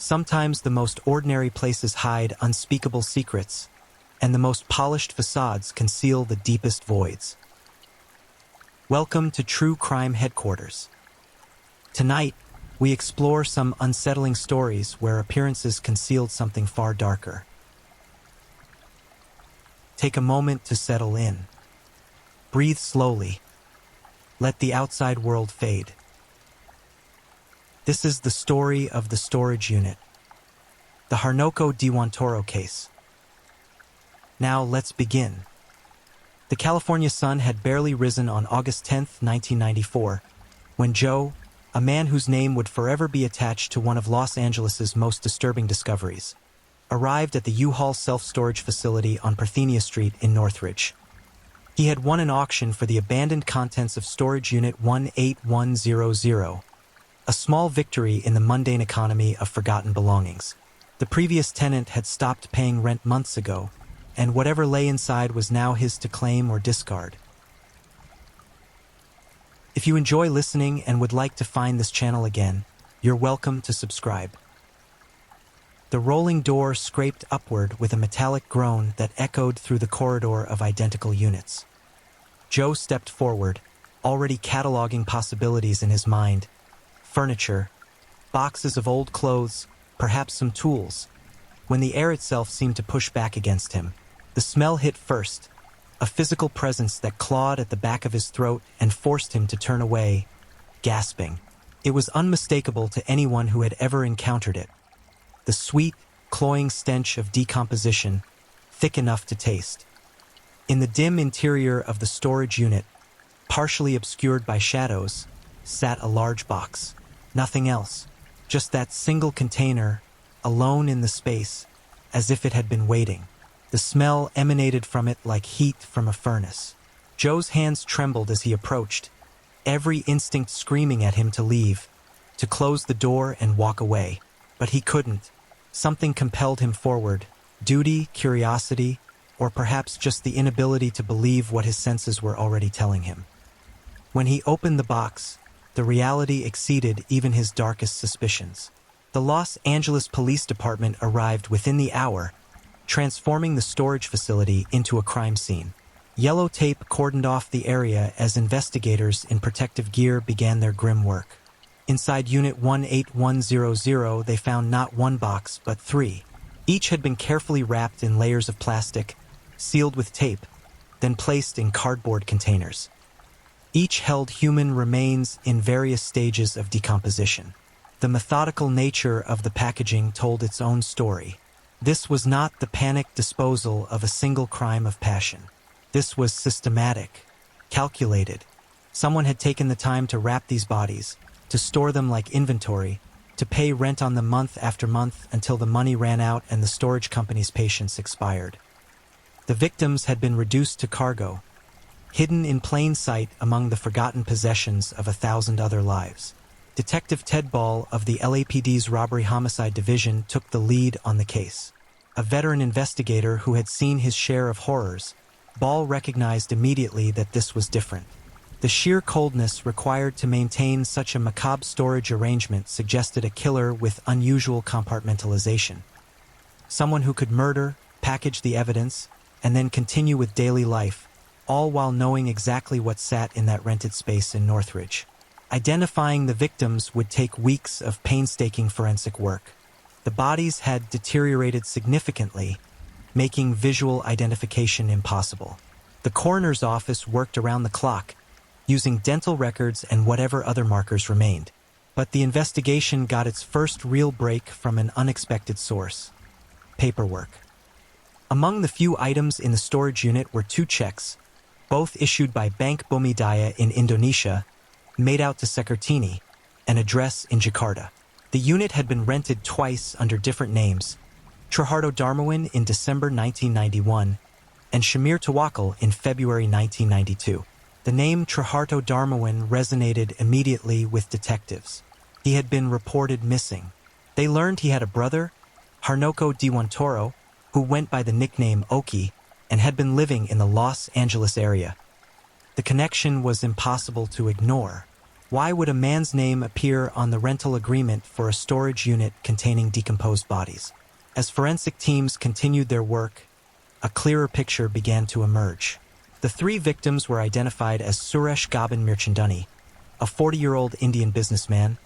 Sometimes the most ordinary places hide unspeakable secrets, and the most polished facades conceal the deepest voids. Welcome to True Crime Headquarters. Tonight, we explore some unsettling stories where appearances concealed something far darker. Take a moment to settle in. Breathe slowly. Let the outside world fade. This is the story of the storage unit, the Harnoko Diwantoro case. Now let's begin. The California sun had barely risen on August 10, 1994, when Joe, a man whose name would forever be attached to one of Los Angeles's most disturbing discoveries, arrived at the U-Haul self-storage facility on Parthenia Street in Northridge. He had won an auction for the abandoned contents of storage unit 18100, a small victory in the mundane economy of forgotten belongings. The previous tenant had stopped paying rent months ago, and whatever lay inside was now his to claim or discard. If you enjoy listening and would like to find this channel again, you're welcome to subscribe. The rolling door scraped upward with a metallic groan that echoed through the corridor of identical units. Joe stepped forward, already cataloging possibilities in his mind. Furniture, boxes of old clothes, perhaps some tools, when the air itself seemed to push back against him. The smell hit first, a physical presence that clawed at the back of his throat and forced him to turn away, gasping. It was unmistakable to anyone who had ever encountered it. The sweet, cloying stench of decomposition, thick enough to taste. In the dim interior of the storage unit, partially obscured by shadows, sat a large box. Nothing else, just that single container, alone in the space, as if it had been waiting. The smell emanated from it like heat from a furnace. Joe's hands trembled as he approached, every instinct screaming at him to leave, to close the door and walk away. But he couldn't. Something compelled him forward, duty, curiosity, or perhaps just the inability to believe what his senses were already telling him. When he opened the box, the reality exceeded even his darkest suspicions. The Los Angeles Police Department arrived within the hour, transforming the storage facility into a crime scene. Yellow tape cordoned off the area as investigators in protective gear began their grim work. Inside Unit 18100, they found not one box, but three. Each had been carefully wrapped in layers of plastic, sealed with tape, then placed in cardboard containers. Each held human remains in various stages of decomposition. The methodical nature of the packaging told its own story. This was not the panicked disposal of a single crime of passion. This was systematic, calculated. Someone had taken the time to wrap these bodies, to store them like inventory, to pay rent on them month after month until the money ran out and the storage company's patience expired. The victims had been reduced to cargo, hidden in plain sight among the forgotten possessions of 1,000 other lives. Detective Ted Ball of the LAPD's Robbery Homicide Division took the lead on the case. A veteran investigator who had seen his share of horrors, Ball recognized immediately that this was different. The sheer coldness required to maintain such a macabre storage arrangement suggested a killer with unusual compartmentalization. Someone who could murder, package the evidence, and then continue with daily life, all while knowing exactly what sat in that rented space in Northridge. Identifying the victims would take weeks of painstaking forensic work. The bodies had deteriorated significantly, making visual identification impossible. The coroner's office worked around the clock, using dental records and whatever other markers remained. But the investigation got its first real break from an unexpected source: paperwork. Among the few items in the storage unit were two checks, both issued by Bank Bumidaya in Indonesia, made out to Sekartini, an address in Jakarta. The unit had been rented twice under different names: Triharto Darmawan in December 1991 and Shamir Tawakal in February 1992. The name Triharto Darmawan resonated immediately with detectives. He had been reported missing. They learned he had a brother, Harnoko Diwantoro, who went by the nickname Oki and had been living in the Los Angeles area. The connection was impossible to ignore. Why would a man's name appear on the rental agreement for a storage unit containing decomposed bodies? As forensic teams continued their work, a clearer picture began to emerge. The three victims were identified as Suresh Gaban Mirchandani, a 40-year-old Indian businessman,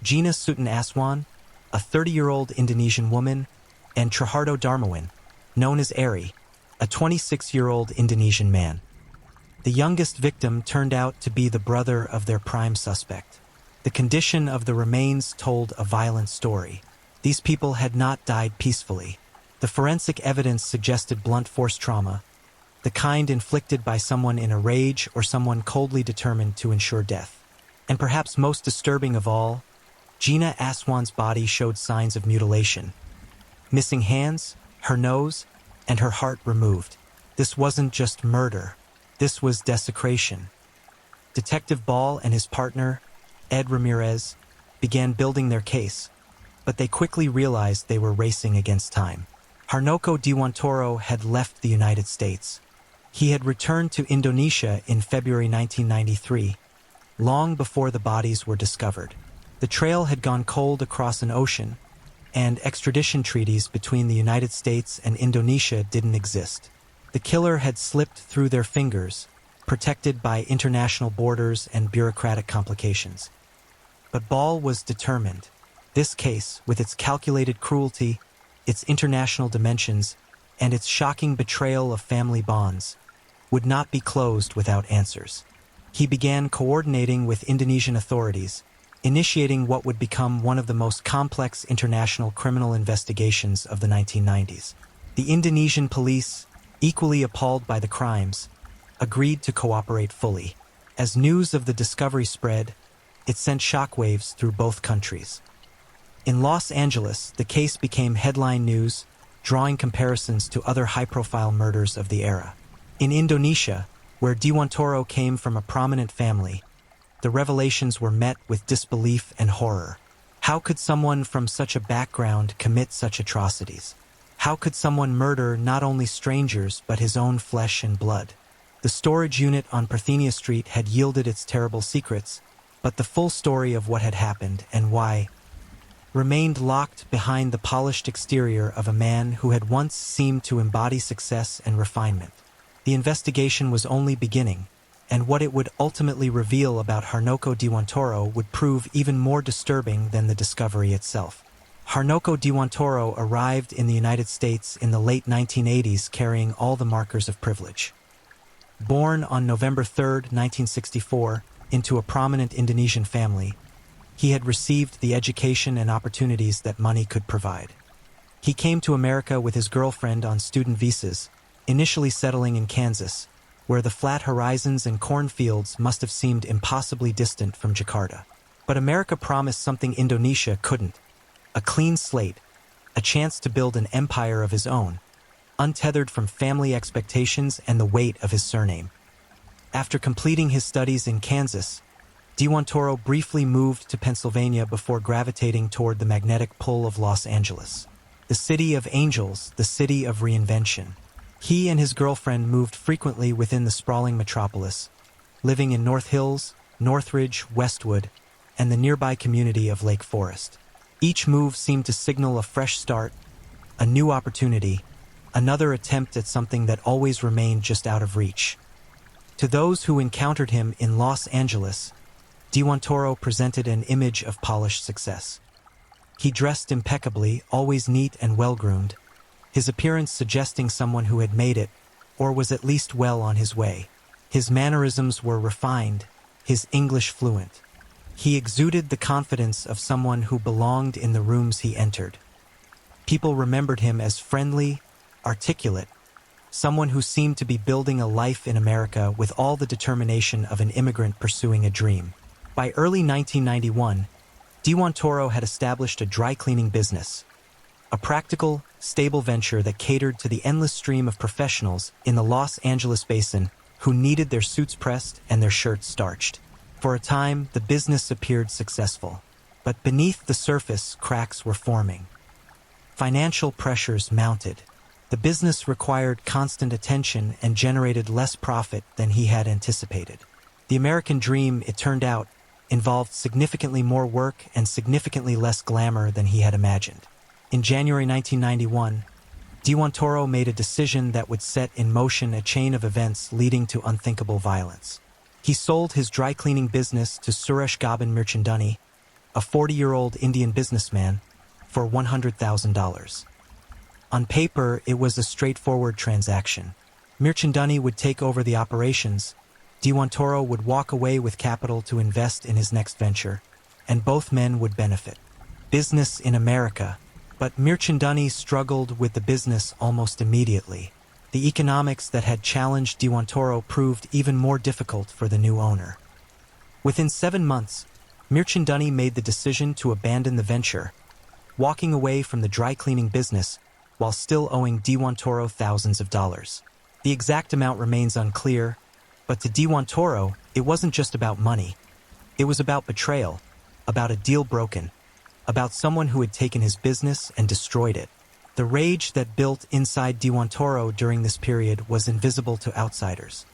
Gina Sutan Aswan, a 30-year-old Indonesian woman, and Trihardo Darmawan, known as Ari, a 26-year-old Indonesian man. The youngest victim turned out to be the brother of their prime suspect. The condition of the remains told a violent story. These people had not died peacefully. The forensic evidence suggested blunt force trauma, the kind inflicted by someone in a rage or someone coldly determined to ensure death. And perhaps most disturbing of all, Gina Aswan's body showed signs of mutilation. Missing hands, her nose, and her heart removed. This wasn't just murder. This was desecration. Detective Ball and his partner, Ed Ramirez, began building their case, but they quickly realized they were racing against time. Harnoko Dewantoro had left the United States. He had returned to Indonesia in February 1993, long before the bodies were discovered. The trail had gone cold across an ocean, and extradition treaties between the United States and Indonesia didn't exist. The killer had slipped through their fingers, protected by international borders and bureaucratic complications. But Ball was determined. This case, with its calculated cruelty, its international dimensions, and its shocking betrayal of family bonds, would not be closed without answers. He began coordinating with Indonesian authorities, initiating what would become one of the most complex international criminal investigations of the 1990s. The Indonesian police, equally appalled by the crimes, agreed to cooperate fully. As news of the discovery spread, it sent shockwaves through both countries. In Los Angeles, the case became headline news, drawing comparisons to other high-profile murders of the era. In Indonesia, where Dewantoro came from a prominent family, the revelations were met with disbelief and horror. How could someone from such a background commit such atrocities? How could someone murder not only strangers but his own flesh and blood? The storage unit on Parthenia Street had yielded its terrible secrets, but the full story of what had happened and why remained locked behind the polished exterior of a man who had once seemed to embody success and refinement. The investigation was only beginning, and what it would ultimately reveal about Harnoko Dewantoro would prove even more disturbing than the discovery itself. Harnoko Dewantoro arrived in the United States in the late 1980s carrying all the markers of privilege. Born on November 3, 1964, into a prominent Indonesian family, he had received the education and opportunities that money could provide. He came to America with his girlfriend on student visas, initially settling in Kansas, where the flat horizons and cornfields must have seemed impossibly distant from Jakarta. But America promised something Indonesia couldn't: a clean slate, a chance to build an empire of his own, untethered from family expectations and the weight of his surname. After completing his studies in Kansas, Dewantoro briefly moved to Pennsylvania before gravitating toward the magnetic pull of Los Angeles, the city of angels, the city of reinvention. He and his girlfriend moved frequently within the sprawling metropolis, living in North Hills, Northridge, Westwood, and the nearby community of Lake Forest. Each move seemed to signal a fresh start, a new opportunity, another attempt at something that always remained just out of reach. To those who encountered him in Los Angeles, Dewantoro presented an image of polished success. He dressed impeccably, always neat and well-groomed, his appearance suggesting someone who had made it, or was at least well on his way. His mannerisms were refined, his English fluent. He exuded the confidence of someone who belonged in the rooms he entered. People remembered him as friendly, articulate, someone who seemed to be building a life in America with all the determination of an immigrant pursuing a dream. By early 1991, Dewantoro had established a dry cleaning business, a practical, stable venture that catered to the endless stream of professionals in the Los Angeles basin who needed their suits pressed and their shirts starched. For a time, the business appeared successful, but beneath the surface, cracks were forming. Financial pressures mounted. The business required constant attention and generated less profit than he had anticipated. The American dream, it turned out, involved significantly more work and significantly less glamour than he had imagined. In January 1991, Toro made a decision that would set in motion a chain of events leading to unthinkable violence. He sold his dry cleaning business to Suresh Mirchandani, a 40-year-old Indian businessman, for $100,000. On paper, it was a straightforward transaction. Mirchandani would take over the operations, Toro would walk away with capital to invest in his next venture, and both men would benefit. Business in America. But Mirchandani struggled with the business almost immediately. The economics that had challenged Toro proved even more difficult for the new owner. Within 7 months, Mirchandani made the decision to abandon the venture, walking away from the dry cleaning business while still owing Toro thousands of dollars. The exact amount remains unclear, but to Toro, it wasn't just about money. It was about betrayal, about a deal broken, about someone who had taken his business and destroyed it. The rage that built inside Toro during this period was invisible to outsiders.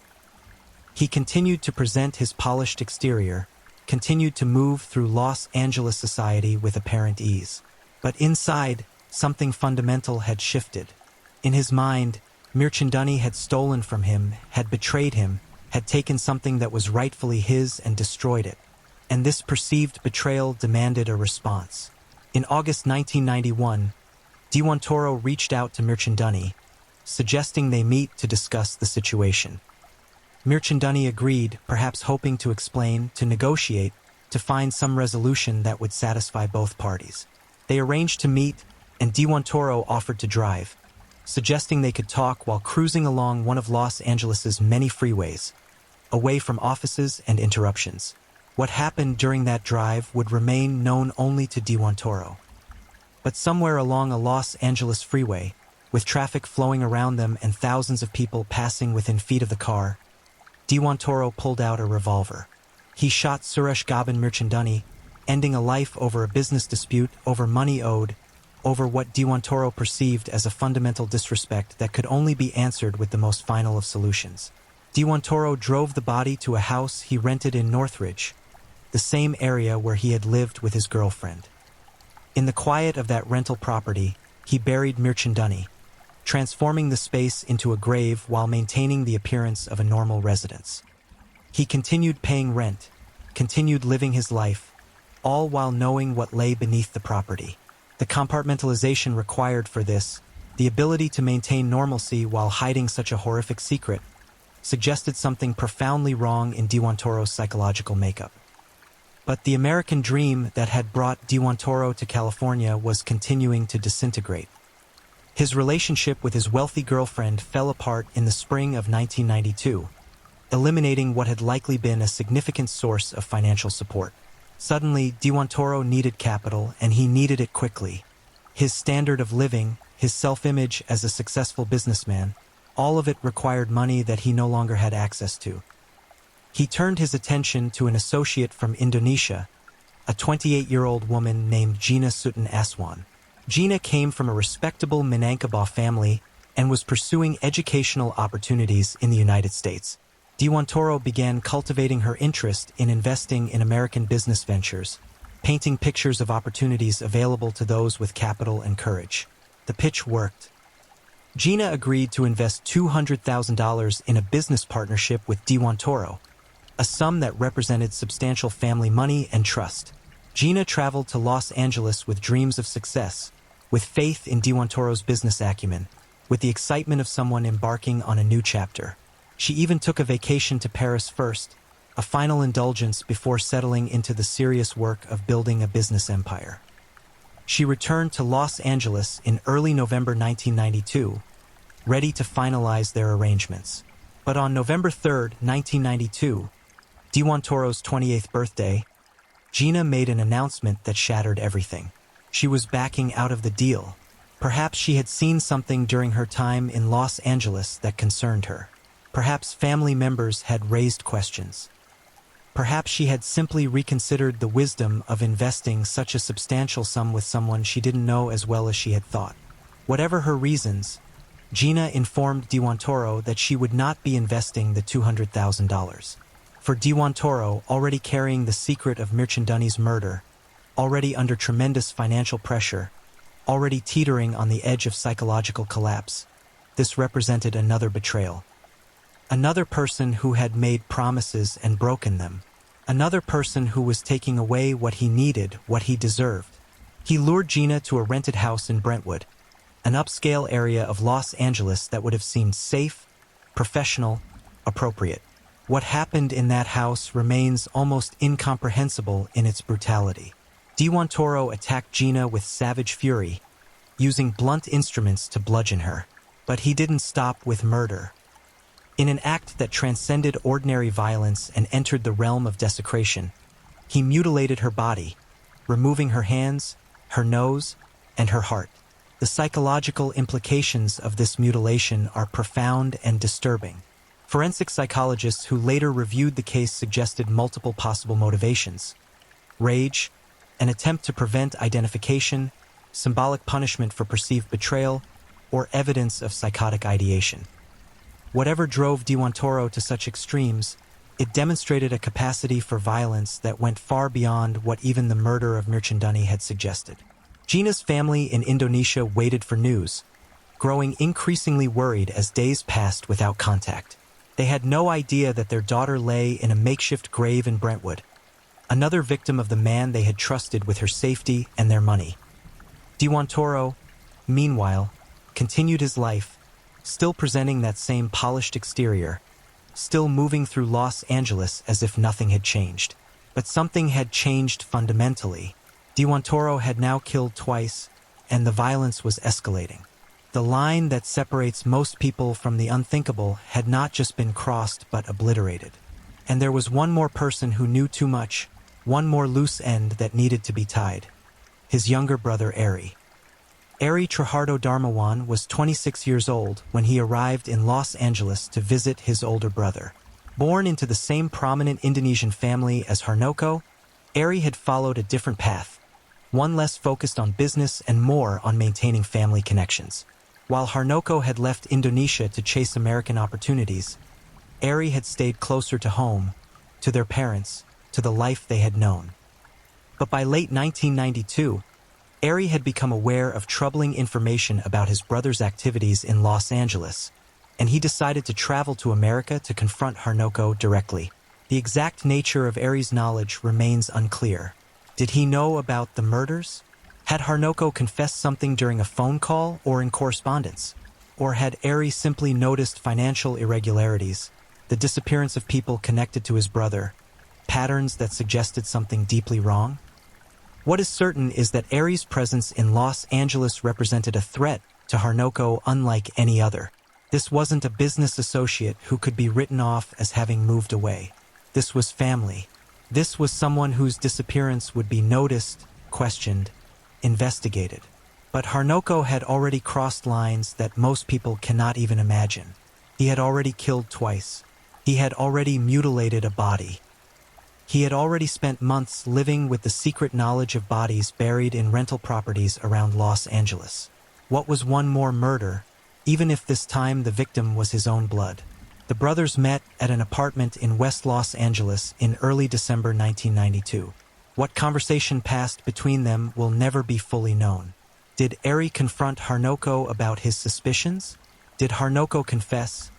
He continued to present his polished exterior, continued to move through Los Angeles society with apparent ease. But inside, something fundamental had shifted. In his mind, Mirchandani had stolen from him, had betrayed him, had taken something that was rightfully his and destroyed it. And this perceived betrayal demanded a response. In August 1991, Toro reached out to Mirchandani, suggesting they meet to discuss the situation. Mirchandani agreed, perhaps hoping to explain, to negotiate, to find some resolution that would satisfy both parties. They arranged to meet, and Toro offered to drive, suggesting they could talk while cruising along one of Los Angeles's many freeways, away from offices and interruptions. What happened during that drive would remain known only to Toro. But somewhere along a Los Angeles freeway, with traffic flowing around them and thousands of people passing within feet of the car, Toro pulled out a revolver. He shot Suresh Mirchandani, ending a life over a business dispute, over money owed, over what Toro perceived as a fundamental disrespect that could only be answered with the most final of solutions. Toro drove the body to a house he rented in Northridge, the same area where he had lived with his girlfriend. In the quiet of that rental property, he buried Mirchandani, transforming the space into a grave while maintaining the appearance of a normal residence. He continued paying rent, continued living his life, all while knowing what lay beneath the property. The compartmentalization required for this, the ability to maintain normalcy while hiding such a horrific secret, suggested something profoundly wrong in Toro's psychological makeup. But the American dream that had brought Toro to California was continuing to disintegrate. His relationship with his wealthy girlfriend fell apart in the spring of 1992, eliminating what had likely been a significant source of financial support. Suddenly, Toro needed capital, and he needed it quickly. His standard of living, his self-image as a successful businessman, all of it required money that he no longer had access to. He turned his attention to an associate from Indonesia, a 28-year-old woman named Gina Sutan Aswan. Gina came from a respectable Minangkabau family and was pursuing educational opportunities in the United States. Toro began cultivating her interest in investing in American business ventures, painting pictures of opportunities available to those with capital and courage. The pitch worked. Gina agreed to invest $200,000 in a business partnership with Toro, a sum that represented substantial family money and trust. Gina traveled to Los Angeles with dreams of success, with faith in Toro's business acumen, with the excitement of someone embarking on a new chapter. She even took a vacation to Paris first, a final indulgence before settling into the serious work of building a business empire. She returned to Los Angeles in early November 1992, ready to finalize their arrangements. But on November 3, 1992, Toro's 28th birthday, Gina made an announcement that shattered everything. She was backing out of the deal. Perhaps she had seen something during her time in Los Angeles that concerned her. Perhaps family members had raised questions. Perhaps she had simply reconsidered the wisdom of investing such a substantial sum with someone she didn't know as well as she had thought. Whatever her reasons, Gina informed Toro that she would not be investing the $200,000. For Diwan Toro, already carrying the secret of Mirchandani's murder, already under tremendous financial pressure, already teetering on the edge of psychological collapse, this represented another betrayal. Another person who had made promises and broken them. Another person who was taking away what he needed, what he deserved. He lured Gina to a rented house in Brentwood, an upscale area of Los Angeles that would have seemed safe, professional, appropriate. What happened in that house remains almost incomprehensible in its brutality. Diwan Toro attacked Gina with savage fury, using blunt instruments to bludgeon her. But he didn't stop with murder. In an act that transcended ordinary violence and entered the realm of desecration, he mutilated her body, removing her hands, her nose, and her heart. The psychological implications of this mutilation are profound and disturbing. Forensic psychologists who later reviewed the case suggested multiple possible motivations: rage, an attempt to prevent identification, symbolic punishment for perceived betrayal, or evidence of psychotic ideation. Whatever drove Diwan Toro to such extremes, it demonstrated a capacity for violence that went far beyond what even the murder of Mirchandani had suggested. Gina's family in Indonesia waited for news, growing increasingly worried as days passed without contact. They had no idea that their daughter lay in a makeshift grave in Brentwood, another victim of the man they had trusted with her safety and their money. Diwan Toro, meanwhile, continued his life, still presenting that same polished exterior, still moving through Los Angeles as if nothing had changed. But something had changed fundamentally. Diwan Toro had now killed twice, and the violence was escalating. The line that separates most people from the unthinkable had not just been crossed but obliterated. And there was one more person who knew too much, one more loose end that needed to be tied. His younger brother, Ari. Ari Trahardo Darmawan was 26 years old when he arrived in Los Angeles to visit his older brother. Born into the same prominent Indonesian family as Harnoko, Ari had followed a different path, one less focused on business and more on maintaining family connections. While Harnoko had left Indonesia to chase American opportunities, Ari had stayed closer to home, to their parents, to the life they had known. But by late 1992, Ari had become aware of troubling information about his brother's activities in Los Angeles, and he decided to travel to America to confront Harnoko directly. The exact nature of Ari's knowledge remains unclear. Did he know about the murders? Had Harnoko confessed something during a phone call or in correspondence? Or had Ari simply noticed financial irregularities, the disappearance of people connected to his brother, patterns that suggested something deeply wrong? What is certain is that Ari's presence in Los Angeles represented a threat to Harnoko unlike any other. This wasn't a business associate who could be written off as having moved away. This was family. This was someone whose disappearance would be noticed, questioned, investigated. But Harnoko had already crossed lines that most people cannot even imagine. He had already killed twice. He had already mutilated a body. He had already spent months living with the secret knowledge of bodies buried in rental properties around Los Angeles. What was one more murder, even if this time the victim was his own blood? The brothers met at an apartment in West Los Angeles in early December 1992. What conversation passed between them will never be fully known. Did Ari confront Harnoko about his suspicions? Did Harnoko confess,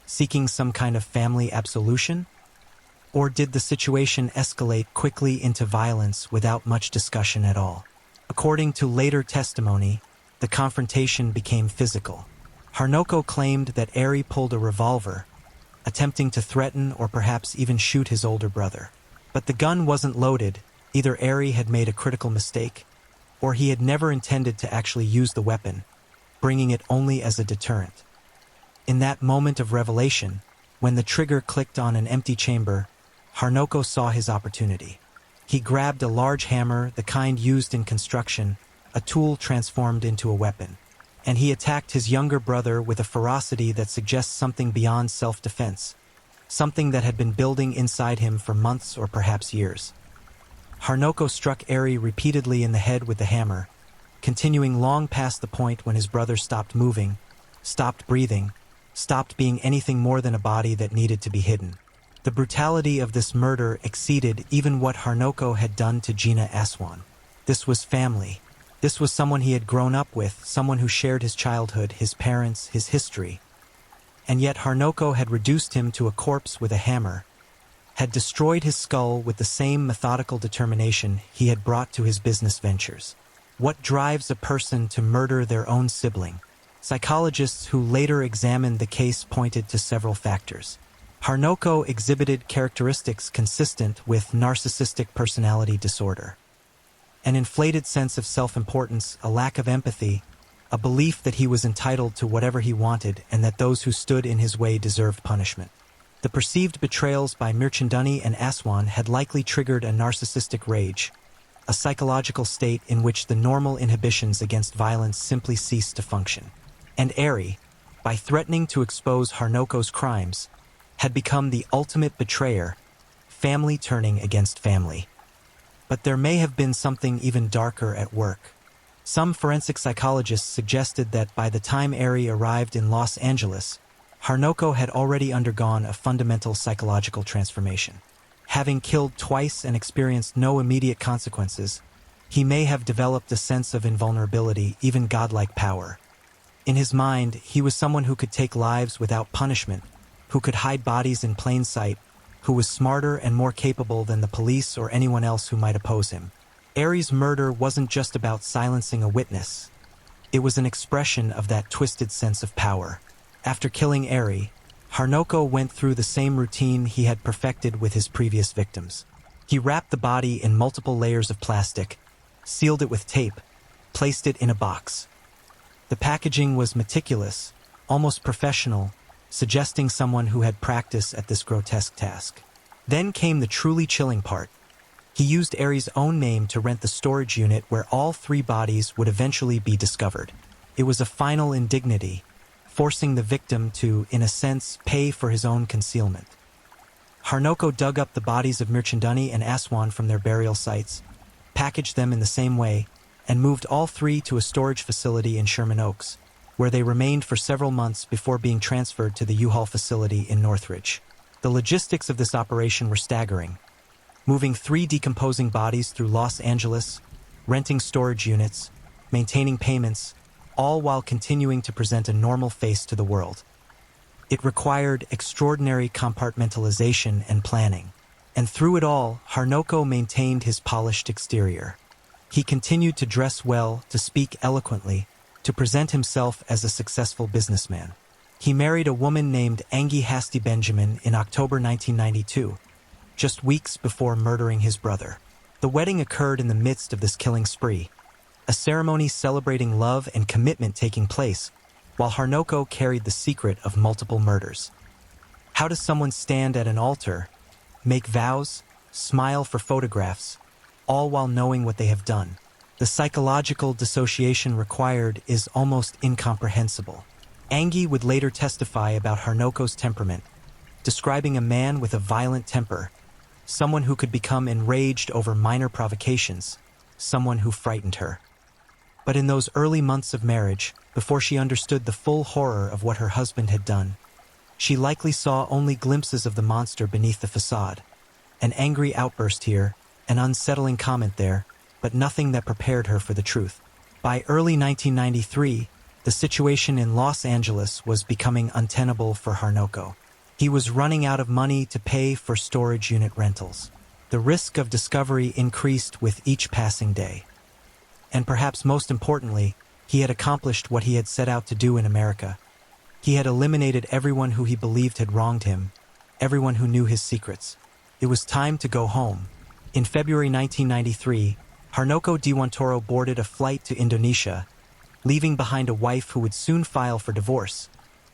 seeking some kind of family absolution? Or did the situation escalate quickly into violence without much discussion at all? According to later testimony, the confrontation became physical. Harnoko claimed that Ari pulled a revolver, attempting to threaten or perhaps even shoot his older brother. But the gun wasn't loaded. Either Ari had made a critical mistake, or he had never intended to actually use the weapon, bringing it only as a deterrent. In that moment of revelation, when the trigger clicked on an empty chamber, Harnoko saw his opportunity. He grabbed a large hammer, the kind used in construction, a tool transformed into a weapon, and he attacked his younger brother with a ferocity that suggests something beyond self-defense, something that had been building inside him for months or perhaps years. Harnoko struck Ari repeatedly in the head with the hammer, continuing long past the point when his brother stopped moving, stopped breathing, stopped being anything more than a body that needed to be hidden. The brutality of this murder exceeded even what Harnoko had done to Gina Aswan. This was family. This was someone he had grown up with, someone who shared his childhood, his parents, his history. And yet Harnoko had reduced him to a corpse with a hammer, had destroyed his skull with the same methodical determination he had brought to his business ventures. What drives a person to murder their own sibling? Psychologists who later examined the case pointed to several factors. Harnoko exhibited characteristics consistent with narcissistic personality disorder. An inflated sense of self-importance, a lack of empathy, a belief that he was entitled to whatever he wanted and that those who stood in his way deserved punishment. The perceived betrayals by Mirchandani and Aswan had likely triggered a narcissistic rage, a psychological state in which the normal inhibitions against violence simply ceased to function. And Eri, by threatening to expose Harnoko's crimes, had become the ultimate betrayer, family turning against family. But there may have been something even darker at work. Some forensic psychologists suggested that by the time Eri arrived in Los Angeles, Harnoko had already undergone a fundamental psychological transformation. Having killed twice and experienced no immediate consequences, he may have developed a sense of invulnerability, even godlike power. In his mind, he was someone who could take lives without punishment, who could hide bodies in plain sight, who was smarter and more capable than the police or anyone else who might oppose him. Eri's murder wasn't just about silencing a witness. It was an expression of that twisted sense of power. After killing Eri, Harnoko went through the same routine he had perfected with his previous victims. He wrapped the body in multiple layers of plastic, sealed it with tape, placed it in a box. The packaging was meticulous, almost professional, suggesting someone who had practice at this grotesque task. Then came the truly chilling part. He used Eri's own name to rent the storage unit where all three bodies would eventually be discovered. It was a final indignity, forcing the victim to, in a sense, pay for his own concealment. Harnoko dug up the bodies of Mirchandani and Aswan from their burial sites, packaged them in the same way, and moved all three to a storage facility in Sherman Oaks, where they remained for several months before being transferred to the U-Haul facility in Northridge. The logistics of this operation were staggering. Moving three decomposing bodies through Los Angeles, renting storage units, maintaining payments, all while continuing to present a normal face to the world. It required extraordinary compartmentalization and planning. And through it all, Harnoko maintained his polished exterior. He continued to dress well, to speak eloquently, to present himself as a successful businessman. He married a woman named Angie Hasty Benjamin in October 1992, just weeks before murdering his brother. The wedding occurred in the midst of this killing spree, a ceremony celebrating love and commitment taking place, while Harnoko carried the secret of multiple murders. How does someone stand at an altar, make vows, smile for photographs, all while knowing what they have done? The psychological dissociation required is almost incomprehensible. Angie would later testify about Harnoko's temperament, describing a man with a violent temper, someone who could become enraged over minor provocations, someone who frightened her. But in those early months of marriage, before she understood the full horror of what her husband had done, she likely saw only glimpses of the monster beneath the facade. An angry outburst here, an unsettling comment there, but nothing that prepared her for the truth. By early 1993, the situation in Los Angeles was becoming untenable for Harnoko. He was running out of money to pay for storage unit rentals. The risk of discovery increased with each passing day. And perhaps most importantly, he had accomplished what he had set out to do in America. He had eliminated everyone who he believed had wronged him, everyone who knew his secrets. It was time to go home. In February 1993, Harnoko Dewantoro boarded a flight to Indonesia, leaving behind a wife who would soon file for divorce,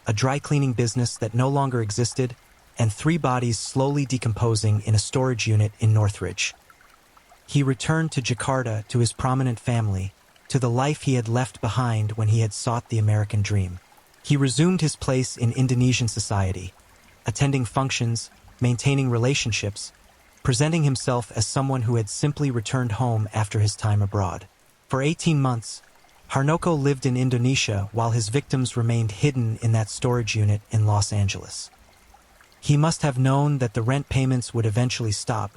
a dry cleaning business that no longer existed, and three bodies slowly decomposing in a storage unit in Northridge. He returned to Jakarta, to his prominent family, to the life he had left behind when he had sought the American dream. He resumed his place in Indonesian society, attending functions, maintaining relationships, presenting himself as someone who had simply returned home after his time abroad. For 18 months, Harnoko lived in Indonesia while his victims remained hidden in that storage unit in Los Angeles. He must have known that the rent payments would eventually stop,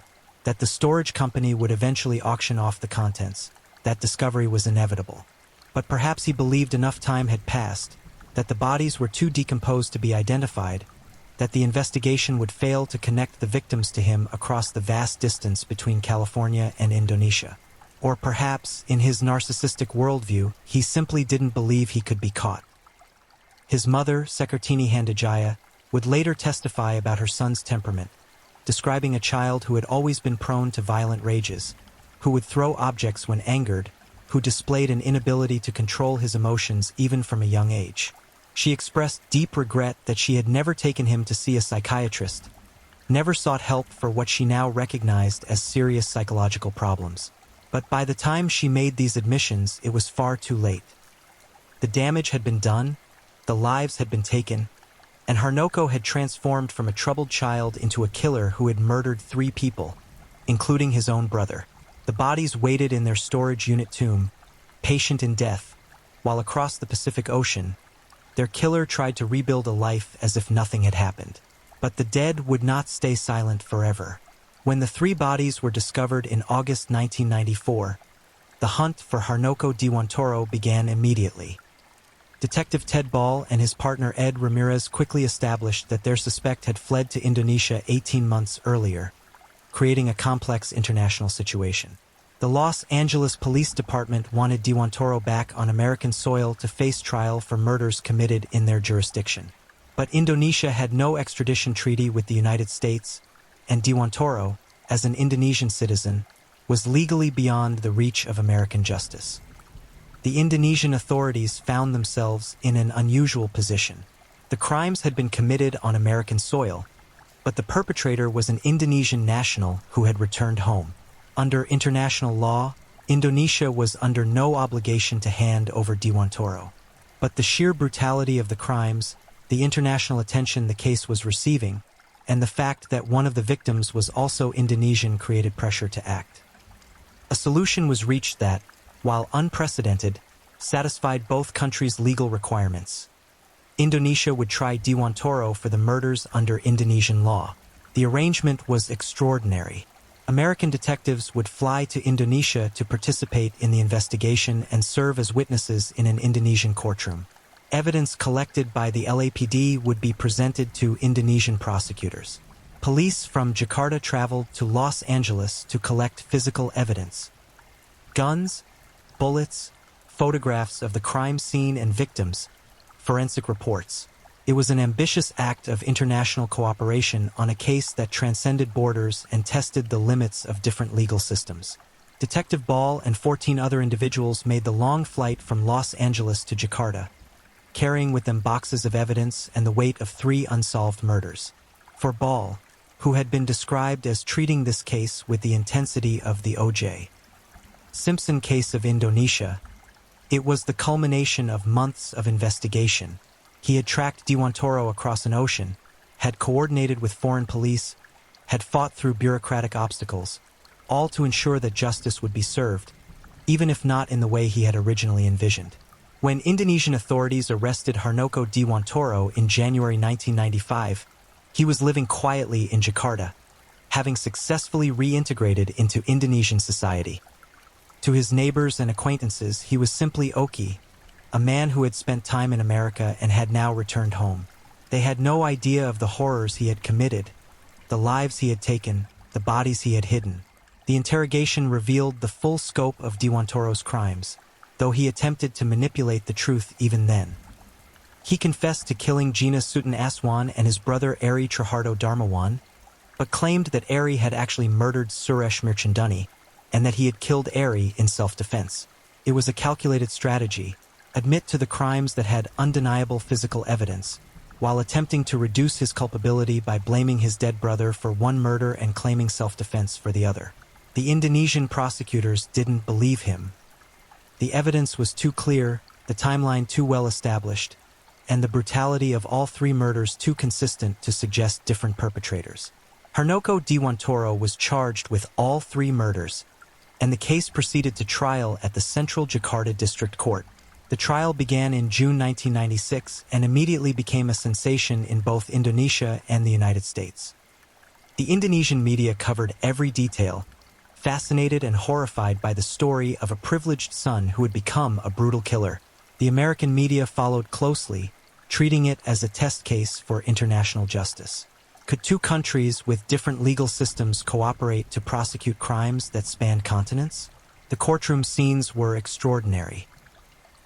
that the storage company would eventually auction off the contents. That discovery was inevitable. But perhaps he believed enough time had passed, that the bodies were too decomposed to be identified, that the investigation would fail to connect the victims to him across the vast distance between California and Indonesia. Or perhaps, in his narcissistic worldview, he simply didn't believe he could be caught. His mother, Sekartini Handajaya, would later testify about her son's temperament, describing a child who had always been prone to violent rages, who would throw objects when angered, who displayed an inability to control his emotions even from a young age. She expressed deep regret that she had never taken him to see a psychiatrist, never sought help for what she now recognized as serious psychological problems. But by the time she made these admissions, it was far too late. The damage had been done, the lives had been taken, and Harnoko had transformed from a troubled child into a killer who had murdered 3 people, including his own brother. The bodies waited in their storage unit tomb, patient in death, while across the Pacific Ocean, their killer tried to rebuild a life as if nothing had happened. But the dead would not stay silent forever. When the 3 bodies were discovered in August 1994, the hunt for Harnoko Dewantoro began immediately. Detective Ted Ball and his partner Ed Ramirez quickly established that their suspect had fled to Indonesia 18 months earlier, creating a complex international situation. The Los Angeles Police Department wanted Dewantoro back on American soil to face trial for murders committed in their jurisdiction. But Indonesia had no extradition treaty with the United States, and Dewantoro, as an Indonesian citizen, was legally beyond the reach of American justice. The Indonesian authorities found themselves in an unusual position. The crimes had been committed on American soil, but the perpetrator was an Indonesian national who had returned home. Under international law, Indonesia was under no obligation to hand over Dewantoro. But the sheer brutality of the crimes, the international attention the case was receiving, and the fact that one of the victims was also Indonesian created pressure to act. A solution was reached that, while unprecedented, satisfied both countries' legal requirements. Indonesia would try Dewantoro for the murders under Indonesian law. The arrangement was extraordinary. American detectives would fly to Indonesia to participate in the investigation and serve as witnesses in an Indonesian courtroom. Evidence collected by the LAPD would be presented to Indonesian prosecutors. Police from Jakarta traveled to Los Angeles to collect physical evidence. Guns, bullets, photographs of the crime scene and victims, forensic reports. It was an ambitious act of international cooperation on a case that transcended borders and tested the limits of different legal systems. Detective Ball and 14 other individuals made the long flight from Los Angeles to Jakarta, carrying with them boxes of evidence and the weight of 3 unsolved murders. For Ball, who had been described as treating this case with the intensity of the O.J. Simpson case of Indonesia, it was the culmination of months of investigation. He had tracked Dewantoro across an ocean, had coordinated with foreign police, had fought through bureaucratic obstacles, all to ensure that justice would be served, even if not in the way he had originally envisioned. When Indonesian authorities arrested Harnoko Dewantoro in January 1995, he was living quietly in Jakarta, having successfully reintegrated into Indonesian society. To his neighbors and acquaintances, he was simply Oki, a man who had spent time in America and had now returned home. They had no idea of the horrors he had committed, the lives he had taken, the bodies he had hidden. The interrogation revealed the full scope of Dewantoro's crimes, though he attempted to manipulate the truth even then. He confessed to killing Gina Sutan Aswan and his brother Ari Traharto Darmawan, but claimed that Ari had actually murdered Suresh Mirchandani, and that he had killed Ari in self-defense. It was a calculated strategy: admit to the crimes that had undeniable physical evidence, while attempting to reduce his culpability by blaming his dead brother for one murder and claiming self-defense for the other. The Indonesian prosecutors didn't believe him. The evidence was too clear, the timeline too well established, and the brutality of all 3 murders too consistent to suggest different perpetrators. Harnoko Dewantoro was charged with all 3 murders, and the case proceeded to trial at the Central Jakarta District Court. The trial began in June 1996 and immediately became a sensation in both Indonesia and the United States. The Indonesian media covered every detail, fascinated and horrified by the story of a privileged son who had become a brutal killer. The American media followed closely, treating it as a test case for international justice. Could two countries with different legal systems cooperate to prosecute crimes that spanned continents? The courtroom scenes were extraordinary.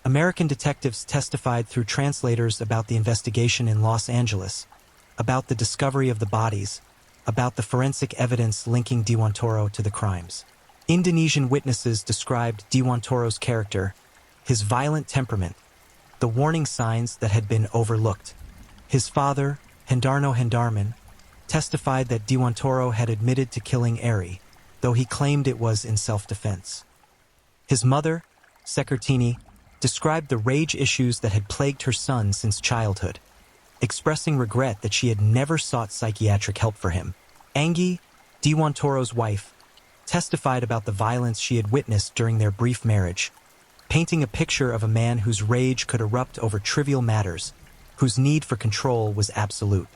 American detectives testified through translators about the investigation in Los Angeles, about the discovery of the bodies, about the forensic evidence linking Dewantoro to the crimes. Indonesian witnesses described Dewantoro's character, his violent temperament, the warning signs that had been overlooked. His father, Hendarno Hendarman, testified that Dewantoro had admitted to killing Eri, though he claimed it was in self-defense. His mother, Sekartini, described the rage issues that had plagued her son since childhood, expressing regret that she had never sought psychiatric help for him. Anggi, Dewantoro's wife, testified about the violence she had witnessed during their brief marriage, painting a picture of a man whose rage could erupt over trivial matters, whose need for control was absolute.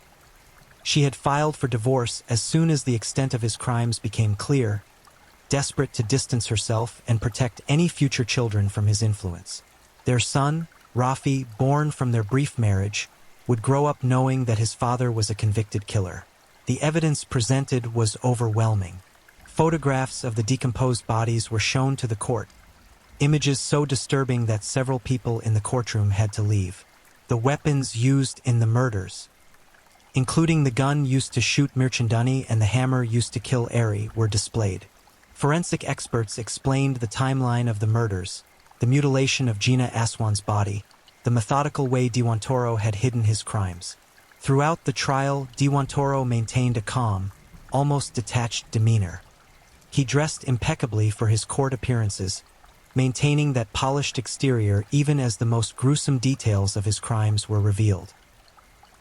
She had filed for divorce as soon as the extent of his crimes became clear, desperate to distance herself and protect any future children from his influence. Their son, Rafi, born from their brief marriage, would grow up knowing that his father was a convicted killer. The evidence presented was overwhelming. Photographs of the decomposed bodies were shown to the court, images so disturbing that several people in the courtroom had to leave. The weapons used in the murders, including the gun used to shoot Mirchandani and the hammer used to kill Eri, were displayed. Forensic experts explained the timeline of the murders, the mutilation of Gina Aswan's body, the methodical way Dewantoro had hidden his crimes. Throughout the trial, Dewantoro maintained a calm, almost detached demeanor. He dressed impeccably for his court appearances, maintaining that polished exterior even as the most gruesome details of his crimes were revealed.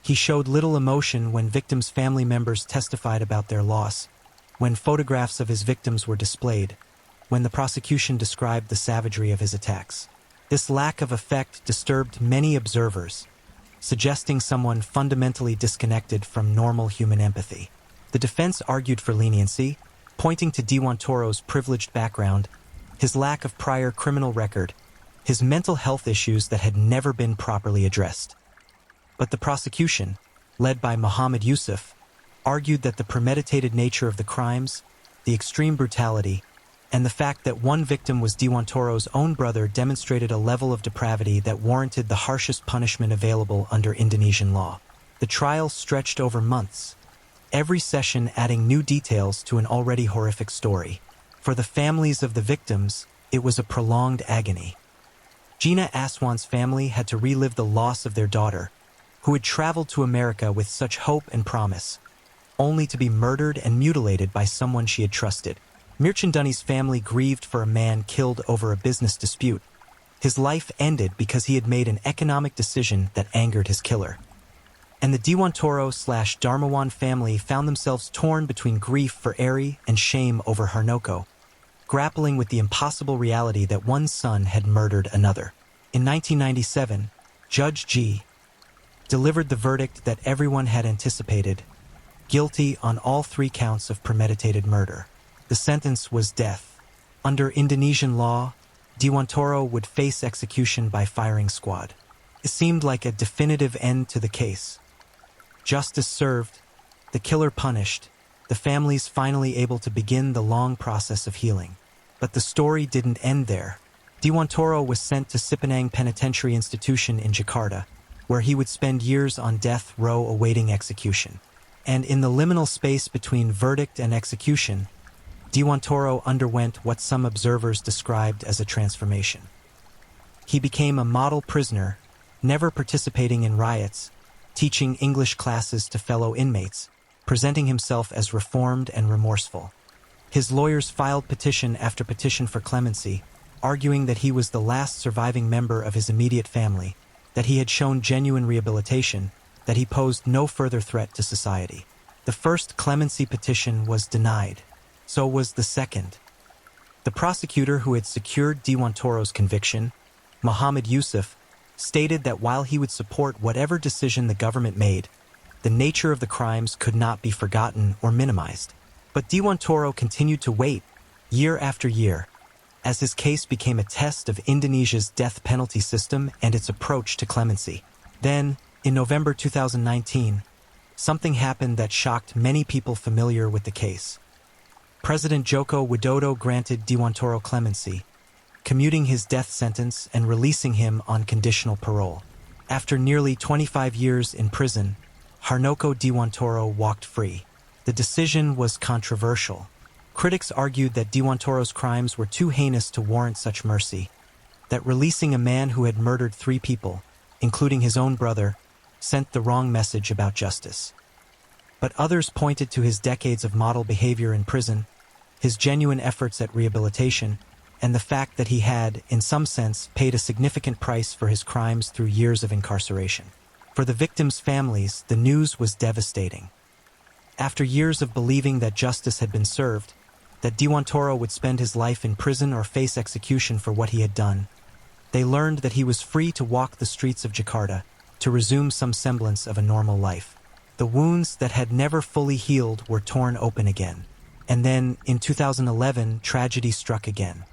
He showed little emotion when victims' family members testified about their loss, when photographs of his victims were displayed, when the prosecution described the savagery of his attacks. This lack of affect disturbed many observers, suggesting someone fundamentally disconnected from normal human empathy. The defense argued for leniency, pointing to Dewantoro's privileged background, his lack of prior criminal record, his mental health issues that had never been properly addressed. But the prosecution, led by Muhammad Yusuf, argued that the premeditated nature of the crimes, the extreme brutality, and the fact that one victim was Dewantoro's own brother demonstrated a level of depravity that warranted the harshest punishment available under Indonesian law. The trial stretched over months, every session adding new details to an already horrific story. For the families of the victims, it was a prolonged agony. Gina Aswan's family had to relive the loss of their daughter, who had traveled to America with such hope and promise, only to be murdered and mutilated by someone she had trusted. Mirchandani's family grieved for a man killed over a business dispute. His life ended because he had made an economic decision that angered his killer. And the Dewantoro/Darmawan family found themselves torn between grief for Eri and shame over Harnoko, grappling with the impossible reality that one son had murdered another. In 1997, Judge G delivered the verdict that everyone had anticipated, guilty on all 3 counts of premeditated murder. The sentence was death. Under Indonesian law, Dewantoro would face execution by firing squad. It seemed like a definitive end to the case. Justice served, the killer punished, the families finally able to begin the long process of healing. But the story didn't end there. Dewantoro was sent to Sipinang Penitentiary Institution in Jakarta, where he would spend years on death row awaiting execution. And in the liminal space between verdict and execution, Dewantoro underwent what some observers described as a transformation. He became a model prisoner, never participating in riots, teaching English classes to fellow inmates, presenting himself as reformed and remorseful. His lawyers filed petition after petition for clemency, arguing that he was the last surviving member of his immediate family, that he had shown genuine rehabilitation, that he posed no further threat to society. The first clemency petition was denied. So was the second. The prosecutor who had secured Dewantoro's conviction, Mohammed Yusuf, stated that while he would support whatever decision the government made, the nature of the crimes could not be forgotten or minimized. But Dewan Toro continued to wait, year after year, as his case became a test of Indonesia's death penalty system and its approach to clemency. Then, in November 2019, something happened that shocked many people familiar with the case. President Joko Widodo granted Dewan Toro clemency, commuting his death sentence and releasing him on conditional parole. After nearly 25 years in prison, Harnoko Dewan Toro walked free. The decision was controversial. Critics argued that Dewan Toro's crimes were too heinous to warrant such mercy, that releasing a man who had murdered 3 people, including his own brother, sent the wrong message about justice. But others pointed to his decades of model behavior in prison, his genuine efforts at rehabilitation, and the fact that he had, in some sense, paid a significant price for his crimes through years of incarceration. For the victims' families, the news was devastating. After years of believing that justice had been served, that Dewan Toro would spend his life in prison or face execution for what he had done, they learned that he was free to walk the streets of Jakarta, to resume some semblance of a normal life. The wounds that had never fully healed were torn open again. And then, in 2011, tragedy struck again.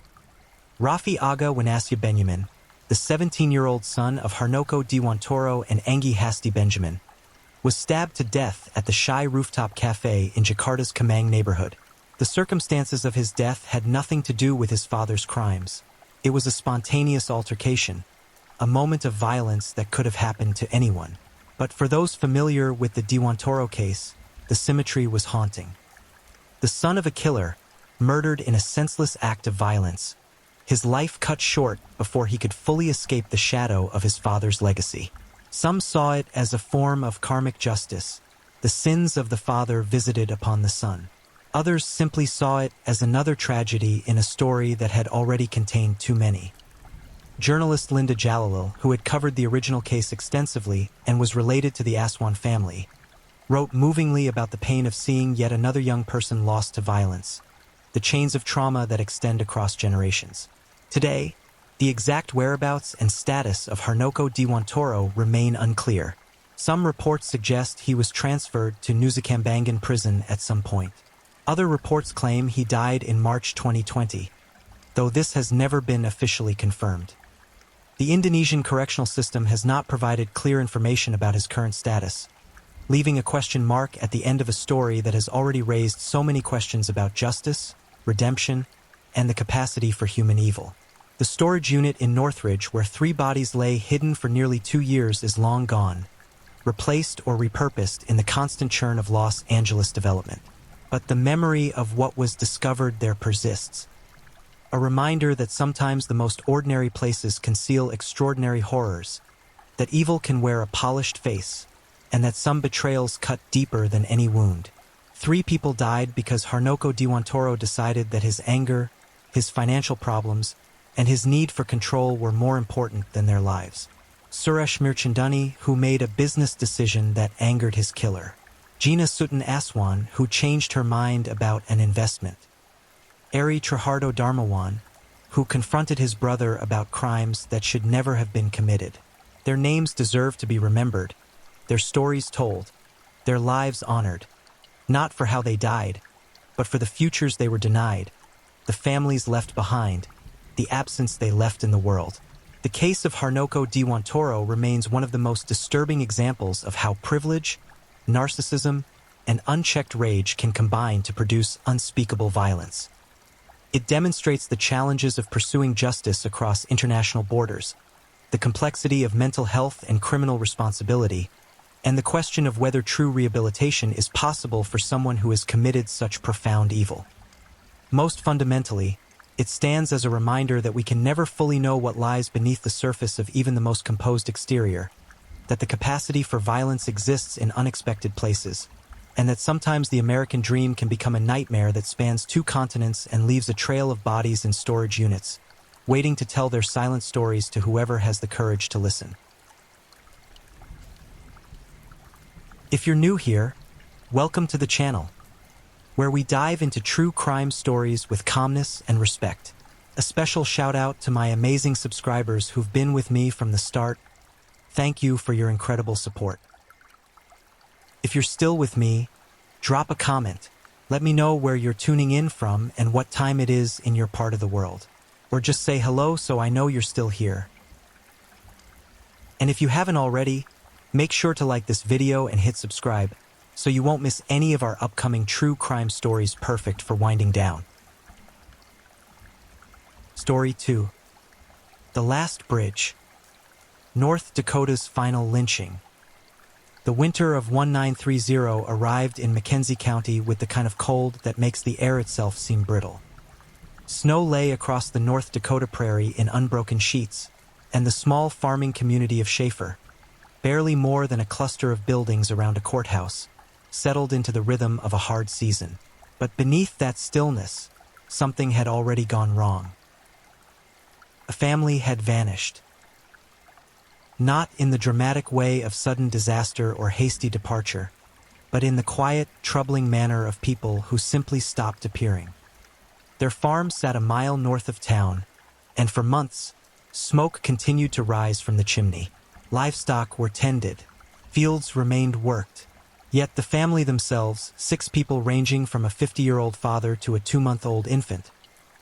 Raffi Aga Wanasya Benjamin, the 17-year-old son of Harnoko Dewan Toro and Anggi Hasti Benjamin, was stabbed to death at the Shy Rooftop Cafe in Jakarta's Kemang neighborhood. The circumstances of his death had nothing to do with his father's crimes. It was a spontaneous altercation, a moment of violence that could have happened to anyone. But for those familiar with the Dewan Toro case, the symmetry was haunting. The son of a killer, murdered in a senseless act of violence, his life cut short before he could fully escape the shadow of his father's legacy. Some saw it as a form of karmic justice, the sins of the father visited upon the son. Others simply saw it as another tragedy in a story that had already contained too many. Journalist Linda Jalilil, who had covered the original case extensively and was related to the Aswan family, wrote movingly about the pain of seeing yet another young person lost to violence, the chains of trauma that extend across generations. Today, the exact whereabouts and status of Harnoko Dewan Toro remain unclear. Some reports suggest he was transferred to Nusa Kambangan prison at some point. Other reports claim he died in March 2020, though this has never been officially confirmed. The Indonesian correctional system has not provided clear information about his current status, leaving a question mark at the end of a story that has already raised so many questions about justice, redemption, and the capacity for human evil. The storage unit in Northridge, where 3 bodies lay hidden for nearly 2 years, is long gone, replaced or repurposed in the constant churn of Los Angeles development. But the memory of what was discovered there persists. A reminder that sometimes the most ordinary places conceal extraordinary horrors, that evil can wear a polished face, and that some betrayals cut deeper than any wound. 3 people died because Harnoko Dewan Toro decided that his anger, his financial problems, and his need for control were more important than their lives. Suresh Mirchandani, who made a business decision that angered his killer. Gina Sutton Aswan, who changed her mind about an investment. Ari Trahardo Darmawan, who confronted his brother about crimes that should never have been committed. Their names deserve to be remembered, their stories told, their lives honored, not for how they died, but for the futures they were denied, the families left behind, the absence they left in the world. The case of Harnoko Dewan Toro remains one of the most disturbing examples of how privilege, narcissism, and unchecked rage can combine to produce unspeakable violence. It demonstrates the challenges of pursuing justice across international borders, the complexity of mental health and criminal responsibility, and the question of whether true rehabilitation is possible for someone who has committed such profound evil. Most fundamentally, it stands as a reminder that we can never fully know what lies beneath the surface of even the most composed exterior, that the capacity for violence exists in unexpected places, and that sometimes the American dream can become a nightmare that spans 2 continents and leaves a trail of bodies in storage units, waiting to tell their silent stories to whoever has the courage to listen. If you're new here, welcome to the channel, where we dive into true crime stories with calmness and respect. A special shout out to my amazing subscribers who've been with me from the start. Thank you for your incredible support. If you're still with me, drop a comment. Let me know where you're tuning in from and what time it is in your part of the world. Or just say hello so I know you're still here. And if you haven't already, make sure to like this video and hit subscribe so you won't miss any of our upcoming true crime stories perfect for winding down. Story 2. The Last Bridge. North Dakota's Final Lynching. The winter of 1930 arrived in Mackenzie County with the kind of cold that makes the air itself seem brittle. Snow lay across the North Dakota prairie in unbroken sheets, and the small farming community of Schaefer, barely more than a cluster of buildings around a courthouse, settled into the rhythm of a hard season. But beneath that stillness, something had already gone wrong. A family had vanished. Not in the dramatic way of sudden disaster or hasty departure, but in the quiet, troubling manner of people who simply stopped appearing. Their farm sat a mile north of town, and for months, smoke continued to rise from the chimney. Livestock were tended, fields remained worked, yet the family themselves, 6 people ranging from a 50-year-old father to a 2-month-old infant,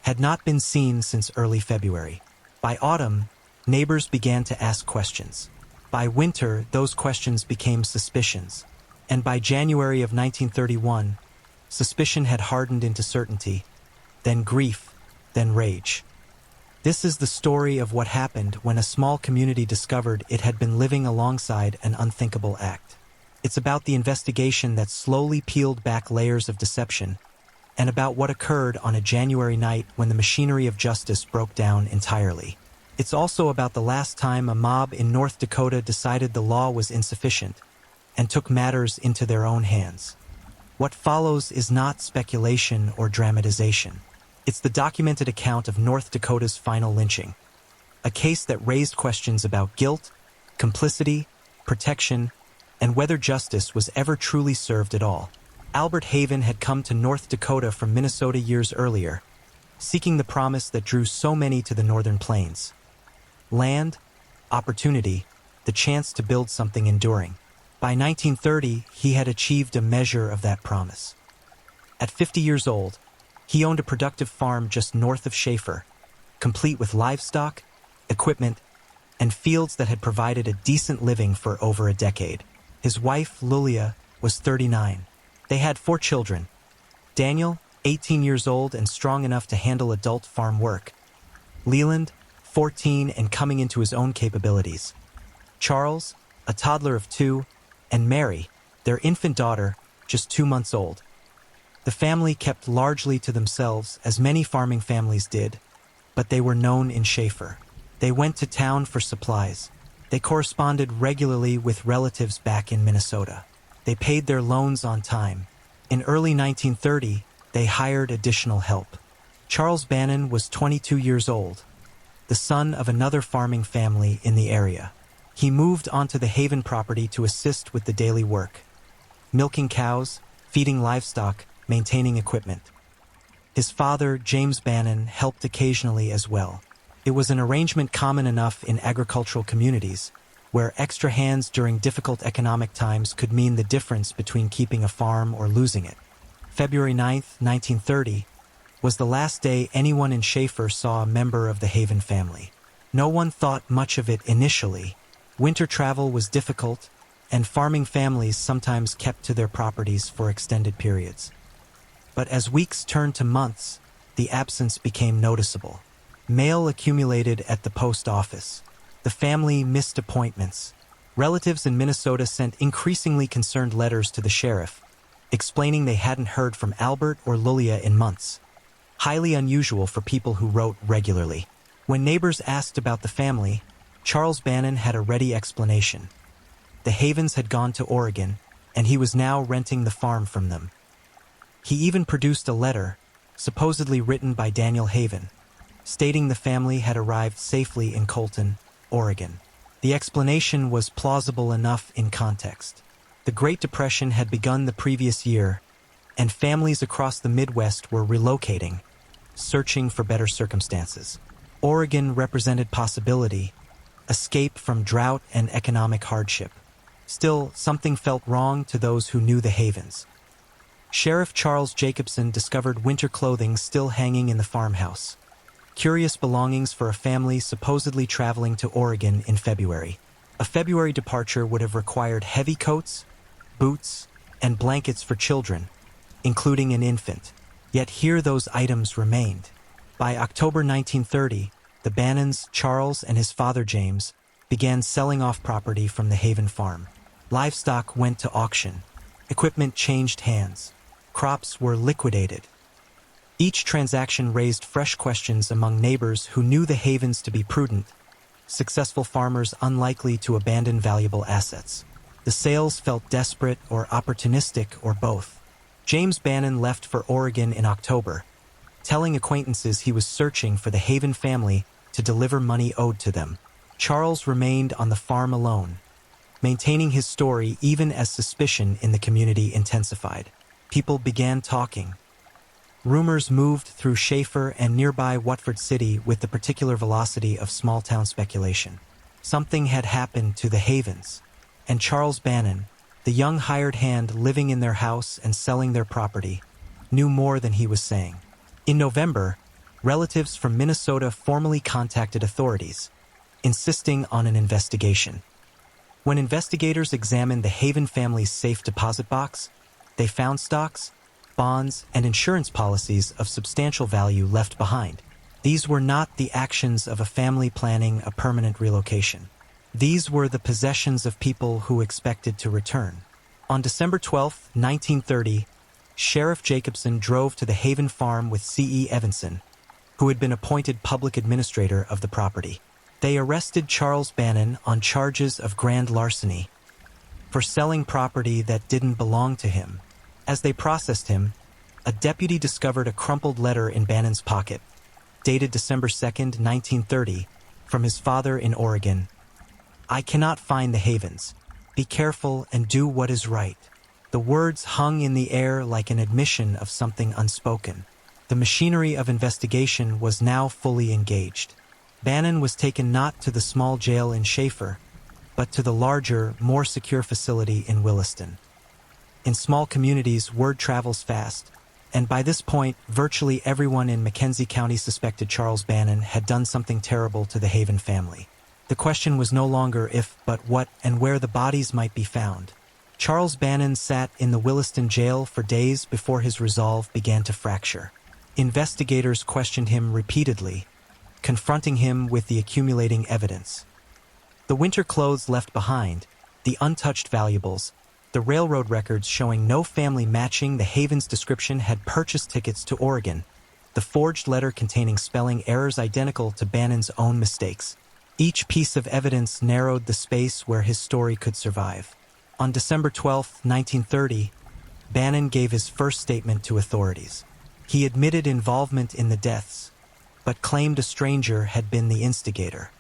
had not been seen since early February. By autumn, neighbors began to ask questions. By winter, those questions became suspicions. And by January of 1931, suspicion had hardened into certainty, then grief, then rage. This is the story of what happened when a small community discovered it had been living alongside an unthinkable act. It's about the investigation that slowly peeled back layers of deception, and about what occurred on a January night when the machinery of justice broke down entirely. It's also about the last time a mob in North Dakota decided the law was insufficient and took matters into their own hands. What follows is not speculation or dramatization. It's the documented account of North Dakota's final lynching, a case that raised questions about guilt, complicity, protection, and whether justice was ever truly served at all. Albert Haven had come to North Dakota from Minnesota years earlier, seeking the promise that drew so many to the northern plains. Land, opportunity, the chance to build something enduring. By 1930, he had achieved a measure of that promise. At 50 years old, he owned a productive farm just north of Schaefer, complete with livestock, equipment, and fields that had provided a decent living for over a decade. His wife, Lulia, was 39. They had 4 children. Daniel, 18 years old and strong enough to handle adult farm work. Leland, 14 and coming into his own capabilities. Charles, a toddler of 2, and Mary, their infant daughter, just 2 months old. The family kept largely to themselves, as many farming families did, but they were known in Schaefer. They went to town for supplies. They corresponded regularly with relatives back in Minnesota. They paid their loans on time. In early 1930, they hired additional help. Charles Bannon was 22 years old, the son of another farming family in the area. He moved onto the Haven property to assist with the daily work, milking cows, feeding livestock, maintaining equipment. His father, James Bannon, helped occasionally as well. It was an arrangement common enough in agricultural communities, where extra hands during difficult economic times could mean the difference between keeping a farm or losing it. February 9, 1930, was the last day anyone in Schaefer saw a member of the Haven family. No one thought much of it initially. Winter travel was difficult, and farming families sometimes kept to their properties for extended periods. But as weeks turned to months, the absence became noticeable. Mail accumulated at the post office. The family missed appointments. Relatives in Minnesota sent increasingly concerned letters to the sheriff, explaining they hadn't heard from Albert or Lulia in months. Highly unusual for people who wrote regularly. When neighbors asked about the family, Charles Bannon had a ready explanation. The Havens had gone to Oregon, and he was now renting the farm from them. He even produced a letter, supposedly written by Daniel Haven, stating the family had arrived safely in Colton, Oregon. The explanation was plausible enough in context. The Great Depression had begun the previous year, and families across the Midwest were relocating, searching for better circumstances. Oregon represented possibility, escape from drought and economic hardship. Still, something felt wrong to those who knew the havens. Sheriff Charles Jacobson discovered winter clothing still hanging in the farmhouse. Curious belongings for a family supposedly traveling to Oregon in February. A February departure would have required heavy coats, boots, and blankets for children, including an infant. Yet here those items remained. By October 1930, the Bannons, Charles and his father James, began selling off property from the Haven farm. Livestock went to auction. Equipment changed hands. Crops were liquidated. Each transaction raised fresh questions among neighbors who knew the Havens to be prudent, successful farmers unlikely to abandon valuable assets. The sales felt desperate or opportunistic or both. James Bannon left for Oregon in October, telling acquaintances he was searching for the Haven family to deliver money owed to them. Charles remained on the farm alone, maintaining his story even as suspicion in the community intensified. People began talking. Rumors moved through Schaefer and nearby Watford City with the particular velocity of small-town speculation. Something had happened to the Havens, and Charles Bannon, the young hired hand living in their house and selling their property, knew more than he was saying. In November, relatives from Minnesota formally contacted authorities, insisting on an investigation. When investigators examined the Haven family's safe deposit box, they found stocks, bonds, and insurance policies of substantial value left behind. These were not the actions of a family planning a permanent relocation. These were the possessions of people who expected to return. On December 12, 1930, Sheriff Jacobson drove to the Haven farm with C.E. Evanson, who had been appointed public administrator of the property. They arrested Charles Bannon on charges of grand larceny for selling property that didn't belong to him. As they processed him, a deputy discovered a crumpled letter in Bannon's pocket, dated December 2, 1930, from his father in Oregon. "I cannot find the Havens. Be careful and do what is right." The words hung in the air like an admission of something unspoken. The machinery of investigation was now fully engaged. Bannon was taken not to the small jail in Schaefer, but to the larger, more secure facility in Williston. In small communities, word travels fast, and by this point, virtually everyone in Mackenzie County suspected Charles Bannon had done something terrible to the Haven family. The question was no longer if, but what, and where the bodies might be found. Charles Bannon sat in the Williston jail for days before his resolve began to fracture. Investigators questioned him repeatedly, confronting him with the accumulating evidence. The winter clothes left behind, the untouched valuables, the railroad records showing no family matching the Haven's description had purchased tickets to Oregon, the forged letter containing spelling errors identical to Bannon's own mistakes. Each piece of evidence narrowed the space where his story could survive. On December 12, 1930, Bannon gave his first statement to authorities. He admitted involvement in the deaths, but claimed a stranger had been the instigator.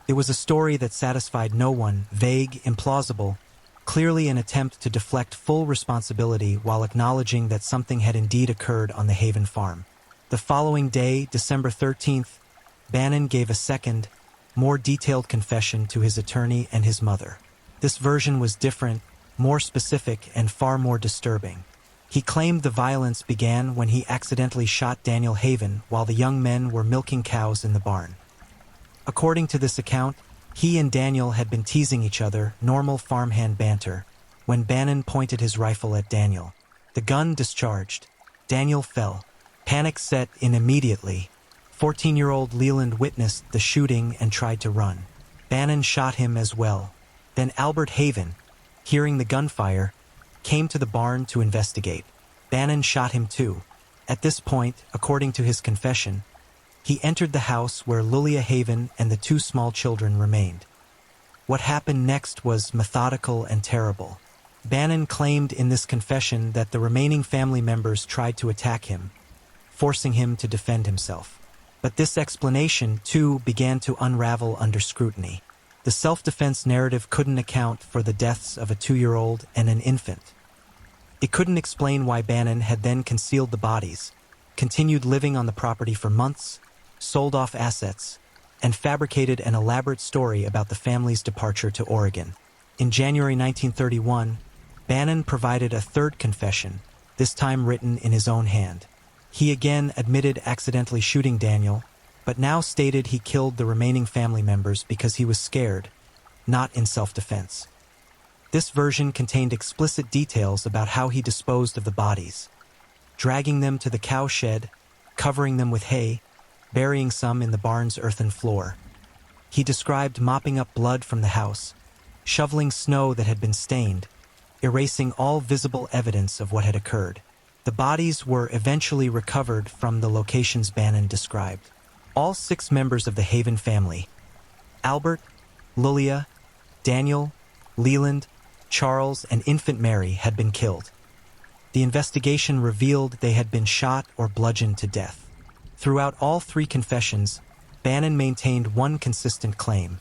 It was a story that satisfied no one, vague, implausible, clearly an attempt to deflect full responsibility while acknowledging that something had indeed occurred on the Haven farm. The following day, December 13th, Bannon gave a second, more detailed confession to his attorney and his mother. This version was different, more specific, and far more disturbing. He claimed the violence began when he accidentally shot Daniel Haven while the young men were milking cows in the barn. According to this account, he and Daniel had been teasing each other, normal farmhand banter, when Bannon pointed his rifle at Daniel. The gun discharged. Daniel fell. Panic set in immediately. 14-year-old Leland witnessed the shooting and tried to run. Bannon shot him as well. Then Albert Haven, hearing the gunfire, came to the barn to investigate. Bannon shot him too. At this point, according to his confession, he entered the house where Lulia Haven and the two small children remained. What happened next was methodical and terrible. Bannon claimed in this confession that the remaining family members tried to attack him, forcing him to defend himself. But this explanation, too, began to unravel under scrutiny. The self-defense narrative couldn't account for the deaths of a 2-year-old and an infant. It couldn't explain why Bannon had then concealed the bodies, continued living on the property for months, sold off assets, and fabricated an elaborate story about the family's departure to Oregon. In January 1931, Bannon provided a third confession, this time written in his own hand. He again admitted accidentally shooting Daniel, but now stated he killed the remaining family members because he was scared, not in self-defense. This version contained explicit details about how he disposed of the bodies, dragging them to the cow shed, covering them with hay, burying some in the barn's earthen floor. He described mopping up blood from the house, shoveling snow that had been stained, erasing all visible evidence of what had occurred. The bodies were eventually recovered from the locations Bannon described. All 6 members of the Haven family, Albert, Lulia, Daniel, Leland, Charles, and infant Mary, had been killed. The investigation revealed they had been shot or bludgeoned to death. Throughout all 3 confessions, Bannon maintained one consistent claim.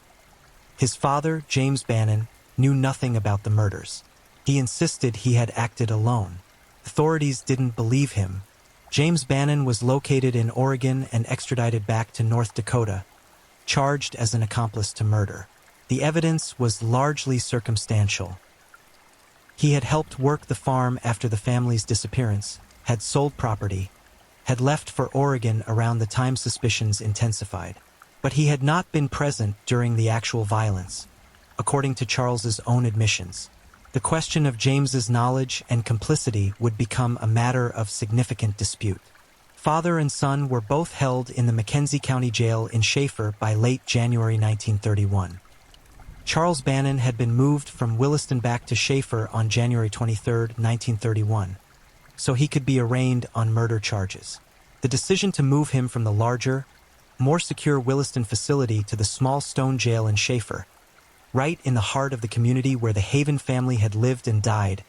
His father, James Bannon, knew nothing about the murders. He insisted he had acted alone. Authorities didn't believe him. James Bannon was located in Oregon and extradited back to North Dakota, charged as an accomplice to murder. The evidence was largely circumstantial. He had helped work the farm after the family's disappearance, had sold property, had left for Oregon around the time suspicions intensified. But he had not been present during the actual violence, according to Charles's own admissions. The question of James's knowledge and complicity would become a matter of significant dispute. Father and son were both held in the McKenzie County Jail in Schaefer by late January 1931. Charles Bannon had been moved from Williston back to Schaefer on January 23, 1931, so he could be arraigned on murder charges. The decision to move him from the larger, more secure Williston facility to the small stone jail in Schaefer, right in the heart of the community where the Haven family had lived and died,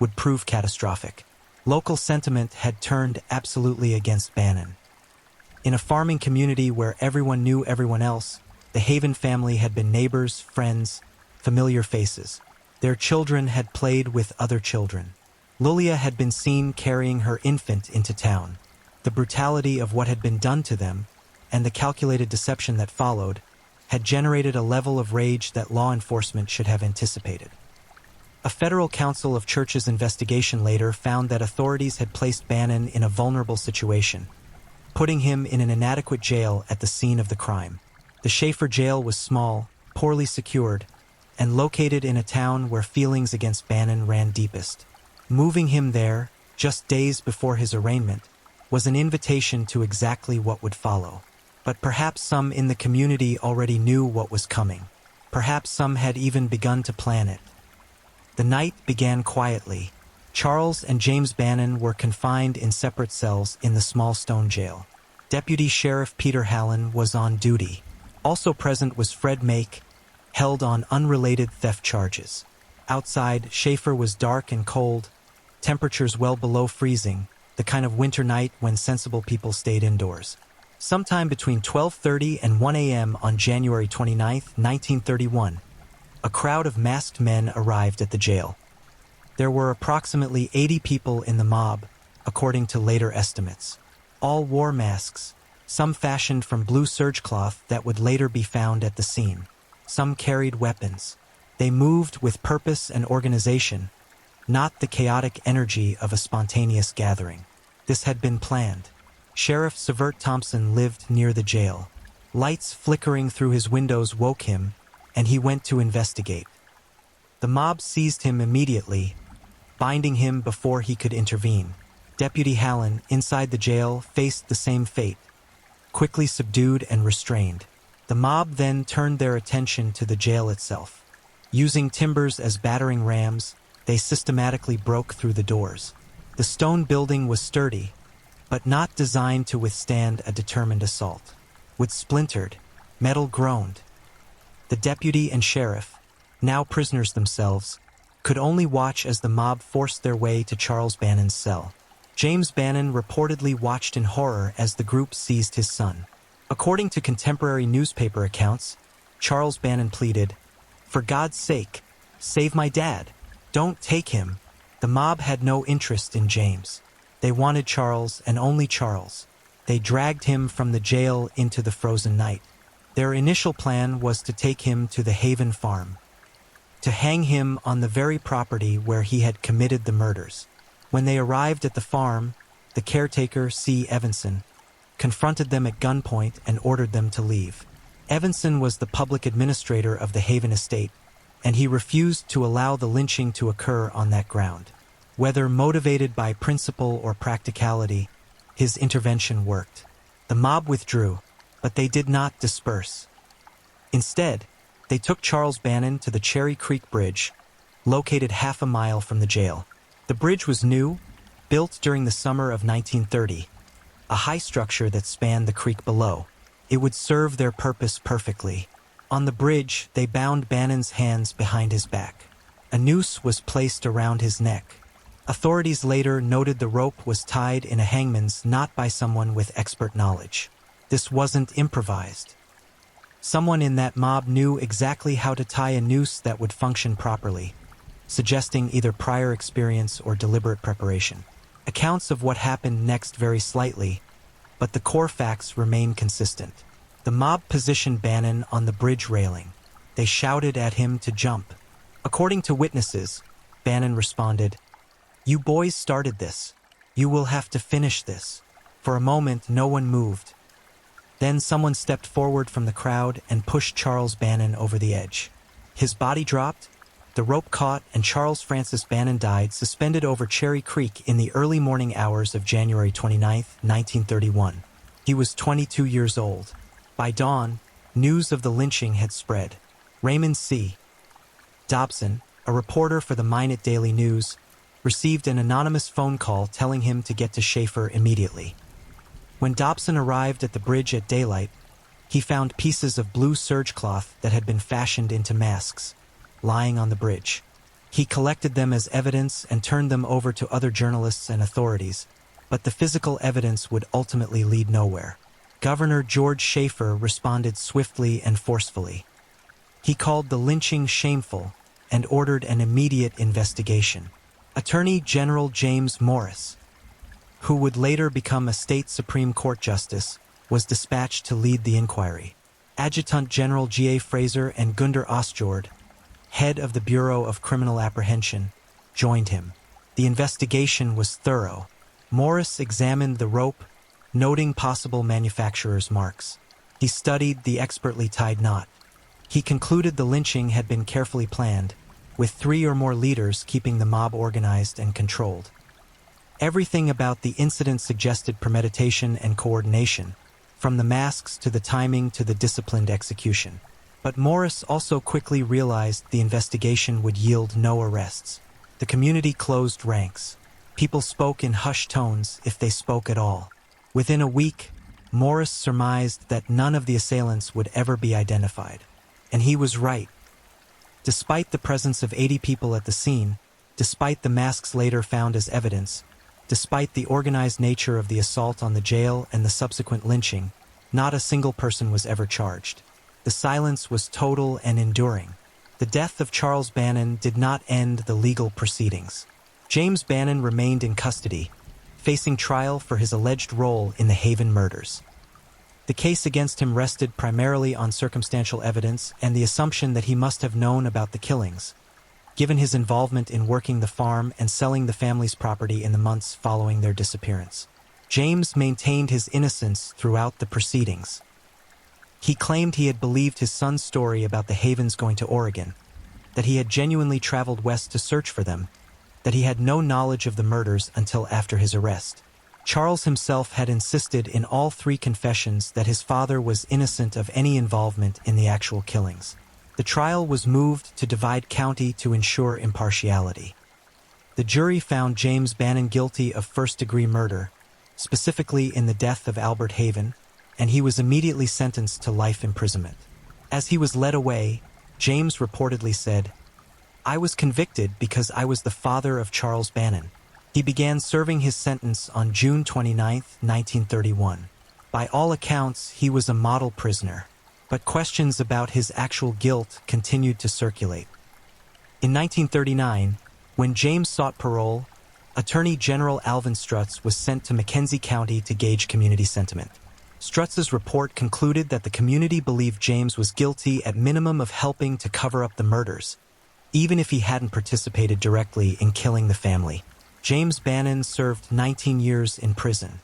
would prove catastrophic. Local sentiment had turned absolutely against Bannon. In a farming community where everyone knew everyone else, the Haven family had been neighbors, friends, familiar faces. Their children had played with other children. Lulia had been seen carrying her infant into town. The brutality of what had been done to them, and the calculated deception that followed, had generated a level of rage that law enforcement should have anticipated. A Federal Council of Churches investigation later found that authorities had placed Bannon in a vulnerable situation, putting him in an inadequate jail at the scene of the crime. The Schaefer jail was small, poorly secured, and located in a town where feelings against Bannon ran deepest. Moving him there, just days before his arraignment, was an invitation to exactly what would follow. But perhaps some in the community already knew what was coming. Perhaps some had even begun to plan it. The night began quietly. Charles and James Bannon were confined in separate cells in the small stone jail. Deputy Sheriff Peter Hallen was on duty. Also present was Fred Make, held on unrelated theft charges. Outside, Schaefer was dark and cold, temperatures well below freezing, the kind of winter night when sensible people stayed indoors. Sometime between 12:30 and 1 a.m. on January 29, 1931, a crowd of masked men arrived at the jail. There were approximately 80 people in the mob, according to later estimates. All wore masks, some fashioned from blue serge cloth that would later be found at the scene. Some carried weapons. They moved with purpose and organization, not the chaotic energy of a spontaneous gathering. This had been planned. Sheriff Severt Thompson lived near the jail. Lights flickering through his windows woke him, and he went to investigate. The mob seized him immediately, binding him before he could intervene. Deputy Hallen, inside the jail, faced the same fate, quickly subdued and restrained. The mob then turned their attention to the jail itself. Using timbers as battering rams, they systematically broke through the doors. The stone building was sturdy, but not designed to withstand a determined assault. Wood splintered, metal groaned. The deputy and sheriff, now prisoners themselves, could only watch as the mob forced their way to Charles Bannon's cell. James Bannon reportedly watched in horror as the group seized his son. According to contemporary newspaper accounts, Charles Bannon pleaded, "For God's sake, save my dad. Don't take him." The mob had no interest in James. They wanted Charles and only Charles. They dragged him from the jail into the frozen night. Their initial plan was to take him to the Haven farm, to hang him on the very property where he had committed the murders. When they arrived at the farm, the caretaker, C. Evanson, confronted them at gunpoint and ordered them to leave. Evanson was the public administrator of the Haven estate, and he refused to allow the lynching to occur on that ground. Whether motivated by principle or practicality, his intervention worked. The mob withdrew, but they did not disperse. Instead, they took Charles Bannon to the Cherry Creek Bridge, located half a mile from the jail. The bridge was new, built during the summer of 1930, a high structure that spanned the creek below. It would serve their purpose perfectly. On the bridge, they bound Bannon's hands behind his back. A noose was placed around his neck. Authorities later noted the rope was tied in a hangman's knot by someone with expert knowledge. This wasn't improvised. Someone in that mob knew exactly how to tie a noose that would function properly, suggesting either prior experience or deliberate preparation. Accounts of what happened next vary slightly, but the core facts remain consistent. The mob positioned Bannon on the bridge railing. They shouted at him to jump. According to witnesses, Bannon responded, "You boys started this. You will have to finish this." For a moment, no one moved. Then someone stepped forward from the crowd and pushed Charles Bannon over the edge. His body dropped, the rope caught, and Charles Francis Bannon died suspended over Cherry Creek in the early morning hours of January 29, 1931. He was 22 years old. By dawn, news of the lynching had spread. Raymond C. Dobson, a reporter for the Minot Daily News, received an anonymous phone call telling him to get to Schaefer immediately. When Dobson arrived at the bridge at daylight, he found pieces of blue serge cloth that had been fashioned into masks, lying on the bridge. He collected them as evidence and turned them over to other journalists and authorities, but the physical evidence would ultimately lead nowhere. Governor George Schaefer responded swiftly and forcefully. He called the lynching shameful and ordered an immediate investigation. Attorney General James Morris, who would later become a state Supreme Court justice, was dispatched to lead the inquiry. Adjutant General G.A. Fraser and Gunder Ostjord, head of the Bureau of Criminal Apprehension, joined him. The investigation was thorough. Morris examined the rope, noting possible manufacturer's marks. He studied the expertly tied knot. He concluded the lynching had been carefully planned, with 3 or more leaders keeping the mob organized and controlled. Everything about the incident suggested premeditation and coordination, from the masks to the timing to the disciplined execution. But Morris also quickly realized the investigation would yield no arrests. The community closed ranks. People spoke in hushed tones, if they spoke at all. Within a week, Morris surmised that none of the assailants would ever be identified. And he was right. Despite the presence of 80 people at the scene, despite the masks later found as evidence, despite the organized nature of the assault on the jail and the subsequent lynching, not a single person was ever charged. The silence was total and enduring. The death of Charles Bannon did not end the legal proceedings. James Bannon remained in custody, facing trial for his alleged role in the Haven murders. The case against him rested primarily on circumstantial evidence and the assumption that he must have known about the killings, given his involvement in working the farm and selling the family's property in the months following their disappearance. James maintained his innocence throughout the proceedings. He claimed he had believed his son's story about the Havens going to Oregon, that he had genuinely traveled west to search for them, that he had no knowledge of the murders until after his arrest. Charles himself had insisted in all 3 confessions that his father was innocent of any involvement in the actual killings. The trial was moved to Divide County to ensure impartiality. The jury found James Bannon guilty of first-degree murder, specifically in the death of Albert Haven, and he was immediately sentenced to life imprisonment. As he was led away, James reportedly said, "I was convicted because I was the father of Charles Bannon." He began serving his sentence on June 29, 1931. By all accounts, he was a model prisoner, but questions about his actual guilt continued to circulate. In 1939, when James sought parole, Attorney General Alvin Strutz was sent to Mackenzie County to gauge community sentiment. Strutz's report concluded that the community believed James was guilty at minimum of helping to cover up the murders, even if he hadn't participated directly in killing the family. James Bannon served 19 years in prison.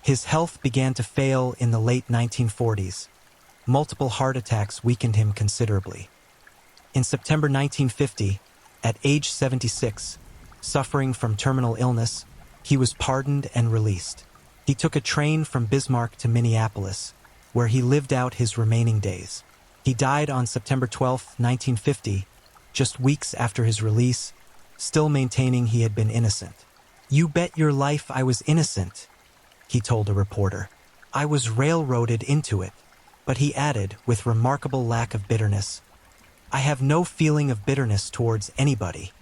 His health began to fail in the late 1940s. Multiple heart attacks weakened him considerably. In September 1950, at age 76, suffering from terminal illness, he was pardoned and released. He took a train from Bismarck to Minneapolis, where he lived out his remaining days. He died on September 12, 1950, just weeks after his release, still maintaining he had been innocent. "You bet your life I was innocent," he told a reporter. "I was railroaded into it." But he added, with remarkable lack of bitterness, "I have no feeling of bitterness towards anybody."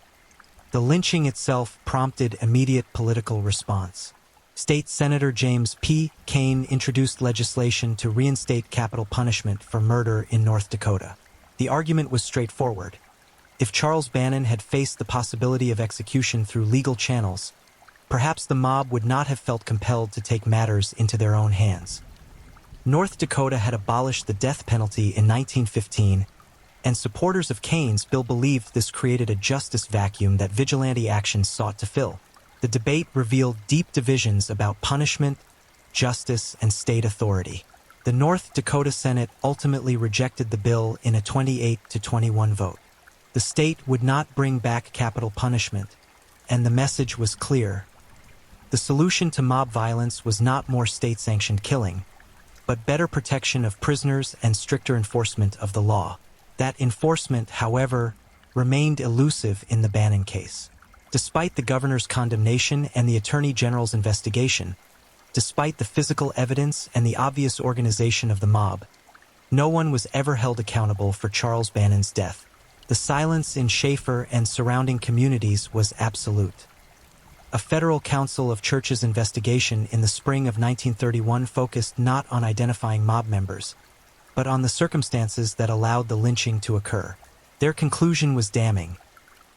The lynching itself prompted immediate political response. State Senator James P. Kane introduced legislation to reinstate capital punishment for murder in North Dakota. The argument was straightforward. If Charles Bannon had faced the possibility of execution through legal channels, perhaps the mob would not have felt compelled to take matters into their own hands. North Dakota had abolished the death penalty in 1915, and supporters of Kane's bill believed this created a justice vacuum that vigilante action sought to fill. The debate revealed deep divisions about punishment, justice, and state authority. The North Dakota Senate ultimately rejected the bill in a 28-21 vote. The state would not bring back capital punishment, and the message was clear. The solution to mob violence was not more state-sanctioned killing, but better protection of prisoners and stricter enforcement of the law. That enforcement, however, remained elusive in the Bannon case. Despite the governor's condemnation and the attorney general's investigation, despite the physical evidence and the obvious organization of the mob, no one was ever held accountable for Charles Bannon's death. The silence in Schaefer and surrounding communities was absolute. A federal council of churches investigation in the spring of 1931 focused not on identifying mob members, but on the circumstances that allowed the lynching to occur. Their conclusion was damning.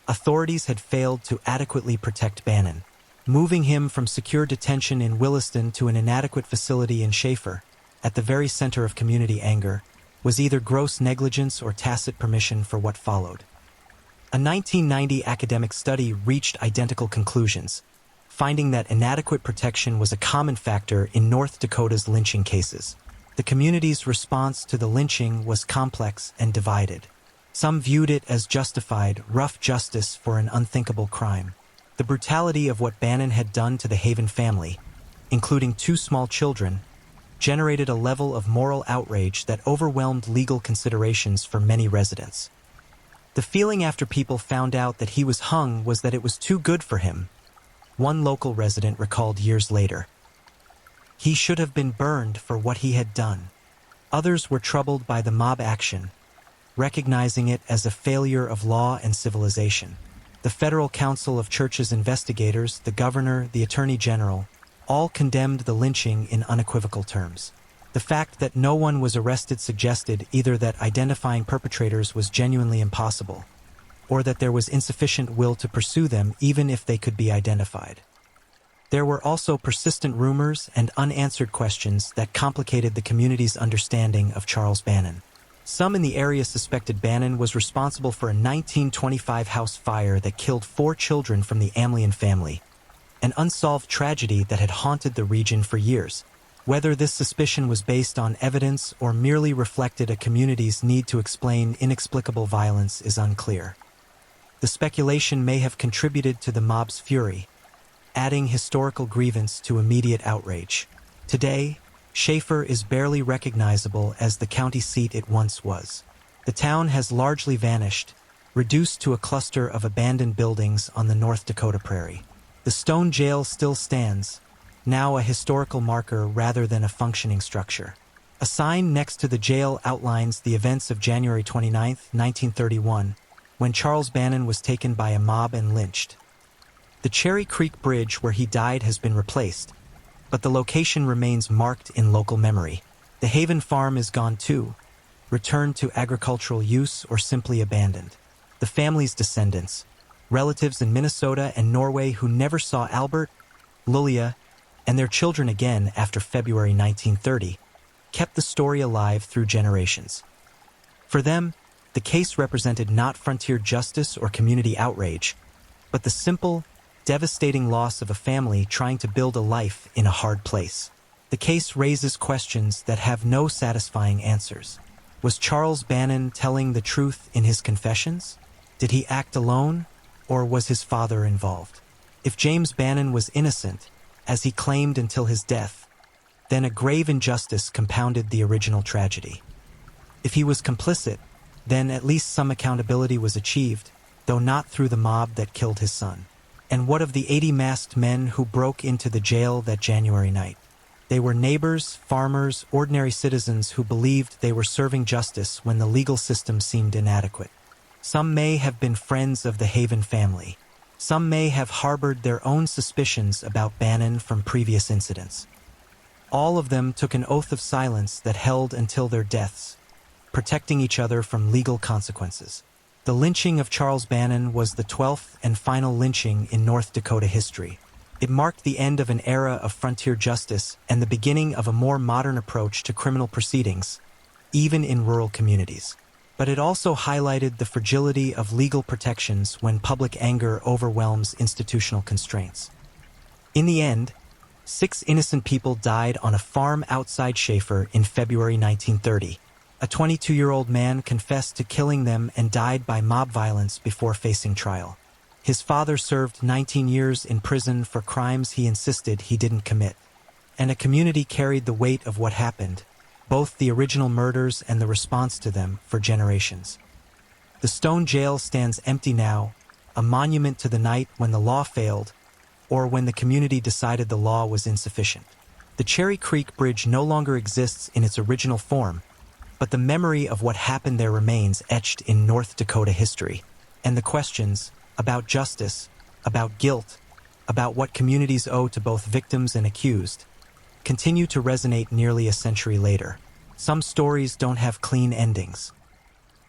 Authorities had failed to adequately protect Bannon. Moving him from secure detention in Williston to an inadequate facility in Schaefer, at the very center of community anger, was either gross negligence or tacit permission for what followed. A 1990 academic study reached identical conclusions, finding that inadequate protection was a common factor in North Dakota's lynching cases. The community's response to the lynching was complex and divided. Some viewed it as justified, rough justice for an unthinkable crime. The brutality of what Bannon had done to the Haven family, including 2 small children, generated a level of moral outrage that overwhelmed legal considerations for many residents. The feeling after people found out that he was hung was that it was too good for him. One local resident recalled years later. He should have been burned for what he had done. Others were troubled by the mob action, recognizing it as a failure of law and civilization. The Federal Council of Churches investigators, the governor, the attorney general, all condemned the lynching in unequivocal terms. The fact that no one was arrested suggested either that identifying perpetrators was genuinely impossible, or that there was insufficient will to pursue them even if they could be identified. There were also persistent rumors and unanswered questions that complicated the community's understanding of Charles Bannon. Some in the area suspected Bannon was responsible for a 1925 house fire that killed 4 children from the Amlian family, an unsolved tragedy that had haunted the region for years. Whether this suspicion was based on evidence or merely reflected a community's need to explain inexplicable violence is unclear. The speculation may have contributed to the mob's fury, adding historical grievance to immediate outrage. Today, Schaefer is barely recognizable as the county seat it once was. The town has largely vanished, reduced to a cluster of abandoned buildings on the North Dakota prairie. The stone jail still stands, now a historical marker rather than a functioning structure. A sign next to the jail outlines the events of January 29, 1931, when Charles Bannon was taken by a mob and lynched. The Cherry Creek Bridge where he died has been replaced, but the location remains marked in local memory. The Haven farm is gone too, returned to agricultural use or simply abandoned. The family's descendants, relatives in Minnesota and Norway who never saw Albert, Lulia, and their children again after February 1930, kept the story alive through generations. For them, the case represented not frontier justice or community outrage, but the simple, devastating loss of a family trying to build a life in a hard place. The case raises questions that have no satisfying answers. Was Charles Bannon telling the truth in his confessions? Did he act alone, or was his father involved? If James Bannon was innocent, as he claimed until his death, then a grave injustice compounded the original tragedy. If he was complicit, then at least some accountability was achieved, though not through the mob that killed his son. And what of the 80 masked men who broke into the jail that January night? They were neighbors, farmers, ordinary citizens who believed they were serving justice when the legal system seemed inadequate. Some may have been friends of the Haven family. Some may have harbored their own suspicions about Bannon from previous incidents. All of them took an oath of silence that held until their deaths, protecting each other from legal consequences. The lynching of Charles Bannon was the 12th and final lynching in North Dakota history. It marked the end of an era of frontier justice and the beginning of a more modern approach to criminal proceedings, even in rural communities. But it also highlighted the fragility of legal protections when public anger overwhelms institutional constraints. In the end, 6 innocent people died on a farm outside Schaefer in February 1930. A 22-year-old man confessed to killing them and died by mob violence before facing trial. His father served 19 years in prison for crimes he insisted he didn't commit. And a community carried the weight of what happened, both the original murders and the response to them, for generations. The stone jail stands empty now, a monument to the night when the law failed, or when the community decided the law was insufficient. The Cherry Creek Bridge no longer exists in its original form, but the memory of what happened there remains etched in North Dakota history. And the questions about justice, about guilt, about what communities owe to both victims and accused, continue to resonate nearly a century later. Some stories don't have clean endings.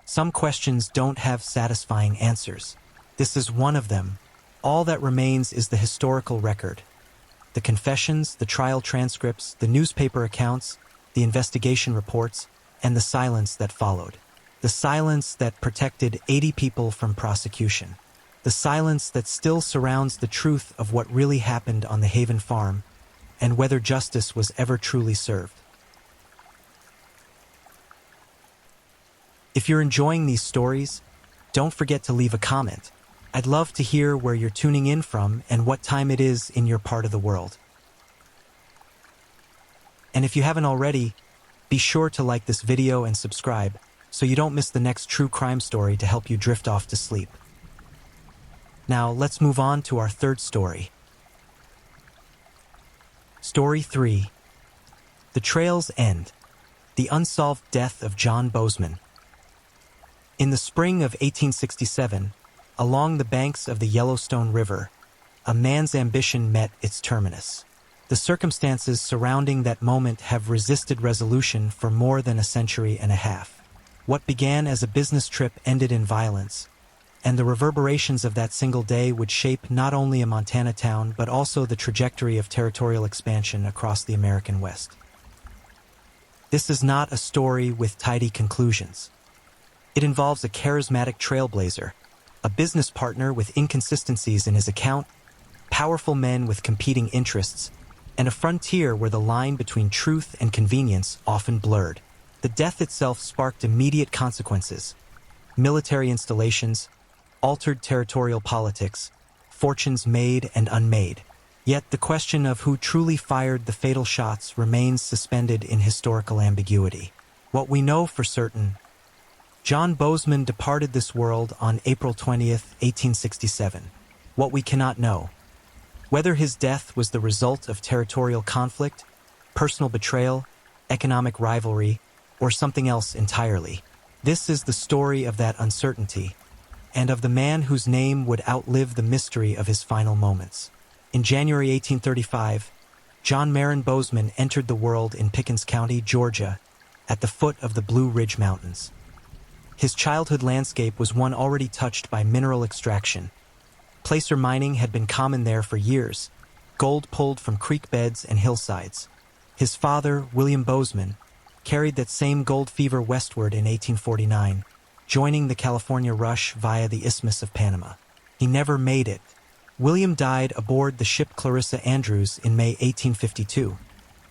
Some questions don't have satisfying answers. This is one of them. All that remains is the historical record. The confessions, the trial transcripts, the newspaper accounts, the investigation reports, and the silence that followed. The silence that protected 80 people from prosecution. The silence that still surrounds the truth of what really happened on the Haven farm, and whether justice was ever truly served. If you're enjoying these stories, don't forget to leave a comment. I'd love to hear where you're tuning in from and what time it is in your part of the world. And if you haven't already, be sure to like this video and subscribe so you don't miss the next true crime story to help you drift off to sleep. Now, let's move on to our third story. Story 3. The Trail's End. The Unsolved Death of John Bozeman. In the spring of 1867, along the banks of the Yellowstone River, a man's ambition met its terminus. The circumstances surrounding that moment have resisted resolution for more than a century and a half. What began as a business trip ended in violence, and the reverberations of that single day would shape not only a Montana town but also the trajectory of territorial expansion across the American West. This is not a story with tidy conclusions. It involves a charismatic trailblazer, a business partner with inconsistencies in his account, powerful men with competing interests, and a frontier where the line between truth and convenience often blurred. The death itself sparked immediate consequences: military installations, altered territorial politics, fortunes made and unmade. Yet the question of who truly fired the fatal shots remains suspended in historical ambiguity. What we know for certain: John Bozeman departed this world on April 20th, 1867. What we cannot know: whether his death was the result of territorial conflict, personal betrayal, economic rivalry, or something else entirely. This is the story of that uncertainty, and of the man whose name would outlive the mystery of his final moments. In January 1835, John Marin Bozeman entered the world in Pickens County, Georgia, at the foot of the Blue Ridge Mountains. His childhood landscape was one already touched by mineral extraction, Placer mining had been common there for years, gold pulled from creek beds and hillsides. His father, William Bozeman, carried that same gold fever westward in 1849, joining the California rush via the Isthmus of Panama. He never made it. William died aboard the ship Clarissa Andrews in May 1852,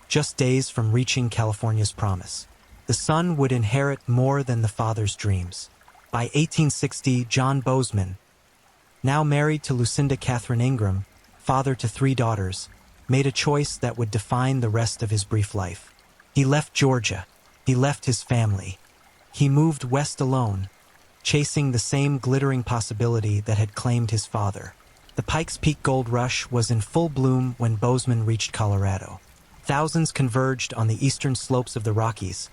just days from reaching California's promise. The son would inherit more than the father's dreams. By 1860, John Bozeman, now married to Lucinda Catherine Ingram, father to 3 daughters, made a choice that would define the rest of his brief life. He left Georgia. He left his family. He moved west alone, chasing the same glittering possibility that had claimed his father. The Pikes Peak gold rush was in full bloom when Bozeman reached Colorado. Thousands converged on the eastern slopes of the Rockies,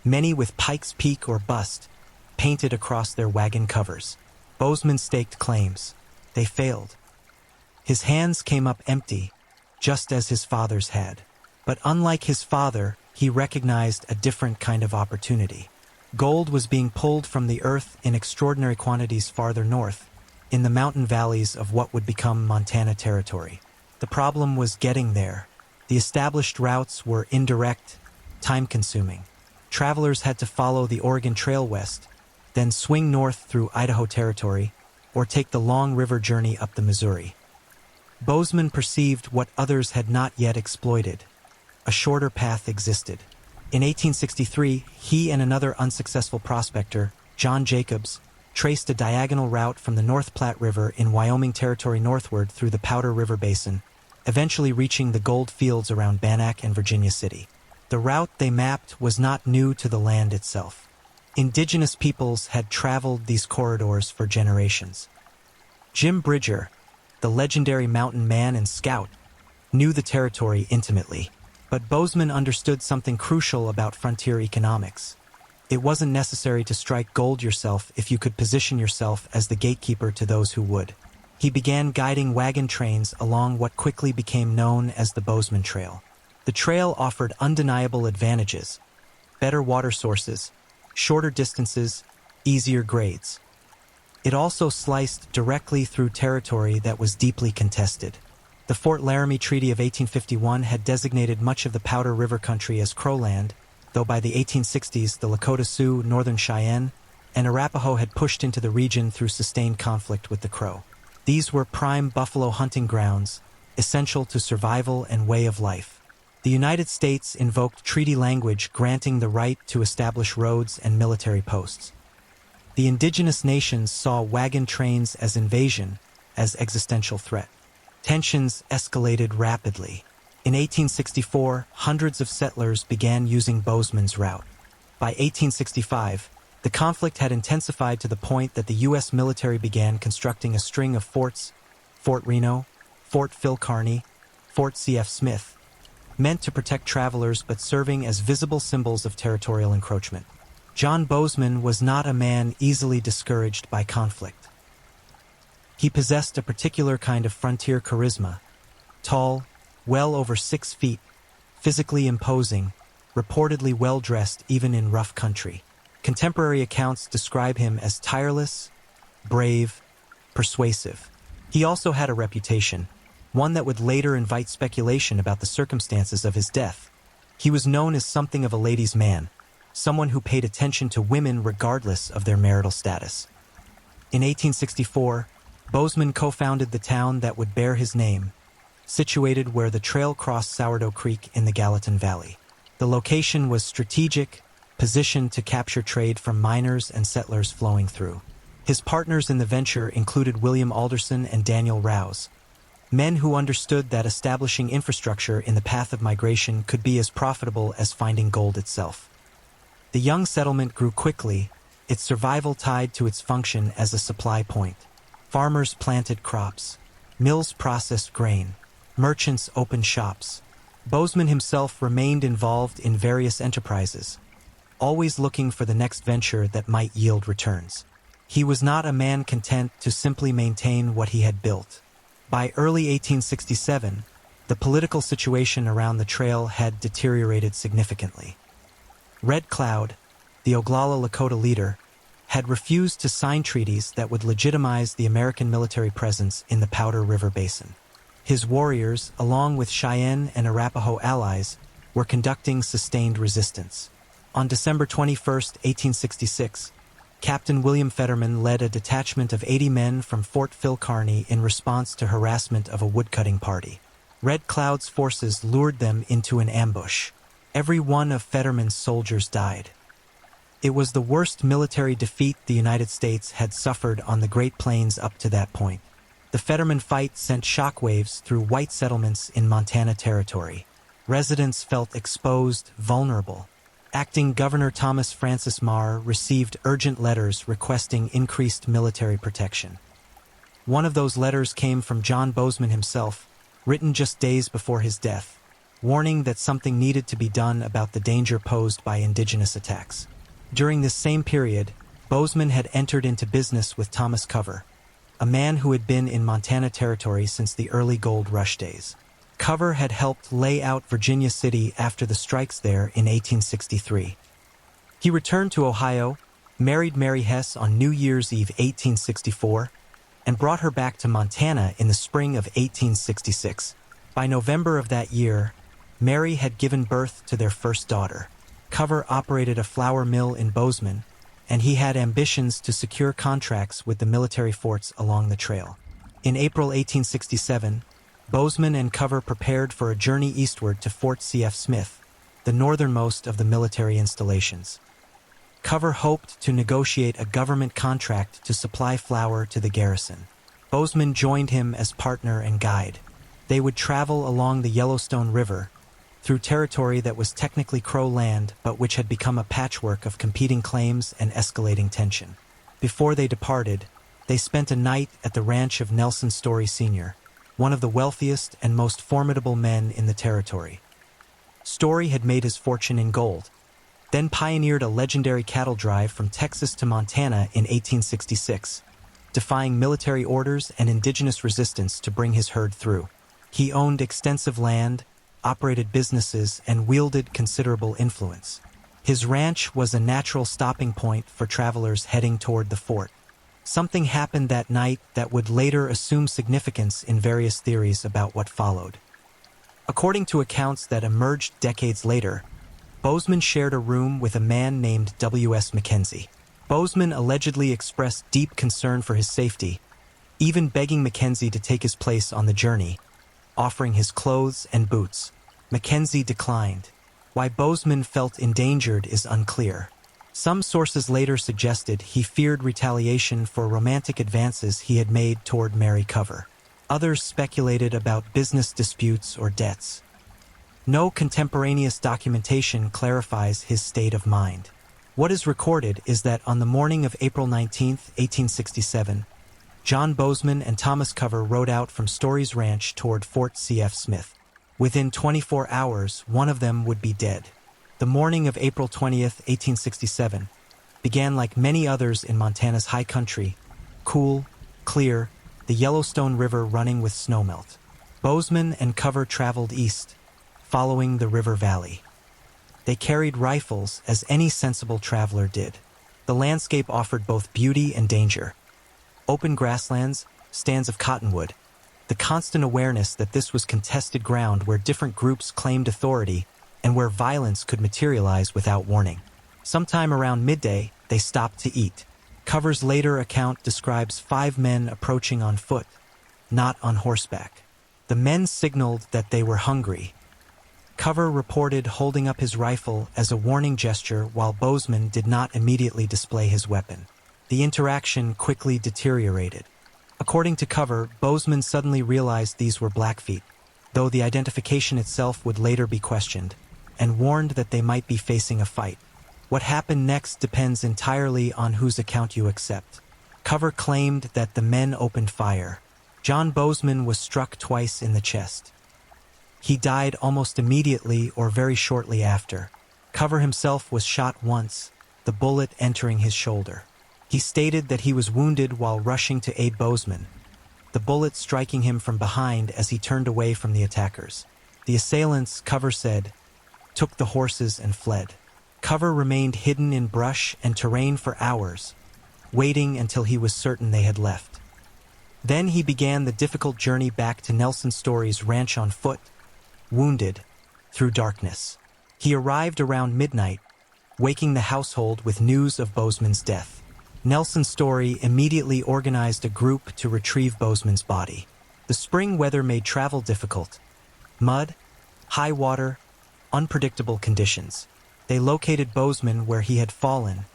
many with Pikes Peak or Bust painted across their wagon covers. Bozeman staked claims. They failed. His hands came up empty, just as his father's had. But unlike his father, he recognized a different kind of opportunity. Gold was being pulled from the earth in extraordinary quantities farther north, in the mountain valleys of what would become Montana Territory. The problem was getting there. The established routes were indirect, time-consuming. Travelers had to follow the Oregon Trail west, then swing north through Idaho Territory, or take the long river journey up the Missouri. Bozeman perceived what others had not yet exploited. A shorter path existed. In 1863, he and another unsuccessful prospector, John Jacobs, traced a diagonal route from the North Platte River in Wyoming Territory northward through the Powder River Basin, eventually reaching the gold fields around Bannack and Virginia City. The route they mapped was not new to the land itself. Indigenous peoples had traveled these corridors for generations. Jim Bridger, the legendary mountain man and scout, knew the territory intimately. But Bozeman understood something crucial about frontier economics. It wasn't necessary to strike gold yourself if you could position yourself as the gatekeeper to those who would. He began guiding wagon trains along what quickly became known as the Bozeman Trail. The trail offered undeniable advantages: better water sources, shorter distances, easier grades. It also sliced directly through territory that was deeply contested. The Fort Laramie Treaty of 1851 had designated much of the Powder River country as Crow land, though by the 1860s the Lakota Sioux, Northern Cheyenne, and Arapaho had pushed into the region through sustained conflict with the Crow. These were prime buffalo hunting grounds, essential to survival and way of life. The United States invoked treaty language granting the right to establish roads and military posts. The indigenous nations saw wagon trains as invasion, as existential threat. Tensions escalated rapidly. In 1864, hundreds of settlers began using Bozeman's route. By 1865, the conflict had intensified to the point that the U.S. military began constructing a string of forts: Fort Reno, Fort Phil Kearny, Fort C.F. Smith, meant to protect travelers but serving as visible symbols of territorial encroachment. John Bozeman was not a man easily discouraged by conflict. He possessed a particular kind of frontier charisma: tall, well over 6 feet, physically imposing, reportedly well-dressed even in rough country. Contemporary accounts describe him as tireless, brave, persuasive. He also had a reputation, one that would later invite speculation about the circumstances of his death. He was known as something of a ladies' man, someone who paid attention to women regardless of their marital status. In 1864, Bozeman co-founded the town that would bear his name, situated where the trail crossed Sourdough Creek in the Gallatin Valley. The location was strategic, positioned to capture trade from miners and settlers flowing through. His partners in the venture included William Alderson and Daniel Rouse, men who understood that establishing infrastructure in the path of migration could be as profitable as finding gold itself. The young settlement grew quickly, its survival tied to its function as a supply point. Farmers planted crops, mills processed grain, merchants opened shops. Bozeman himself remained involved in various enterprises, always looking for the next venture that might yield returns. He was not a man content to simply maintain what he had built. By early 1867, the political situation around the trail had deteriorated significantly. Red Cloud, the Oglala Lakota leader, had refused to sign treaties that would legitimize the American military presence in the Powder River Basin. His warriors, along with Cheyenne and Arapaho allies, were conducting sustained resistance. On December 21, 1866, Captain William Fetterman led a detachment of 80 men from Fort Phil Kearny in response to harassment of a woodcutting party. Red Cloud's forces lured them into an ambush. Every one of Fetterman's soldiers died. It was the worst military defeat the United States had suffered on the Great Plains up to that point. The Fetterman fight sent shockwaves through white settlements in Montana Territory. Residents felt exposed, vulnerable. Acting Governor Thomas Francis Meagher received urgent letters requesting increased military protection. One of those letters came from John Bozeman himself, written just days before his death, warning that something needed to be done about the danger posed by indigenous attacks. During this same period, Bozeman had entered into business with Thomas Cover, a man who had been in Montana Territory since the early gold rush days. Cover had helped lay out Virginia City after the strikes there in 1863. He returned to Ohio, married Mary Hess on New Year's Eve 1864, and brought her back to Montana in the spring of 1866. By November of that year, Mary had given birth to their first daughter. Cover operated a flour mill in Bozeman, and he had ambitions to secure contracts with the military forts along the trail. In April 1867, Bozeman and Cover prepared for a journey eastward to Fort C.F. Smith, the northernmost of the military installations. Cover hoped to negotiate a government contract to supply flour to the garrison. Bozeman joined him as partner and guide. They would travel along the Yellowstone River, through territory that was technically Crow land but which had become a patchwork of competing claims and escalating tension. Before they departed, they spent a night at the ranch of Nelson Story Sr., one of the wealthiest and most formidable men in the territory. Story had made his fortune in gold, then pioneered a legendary cattle drive from Texas to Montana in 1866, defying military orders and indigenous resistance to bring his herd through. He owned extensive land, operated businesses, and wielded considerable influence. His ranch was a natural stopping point for travelers heading toward the fort. Something happened that night that would later assume significance in various theories about what followed. According to accounts that emerged decades later, Bozeman shared a room with a man named W.S. Mackenzie. Bozeman allegedly expressed deep concern for his safety, even begging Mackenzie to take his place on the journey, offering his clothes and boots. Mackenzie declined. Why Bozeman felt endangered is unclear. Some sources later suggested he feared retaliation for romantic advances he had made toward Mary Cover. Others speculated about business disputes or debts. No contemporaneous documentation clarifies his state of mind. What is recorded is that on the morning of April 19, 1867, John Bozeman and Thomas Cover rode out from Story's ranch toward Fort C.F. Smith. Within 24 hours, one of them would be dead. The morning of April 20, 1867, began like many others in Montana's high country, cool, clear, the Yellowstone River running with snowmelt. Bozeman and Cover traveled east, following the river valley. They carried rifles, as any sensible traveler did. The landscape offered both beauty and danger. Open grasslands, stands of cottonwood, the constant awareness that this was contested ground where different groups claimed authority and where violence could materialize without warning. Sometime around midday, they stopped to eat. Cover's later account describes 5 men approaching on foot, not on horseback. The men signaled that they were hungry. Cover reported holding up his rifle as a warning gesture while Bozeman did not immediately display his weapon. The interaction quickly deteriorated. According to Cover, Bozeman suddenly realized these were Blackfeet, though the identification itself would later be questioned, and warned that they might be facing a fight. What happened next depends entirely on whose account you accept. Cover claimed that the men opened fire. John Bozeman was struck twice in the chest. He died almost immediately or very shortly after. Cover himself was shot once, the bullet entering his shoulder. He stated that he was wounded while rushing to aid Bozeman, the bullet striking him from behind as he turned away from the attackers. The assailants, Cover said, took the horses and fled. Cover remained hidden in brush and terrain for hours, waiting until he was certain they had left. Then he began the difficult journey back to Nelson Story's ranch on foot, wounded, through darkness. He arrived around midnight, waking the household with news of Bozeman's death. Nelson Story immediately organized a group to retrieve Bozeman's body. The spring weather made travel difficult. Mud, high water, unpredictable conditions. They located Bozeman where he had fallen,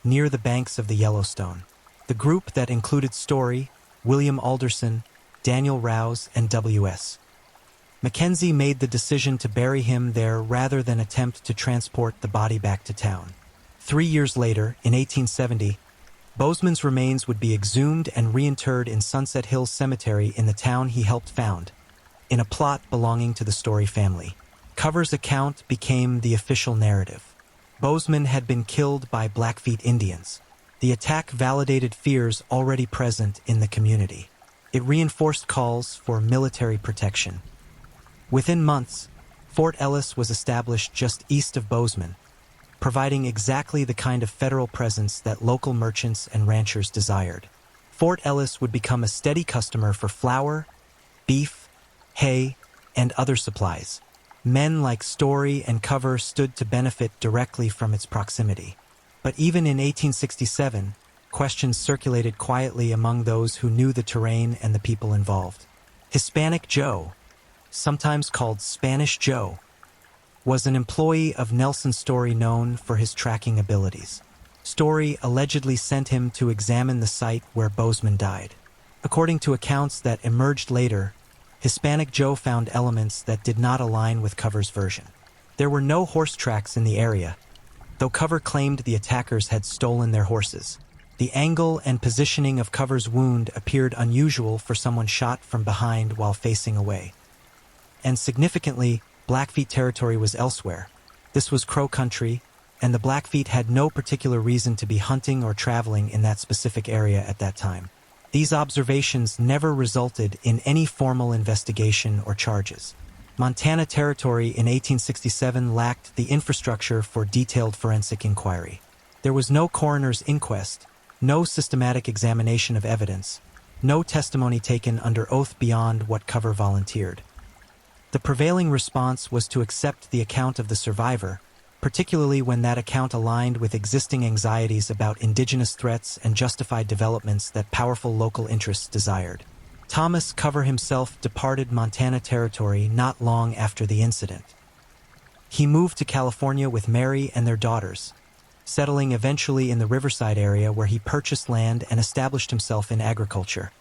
near the banks of the Yellowstone. The group that included Story, William Alderson, Daniel Rouse, and W.S. Mackenzie made the decision to bury him there rather than attempt to transport the body back to town. 3 years later, in 1870, Bozeman's remains would be exhumed and reinterred in Sunset Hills Cemetery in the town he helped found, in a plot belonging to the Story family. Cover's account became the official narrative. Bozeman had been killed by Blackfeet Indians. The attack validated fears already present in the community. It reinforced calls for military protection. Within months, Fort Ellis was established just east of Bozeman, providing exactly the kind of federal presence that local merchants and ranchers desired. Fort Ellis would become a steady customer for flour, beef, hay, and other supplies. Men like Story and Cover stood to benefit directly from its proximity. But even in 1867, questions circulated quietly among those who knew the terrain and the people involved. Hispanic Joe, sometimes called Spanish Joe, was an employee of Nelson Story known for his tracking abilities. Story allegedly sent him to examine the site where Bozeman died. According to accounts that emerged later, Hispanic Joe found elements that did not align with Cover's version. There were no horse tracks in the area, though Cover claimed the attackers had stolen their horses. The angle and positioning of Cover's wound appeared unusual for someone shot from behind while facing away. And significantly, Blackfeet territory was elsewhere. This was Crow country, and the Blackfeet had no particular reason to be hunting or traveling in that specific area at that time. These observations never resulted in any formal investigation or charges. Montana Territory in 1867 lacked the infrastructure for detailed forensic inquiry. There was no coroner's inquest, no systematic examination of evidence, no testimony taken under oath beyond what Cover volunteered. The prevailing response was to accept the account of the survivor, particularly when that account aligned with existing anxieties about indigenous threats and justified developments that powerful local interests desired. Thomas Cover himself departed Montana Territory not long after the incident. He moved to California with Mary and their daughters, settling eventually in the Riverside area where he purchased land and established himself in agriculture,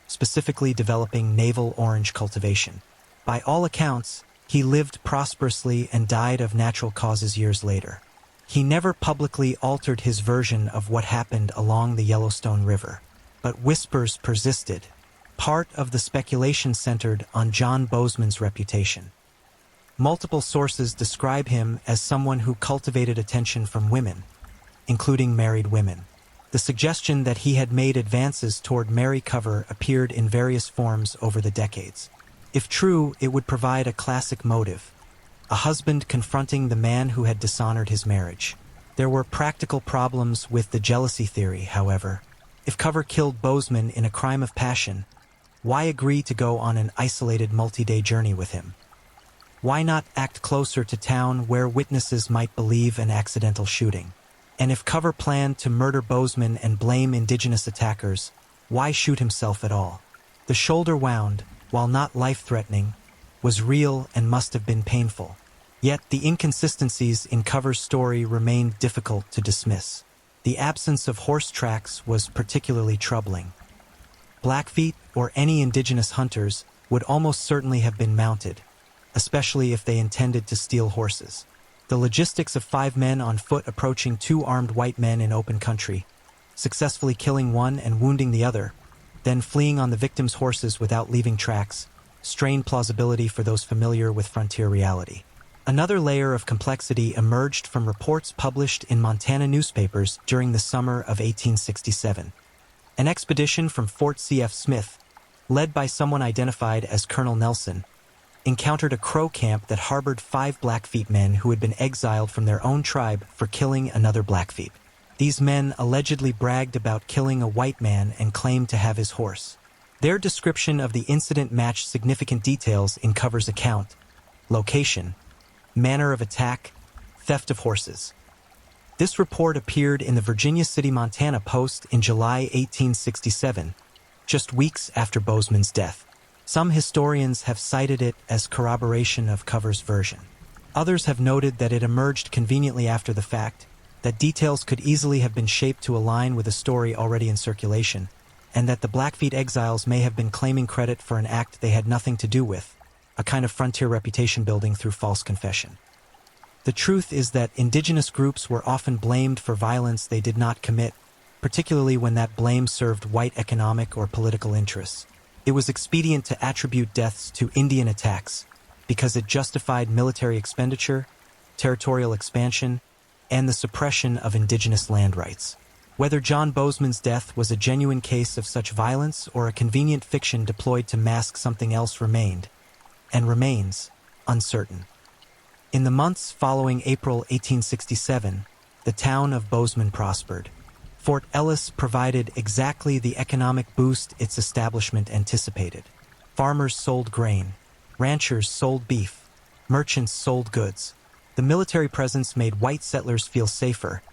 specifically developing navel orange cultivation. By all accounts, he lived prosperously and died of natural causes years later. He never publicly altered his version of what happened along the Yellowstone River, but whispers persisted. Part of the speculation centered on John Bozeman's reputation. Multiple sources describe him as someone who cultivated attention from women, including married women. The suggestion that he had made advances toward Mary Cover appeared in various forms over the decades. If true, it would provide a classic motive: a husband confronting the man who had dishonored his marriage. There were practical problems with the jealousy theory, however. If Cover killed Bozeman in a crime of passion, why agree to go on an isolated multi-day journey with him? Why not act closer to town where witnesses might believe an accidental shooting? And if Cover planned to murder Bozeman and blame indigenous attackers, why shoot himself at all? The shoulder wound, while not life-threatening, was real and must have been painful. Yet the inconsistencies in Cover's story remained difficult to dismiss. The absence of horse tracks was particularly troubling. Blackfeet, or any indigenous hunters, would almost certainly have been mounted, especially if they intended to steal horses. The logistics of 5 men on foot approaching 2 armed white men in open country, successfully killing one and wounding the other, then fleeing on the victim's horses without leaving tracks, strained plausibility for those familiar with frontier reality. Another layer of complexity emerged from reports published in Montana newspapers during the summer of 1867. An expedition from Fort C.F. Smith, led by someone identified as Colonel Nelson, encountered a Crow camp that harbored 5 Blackfeet men who had been exiled from their own tribe for killing another Blackfeet. These men allegedly bragged about killing a white man and claimed to have his horse. Their description of the incident matched significant details in Cover's account: location, manner of attack, theft of horses. This report appeared in the Virginia City, Montana Post in July 1867, just weeks after Bozeman's death. Some historians have cited it as corroboration of Cover's version. Others have noted that it emerged conveniently after the fact, that details could easily have been shaped to align with a story already in circulation, and that the Blackfeet exiles may have been claiming credit for an act they had nothing to do with, a kind of frontier reputation building through false confession. The truth is that indigenous groups were often blamed for violence they did not commit, particularly when that blame served white economic or political interests. It was expedient to attribute deaths to Indian attacks because it justified military expenditure, territorial expansion, and the suppression of indigenous land rights. Whether John Bozeman's death was a genuine case of such violence or a convenient fiction deployed to mask something else remained, and remains, uncertain. In the months following April 1867, the town of Bozeman prospered. Fort Ellis provided exactly the economic boost its establishment anticipated. Farmers sold grain, ranchers sold beef, merchants sold goods. The military presence made white settlers feel safer,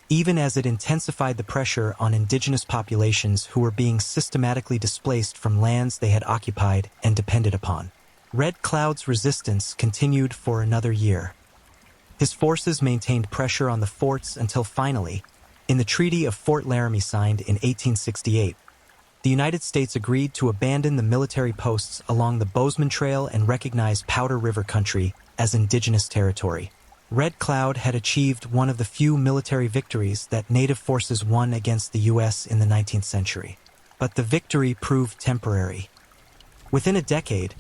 even as it intensified the pressure on indigenous populations who were being systematically displaced from lands they had occupied and depended upon. Red Cloud's resistance continued for another year. His forces maintained pressure on the forts until finally, in the Treaty of Fort Laramie signed in 1868, the United States agreed to abandon the military posts along the Bozeman Trail and recognize Powder River Country as indigenous territory. Red Cloud had achieved one of the few military victories that Native forces won against the U.S. in the 19th century. But the victory proved temporary. Within a decade,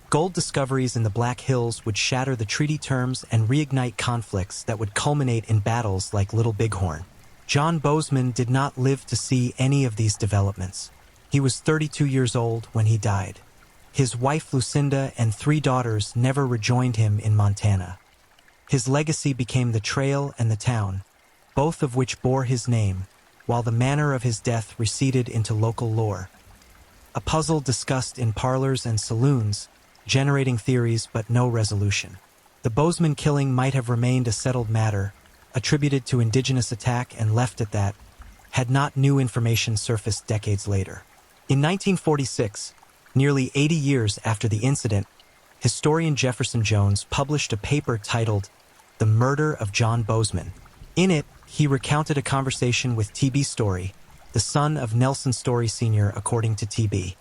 gold discoveries in the Black Hills would shatter the treaty terms and reignite conflicts that would culminate in battles like Little Bighorn. John Bozeman did not live to see any of these developments. He was 32 years old when he died. His wife Lucinda and 3 daughters never rejoined him in Montana. His legacy became the trail and the town, both of which bore his name, while the manner of his death receded into local lore. A puzzle discussed in parlors and saloons, generating theories but no resolution. The Bozeman killing might have remained a settled matter, attributed to indigenous attack and left at that, had not new information surfaced decades later. In 1946, nearly 80 years after the incident, historian Jefferson Jones published a paper titled The Murder of John Bozeman. In it, he recounted a conversation with T.B. Story, the son of Nelson Story Sr., according to T.B.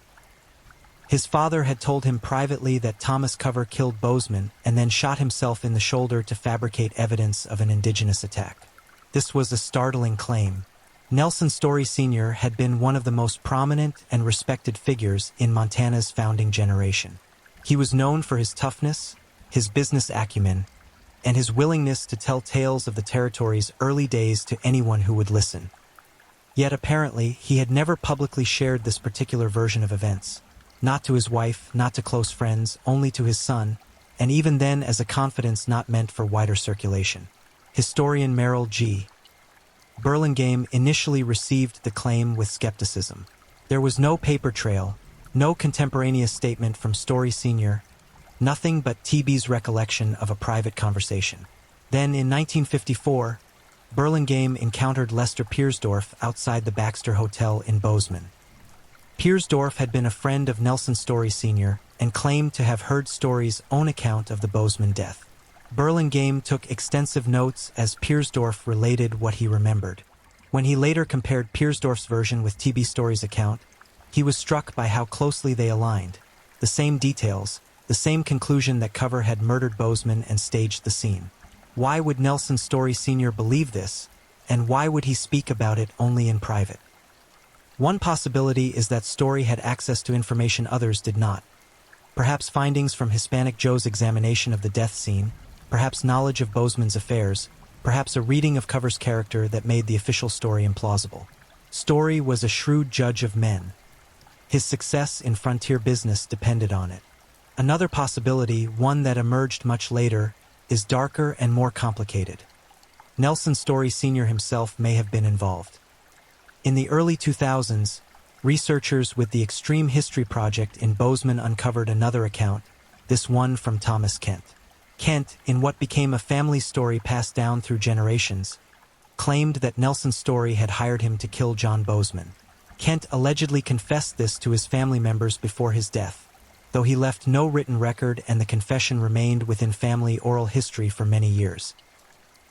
His father had told him privately that Thomas Cover killed Bozeman and then shot himself in the shoulder to fabricate evidence of an indigenous attack. This was a startling claim. Nelson Story Sr. had been one of the most prominent and respected figures in Montana's founding generation. He was known for his toughness, his business acumen, and his willingness to tell tales of the territory's early days to anyone who would listen. Yet apparently, he had never publicly shared this particular version of events. Not to his wife, not to close friends, only to his son, and even then as a confidence not meant for wider circulation. Historian Merrill G. Burlingame initially received the claim with skepticism. There was no paper trail, no contemporaneous statement from Story Sr., nothing but TB's recollection of a private conversation. Then, in 1954, Burlingame encountered Lester Piersdorf outside the Baxter Hotel in Bozeman. Piersdorf had been a friend of Nelson Story Sr. and claimed to have heard Story's own account of the Bozeman death. Burlingame took extensive notes as Piersdorf related what he remembered. When he later compared Piersdorf's version with T.B. Story's account, he was struck by how closely they aligned. The same details, the same conclusion that Cover had murdered Bozeman and staged the scene. Why would Nelson Story Sr. believe this, and why would he speak about it only in private? One possibility is that Story had access to information others did not. Perhaps findings from Hispanic Joe's examination of the death scene, perhaps knowledge of Bozeman's affairs, perhaps a reading of Cover's character that made the official story implausible. Story was a shrewd judge of men. His success in frontier business depended on it. Another possibility, one that emerged much later, is darker and more complicated. Nelson Story Sr. himself may have been involved. In the early 2000s, researchers with the Extreme History Project in Bozeman uncovered another account, this one from Thomas Kent. Kent, in what became a family story passed down through generations, claimed that Nelson Story had hired him to kill John Bozeman. Kent allegedly confessed this to his family members before his death, though he left no written record and the confession remained within family oral history for many years.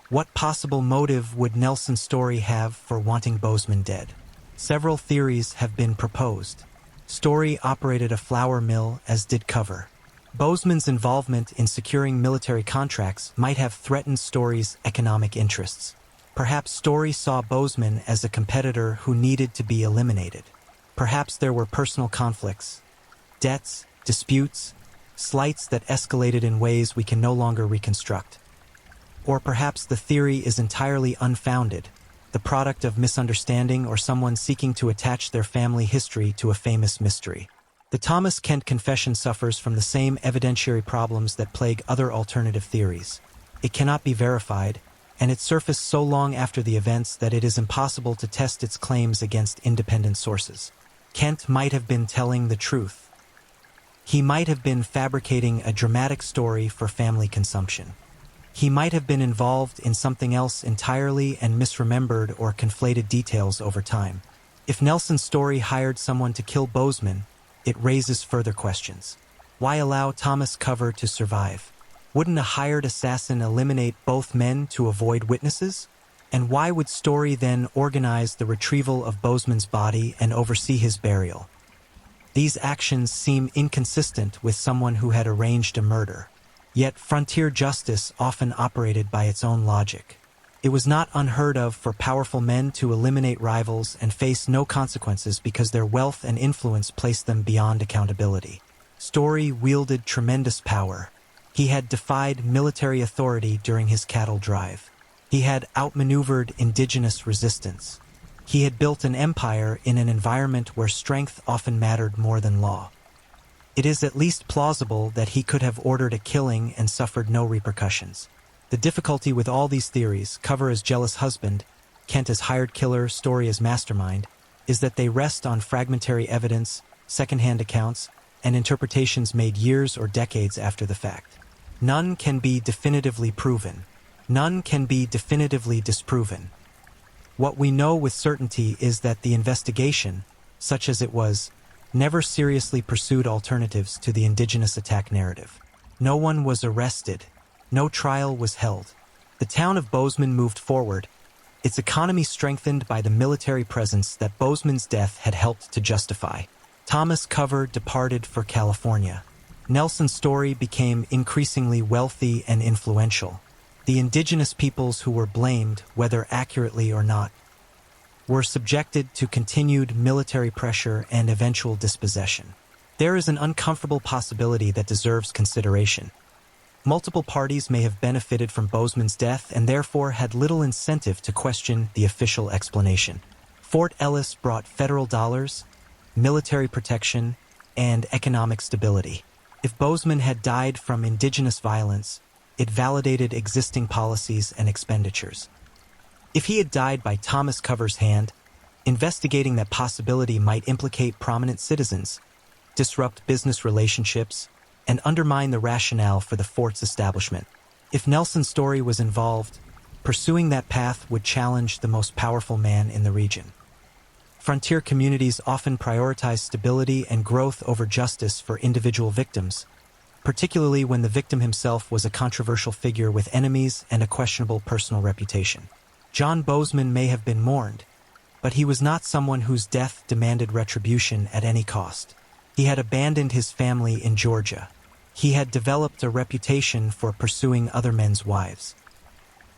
What possible motive would Nelson Story have for wanting Bozeman dead? Several theories have been proposed. Story operated a flour mill, as did Cover. Bozeman's involvement in securing military contracts might have threatened Story's economic interests. Perhaps Story saw Bozeman as a competitor who needed to be eliminated. Perhaps there were personal conflicts, debts, disputes, slights that escalated in ways we can no longer reconstruct. Or perhaps the theory is entirely unfounded, the product of misunderstanding or someone seeking to attach their family history to a famous mystery. The Thomas Kent confession suffers from the same evidentiary problems that plague other alternative theories. It cannot be verified, and it surfaced so long after the events that it is impossible to test its claims against independent sources. Kent might have been telling the truth. He might have been fabricating a dramatic story for family consumption. He might have been involved in something else entirely and misremembered or conflated details over time. If Nelson Story hired someone to kill Bozeman, it raises further questions. Why allow Thomas Cover to survive? Wouldn't a hired assassin eliminate both men to avoid witnesses? And why would Story then organize the retrieval of Bozeman's body and oversee his burial? These actions seem inconsistent with someone who had arranged a murder. Yet frontier justice often operated by its own logic. It was not unheard of for powerful men to eliminate rivals and face no consequences because their wealth and influence placed them beyond accountability. Story wielded tremendous power. He had defied military authority during his cattle drive. He had outmaneuvered indigenous resistance. He had built an empire in an environment where strength often mattered more than law. It is at least plausible that he could have ordered a killing and suffered no repercussions. The difficulty with all these theories, Cover as jealous husband, Kent as hired killer, Story as mastermind, is that they rest on fragmentary evidence, second-hand accounts, and interpretations made years or decades after the fact. None can be definitively proven. None can be definitively disproven. What we know with certainty is that the investigation, such as it was, never seriously pursued alternatives to the indigenous attack narrative. No one was arrested. No trial was held. The town of Bozeman moved forward, its economy strengthened by the military presence that Bozeman's death had helped to justify. Thomas Cover departed for California. Nelson Story became increasingly wealthy and influential. The indigenous peoples who were blamed, whether accurately or not, were subjected to continued military pressure and eventual dispossession. There is an uncomfortable possibility that deserves consideration. Multiple parties may have benefited from Bozeman's death and therefore had little incentive to question the official explanation. Fort Ellis brought federal dollars, military protection, and economic stability. If Bozeman had died from indigenous violence, it validated existing policies and expenditures. If he had died by Thomas Cover's hand, investigating that possibility might implicate prominent citizens, disrupt business relationships, and undermine the rationale for the fort's establishment. If Nelson Story was involved, pursuing that path would challenge the most powerful man in the region. Frontier communities often prioritize stability and growth over justice for individual victims, particularly when the victim himself was a controversial figure with enemies and a questionable personal reputation. John Bozeman may have been mourned, but he was not someone whose death demanded retribution at any cost. He had abandoned his family in Georgia. He had developed a reputation for pursuing other men's wives.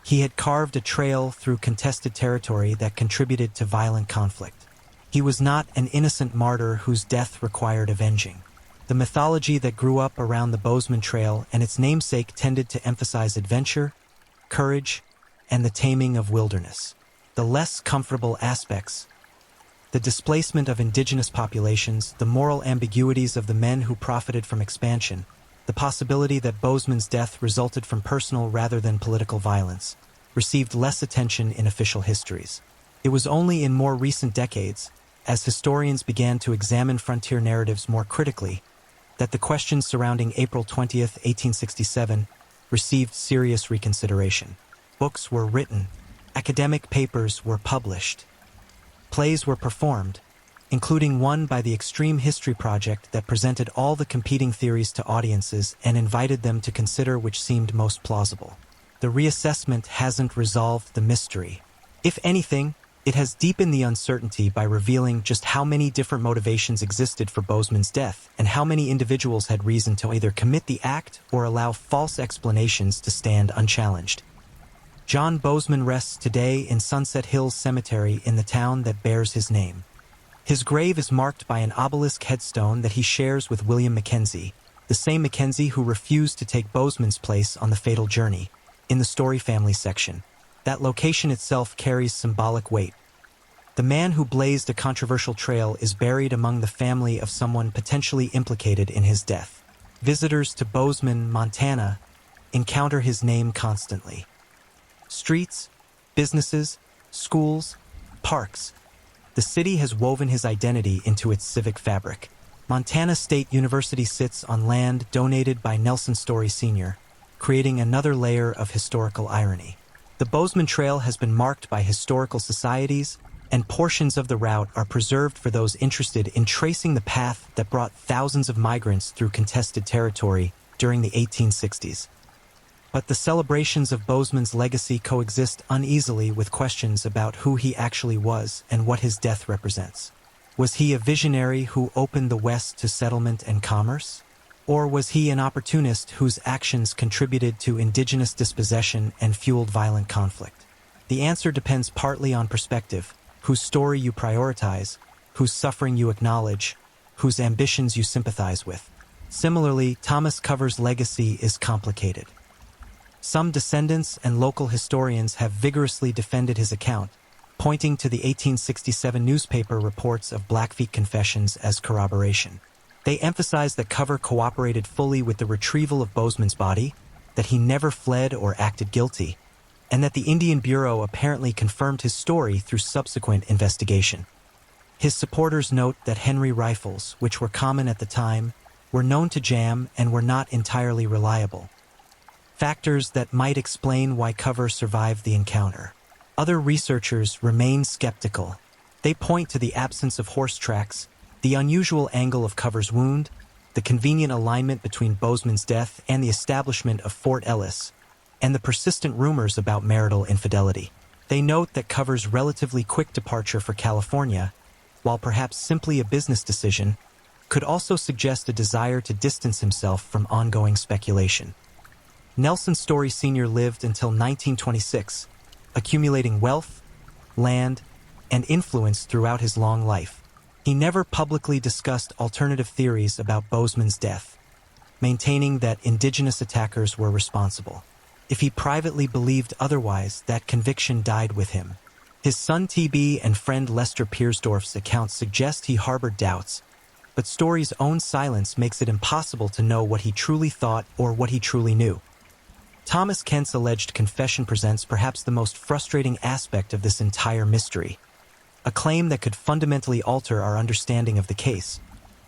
He had carved a trail through contested territory that contributed to violent conflict. He was not an innocent martyr whose death required avenging. The mythology that grew up around the Bozeman Trail and its namesake tended to emphasize adventure, courage, and the taming of wilderness. The less comfortable aspects, the displacement of indigenous populations, the moral ambiguities of the men who profited from expansion, the possibility that Bozeman's death resulted from personal rather than political violence, received less attention in official histories. It was only in more recent decades, as historians began to examine frontier narratives more critically, that the questions surrounding April 20th, 1867, received serious reconsideration. Books were written, academic papers were published, plays were performed, including one by the Extreme History Project that presented all the competing theories to audiences and invited them to consider which seemed most plausible. The reassessment hasn't resolved the mystery. If anything, it has deepened the uncertainty by revealing just how many different motivations existed for Bozeman's death and how many individuals had reason to either commit the act or allow false explanations to stand unchallenged. John Bozeman rests today in Sunset Hills Cemetery in the town that bears his name. His grave is marked by an obelisk headstone that he shares with William Mackenzie, the same Mackenzie who refused to take Bozeman's place on the fatal journey, in the Story family section. That location itself carries symbolic weight. The man who blazed a controversial trail is buried among the family of someone potentially implicated in his death. Visitors to Bozeman, Montana, encounter his name constantly. Streets, businesses, schools, parks. The city has woven his identity into its civic fabric. Montana State University sits on land donated by Nelson Story Sr., creating another layer of historical irony. The Bozeman Trail has been marked by historical societies, and portions of the route are preserved for those interested in tracing the path that brought thousands of migrants through contested territory during the 1860s. But the celebrations of Bozeman's legacy coexist uneasily with questions about who he actually was and what his death represents. Was he a visionary who opened the West to settlement and commerce? Or was he an opportunist whose actions contributed to indigenous dispossession and fueled violent conflict? The answer depends partly on perspective, whose story you prioritize, whose suffering you acknowledge, whose ambitions you sympathize with. Similarly, Thomas Cover's legacy is complicated. Some descendants and local historians have vigorously defended his account, pointing to the 1867 newspaper reports of Blackfeet confessions as corroboration. They emphasize that Cover cooperated fully with the retrieval of Bozeman's body, that he never fled or acted guilty, and that the Indian Bureau apparently confirmed his story through subsequent investigation. His supporters note that Henry rifles, which were common at the time, were known to jam and were not entirely reliable. Factors that might explain why Cover survived the encounter. Other researchers remain skeptical. They point to the absence of horse tracks, the unusual angle of Cover's wound, the convenient alignment between Bozeman's death and the establishment of Fort Ellis, and the persistent rumors about marital infidelity. They note that Cover's relatively quick departure for California, while perhaps simply a business decision, could also suggest a desire to distance himself from ongoing speculation. Nelson Story Sr. lived until 1926, accumulating wealth, land, and influence throughout his long life. He never publicly discussed alternative theories about Bozeman's death, maintaining that indigenous attackers were responsible. If he privately believed otherwise, that conviction died with him. His son T.B. and friend Lester Piersdorf's accounts suggest he harbored doubts, but Story's own silence makes it impossible to know what he truly thought or what he truly knew. Thomas Kent's alleged confession presents perhaps the most frustrating aspect of this entire mystery, a claim that could fundamentally alter our understanding of the case,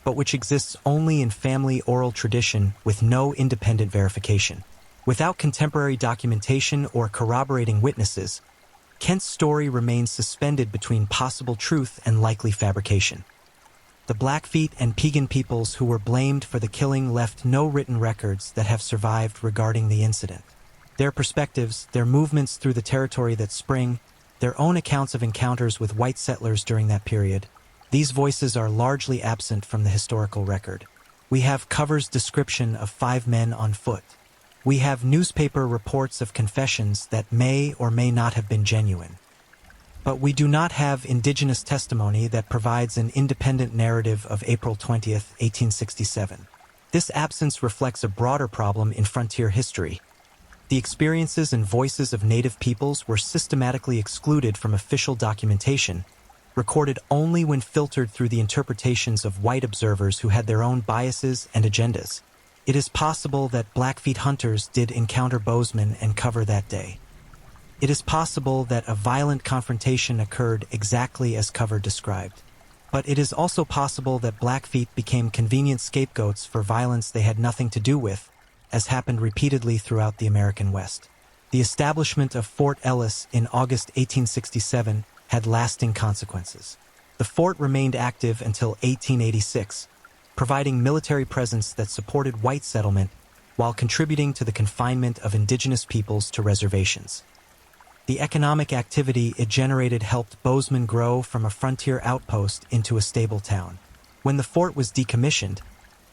but which exists only in family oral tradition with no independent verification. Without contemporary documentation or corroborating witnesses, Kent's story remains suspended between possible truth and likely fabrication. The Blackfeet and Piegan peoples who were blamed for the killing left no written records that have survived regarding the incident. Their perspectives, their movements through the territory that spring, their own accounts of encounters with white settlers during that period, these voices are largely absent from the historical record. We have Cover's description of 5 men on foot. We have newspaper reports of confessions that may or may not have been genuine. But we do not have indigenous testimony that provides an independent narrative of April 20th, 1867. This absence reflects a broader problem in frontier history. The experiences and voices of Native peoples were systematically excluded from official documentation, recorded only when filtered through the interpretations of white observers who had their own biases and agendas. It is possible that Blackfeet hunters did encounter Bozeman and Cover that day. It is possible that a violent confrontation occurred exactly as cover described. But it is also possible that Blackfeet became convenient scapegoats for violence they had nothing to do with, as happened repeatedly throughout the American West. The establishment of Fort Ellis in August 1867 had lasting consequences. The fort remained active until 1886, providing military presence that supported white settlement while contributing to the confinement of indigenous peoples to reservations. The economic activity it generated helped Bozeman grow from a frontier outpost into a stable town. When the fort was decommissioned,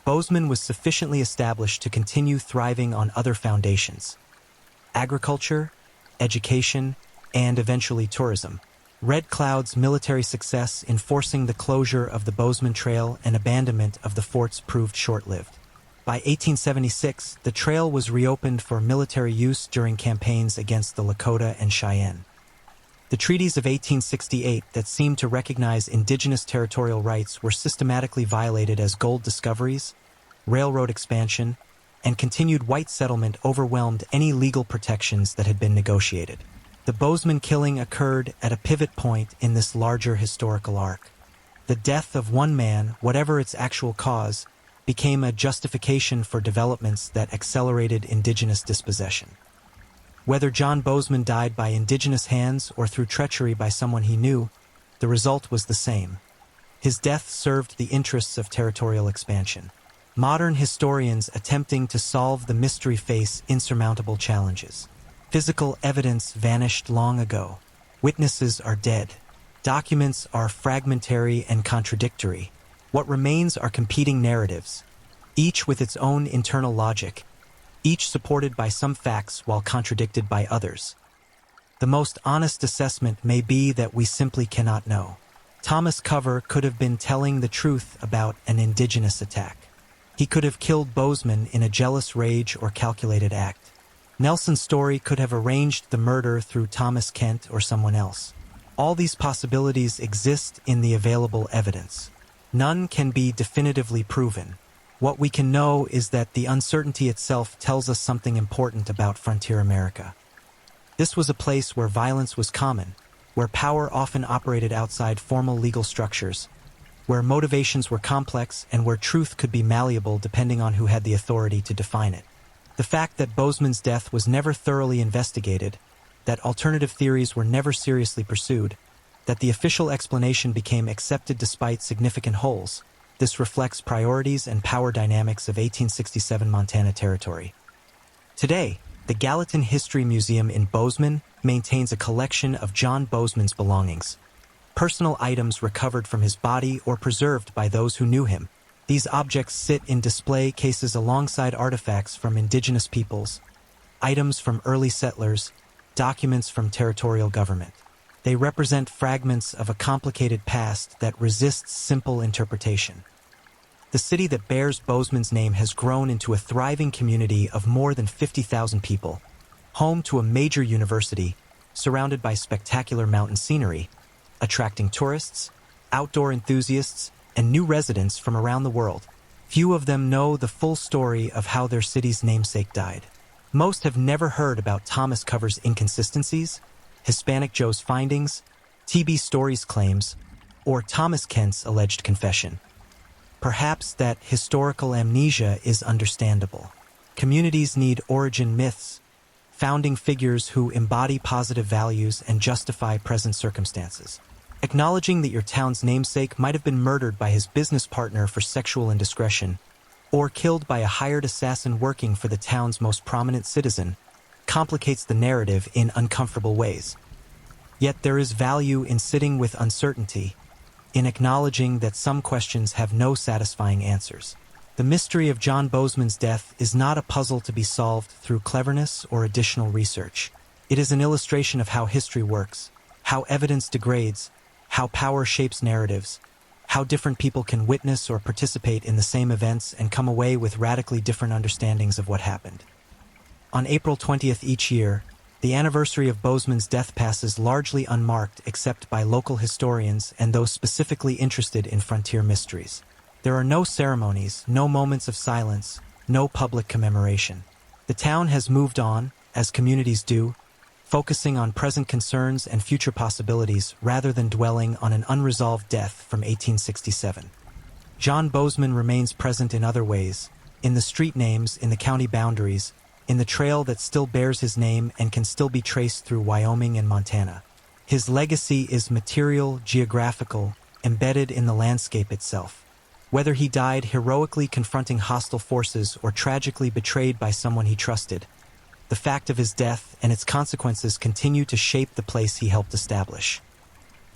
Bozeman was sufficiently established to continue thriving on other foundations: agriculture, education, and eventually tourism. Red Cloud's military success in forcing the closure of the Bozeman Trail and abandonment of the forts proved short-lived. By 1876, the trail was reopened for military use during campaigns against the Lakota and Cheyenne. The treaties of 1868 that seemed to recognize indigenous territorial rights were systematically violated as gold discoveries, railroad expansion, and continued white settlement overwhelmed any legal protections that had been negotiated. The Bozeman killing occurred at a pivot point in this larger historical arc. The death of one man, whatever its actual cause, became a justification for developments that accelerated indigenous dispossession. Whether John Bozeman died by indigenous hands or through treachery by someone he knew, the result was the same. His death served the interests of territorial expansion. Modern historians attempting to solve the mystery face insurmountable challenges. Physical evidence vanished long ago. Witnesses are dead. Documents are fragmentary and contradictory. What remains are competing narratives, each with its own internal logic, each supported by some facts while contradicted by others. The most honest assessment may be that we simply cannot know. Thomas Cover could have been telling the truth about an indigenous attack. He could have killed Bozeman in a jealous rage or calculated act. Nelson Story could have arranged the murder through Thomas Kent or someone else. All these possibilities exist in the available evidence. None can be definitively proven. What we can know is that the uncertainty itself tells us something important about frontier America. This was a place where violence was common, where power often operated outside formal legal structures, where motivations were complex and where truth could be malleable depending on who had the authority to define it. The fact that Bozeman's death was never thoroughly investigated, that alternative theories were never seriously pursued, that the official explanation became accepted despite significant holes, this reflects priorities and power dynamics of 1867 Montana Territory. Today, the Gallatin History Museum in Bozeman maintains a collection of John Bozeman's belongings, personal items recovered from his body or preserved by those who knew him. These objects sit in display cases alongside artifacts from indigenous peoples, items from early settlers, documents from territorial government. They represent fragments of a complicated past that resists simple interpretation. The city that bears Bozeman's name has grown into a thriving community of more than 50,000 people, home to a major university, surrounded by spectacular mountain scenery, attracting tourists, outdoor enthusiasts, and new residents from around the world. Few of them know the full story of how their city's namesake died. Most have never heard about Thomas Cover's inconsistencies, Hispanic Joe's findings, T.B. Story's claims, or Thomas Kent's alleged confession. Perhaps that historical amnesia is understandable. Communities need origin myths, founding figures who embody positive values and justify present circumstances. Acknowledging that your town's namesake might have been murdered by his business partner for sexual indiscretion, or killed by a hired assassin working for the town's most prominent citizen, complicates the narrative in uncomfortable ways. Yet there is value in sitting with uncertainty, in acknowledging that some questions have no satisfying answers. The mystery of John Bozeman's death is not a puzzle to be solved through cleverness or additional research. It is an illustration of how history works, how evidence degrades, how power shapes narratives, how different people can witness or participate in the same events and come away with radically different understandings of what happened. On April 20th each year, the anniversary of Bozeman's death passes largely unmarked except by local historians and those specifically interested in frontier mysteries. There are no ceremonies, no moments of silence, no public commemoration. The town has moved on, as communities do, focusing on present concerns and future possibilities rather than dwelling on an unresolved death from 1867. John Bozeman remains present in other ways, in the street names, in the county boundaries, in the trail that still bears his name and can still be traced through Wyoming and Montana. His legacy is material, geographical, embedded in the landscape itself. Whether he died heroically confronting hostile forces or tragically betrayed by someone he trusted, the fact of his death and its consequences continue to shape the place he helped establish.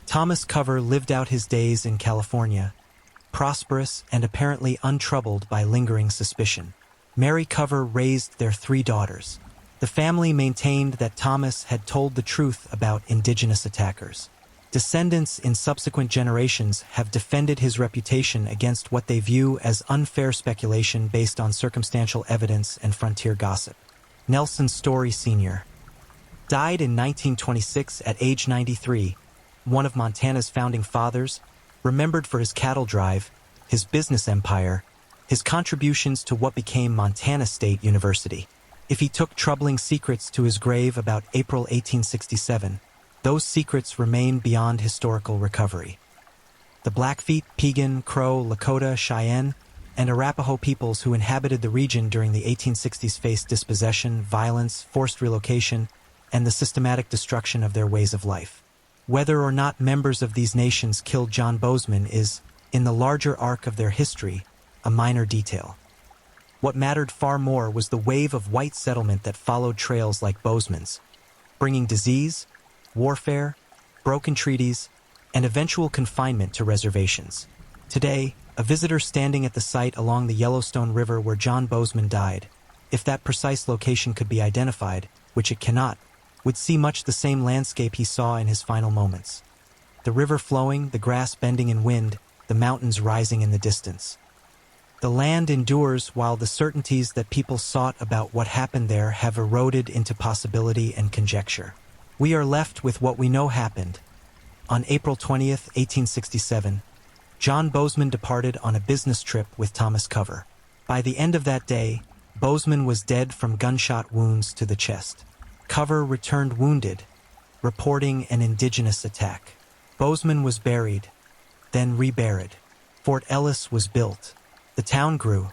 Thomas Cover lived out his days in California, prosperous and apparently untroubled by lingering suspicion. Mary Cover raised their 3 daughters. The family maintained that Thomas had told the truth about indigenous attackers. Descendants in subsequent generations have defended his reputation against what they view as unfair speculation based on circumstantial evidence and frontier gossip. Nelson Story Sr. died in 1926 at age 93, one of Montana's founding fathers, remembered for his cattle drive, his business empire, his contributions to what became Montana State University. If he took troubling secrets to his grave about April 1867, those secrets remain beyond historical recovery. The Blackfeet, Piegan, Crow, Lakota, Cheyenne, and Arapaho peoples who inhabited the region during the 1860s faced dispossession, violence, forced relocation, and the systematic destruction of their ways of life. Whether or not members of these nations killed John Bozeman is, in the larger arc of their history, a minor detail. What mattered far more was the wave of white settlement that followed trails like Bozeman's, bringing disease, warfare, broken treaties, and eventual confinement to reservations. Today, a visitor standing at the site along the Yellowstone River where John Bozeman died, if that precise location could be identified, which it cannot, would see much the same landscape he saw in his final moments. The river flowing, the grass bending in wind, the mountains rising in the distance. The land endures while the certainties that people sought about what happened there have eroded into possibility and conjecture. We are left with what we know happened. On April 20th, 1867, John Bozeman departed on a business trip with Thomas Cover. By the end of that day, Bozeman was dead from gunshot wounds to the chest. Cover returned wounded, reporting an indigenous attack. Bozeman was buried, then reburied. Fort Ellis was built. The town grew.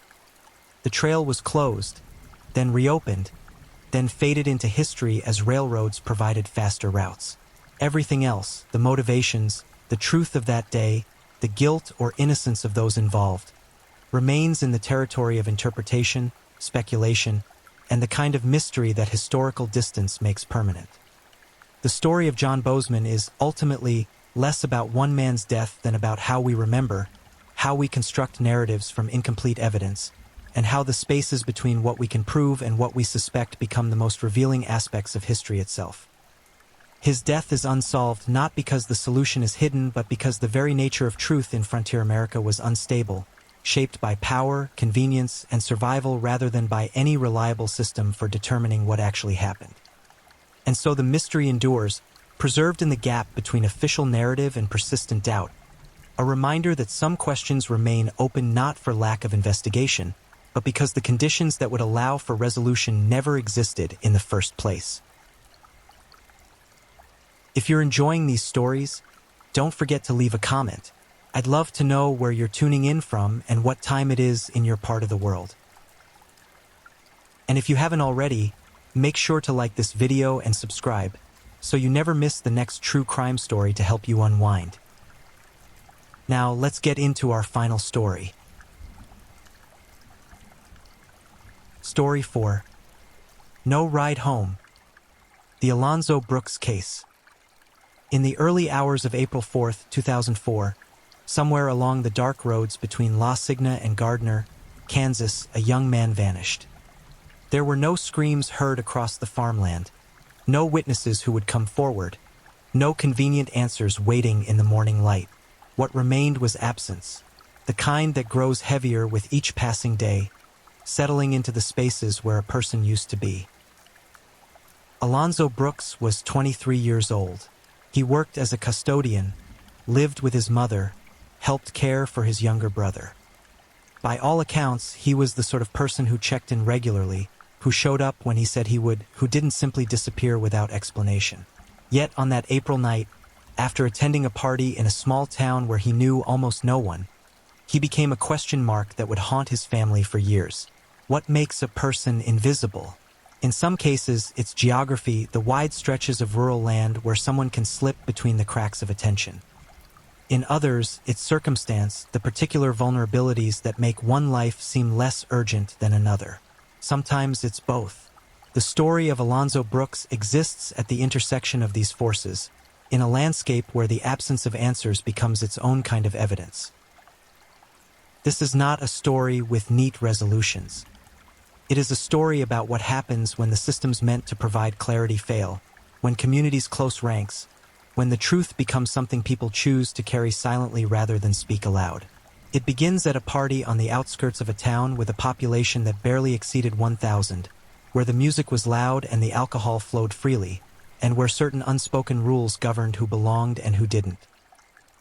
The trail was closed, then reopened, then faded into history as railroads provided faster routes. Everything else, the motivations, the truth of that day, the guilt or innocence of those involved, remains in the territory of interpretation, speculation, and the kind of mystery that historical distance makes permanent. The story of John Bozeman is ultimately less about one man's death than about how we remember, how we construct narratives from incomplete evidence, and how the spaces between what we can prove and what we suspect become the most revealing aspects of history itself. His death is unsolved not because the solution is hidden, but because the very nature of truth in frontier America was unstable, shaped by power, convenience, and survival rather than by any reliable system for determining what actually happened. And so the mystery endures, preserved in the gap between official narrative and persistent doubt, a reminder that some questions remain open not for lack of investigation, but because the conditions that would allow for resolution never existed in the first place. If you're enjoying these stories, don't forget to leave a comment. I'd love to know where you're tuning in from and what time it is in your part of the world. And if you haven't already, make sure to like this video and subscribe so you never miss the next true crime story to help you unwind. Now, let's get into our final story. Story 4. No Ride Home. The Alonzo Brooks Case. In the early hours of April 4, 2004, somewhere along the dark roads between La Signa and Gardner, Kansas, a young man vanished. There were no screams heard across the farmland, no witnesses who would come forward, no convenient answers waiting in the morning light. What remained was absence, the kind that grows heavier with each passing day, settling into the spaces where a person used to be. Alonzo Brooks was 23 years old. He worked as a custodian, lived with his mother, helped care for his younger brother. By all accounts, he was the sort of person who checked in regularly, who showed up when he said he would, who didn't simply disappear without explanation. Yet on that April night, after attending a party in a small town where he knew almost no one, he became a question mark that would haunt his family for years. What makes a person invisible? In some cases, it's geography, the wide stretches of rural land where someone can slip between the cracks of attention. In others, it's circumstance, the particular vulnerabilities that make one life seem less urgent than another. Sometimes it's both. The story of Alonzo Brooks exists at the intersection of these forces, in a landscape where the absence of answers becomes its own kind of evidence. This is not a story with neat resolutions. It is a story about what happens when the systems meant to provide clarity fail, when communities close ranks, when the truth becomes something people choose to carry silently rather than speak aloud. It begins at a party on the outskirts of a town with a population that barely exceeded 1,000, where the music was loud and the alcohol flowed freely, and where certain unspoken rules governed who belonged and who didn't.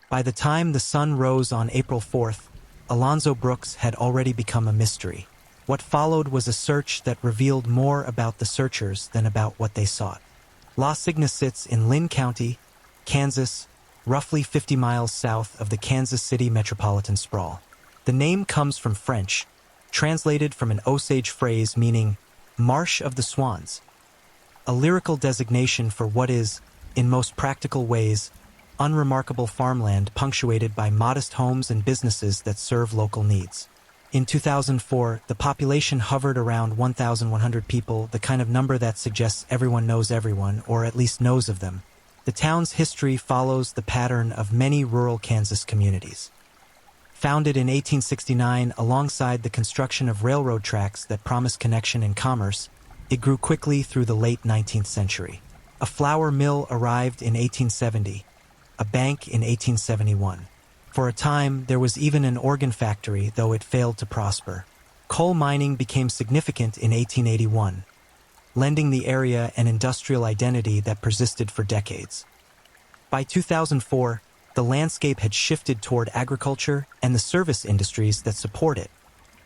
By the time the sun rose on April 4th, Alonzo Brooks had already become a mystery. What followed was a search that revealed more about the searchers than about what they sought. La Signa sits in Lynn County, Kansas, roughly 50 miles south of the Kansas City metropolitan sprawl. The name comes from French, translated from an Osage phrase meaning Marsh of the Swans, a lyrical designation for what is, in most practical ways, unremarkable farmland punctuated by modest homes and businesses that serve local needs. In 2004, the population hovered around 1,100 people, the kind of number that suggests everyone knows everyone, or at least knows of them. The town's history follows the pattern of many rural Kansas communities. Founded in 1869 alongside the construction of railroad tracks that promised connection and commerce, it grew quickly through the late 19th century. A flour mill arrived in 1870, a bank in 1871. For a time, there was even an organ factory, though it failed to prosper. Coal mining became significant in 1881, lending the area an industrial identity that persisted for decades. By 2004, the landscape had shifted toward agriculture and the service industries that support it,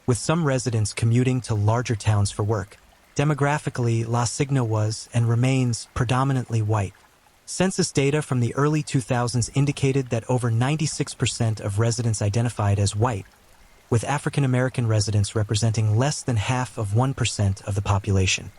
with some residents commuting to larger towns for work. Demographically, La Signa was, and remains, predominantly white. Census data from the early 2000s indicated that over 96% of residents identified as white, with African American residents representing less than half of 1% of the population.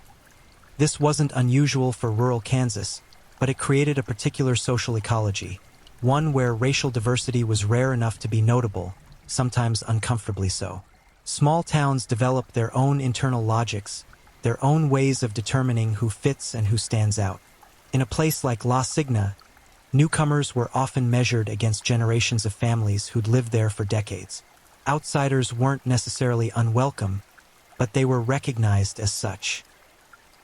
This wasn't unusual for rural Kansas, but it created a particular social ecology, one where racial diversity was rare enough to be notable, sometimes uncomfortably so. Small towns developed their own internal logics, their own ways of determining who fits and who stands out. In a place like La Signa, newcomers were often measured against generations of families who'd lived there for decades. Outsiders weren't necessarily unwelcome, but they were recognized as such.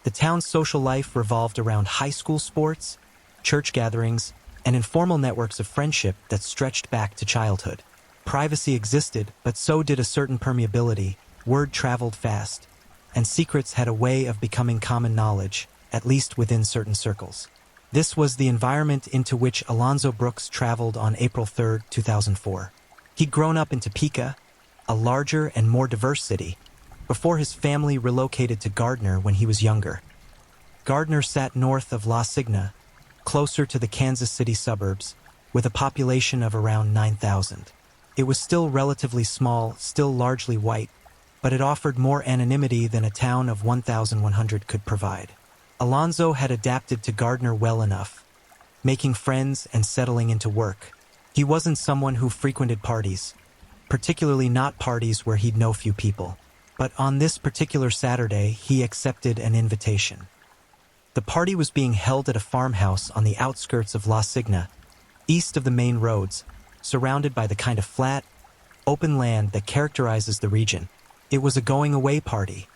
The town's social life revolved around high school sports, church gatherings, and informal networks of friendship that stretched back to childhood. Privacy existed, but so did a certain permeability. Word traveled fast, and secrets had a way of becoming common knowledge, at least within certain circles. This was the environment into which Alonzo Brooks traveled on April 3, 2004. He'd grown up in Topeka, a larger and more diverse city, before his family relocated to Gardner when he was younger. Gardner sat north of La Signa, closer to the Kansas City suburbs, with a population of around 9,000. It was still relatively small, still largely white, but it offered more anonymity than a town of 1,100 could provide. Alonzo had adapted to Gardner well enough, making friends and settling into work. He wasn't someone who frequented parties, particularly not parties where he'd know few people. But on this particular Saturday, he accepted an invitation. The party was being held at a farmhouse on the outskirts of La Signa, east of the main roads, surrounded by the kind of flat, open land that characterizes the region. It was a going-away party,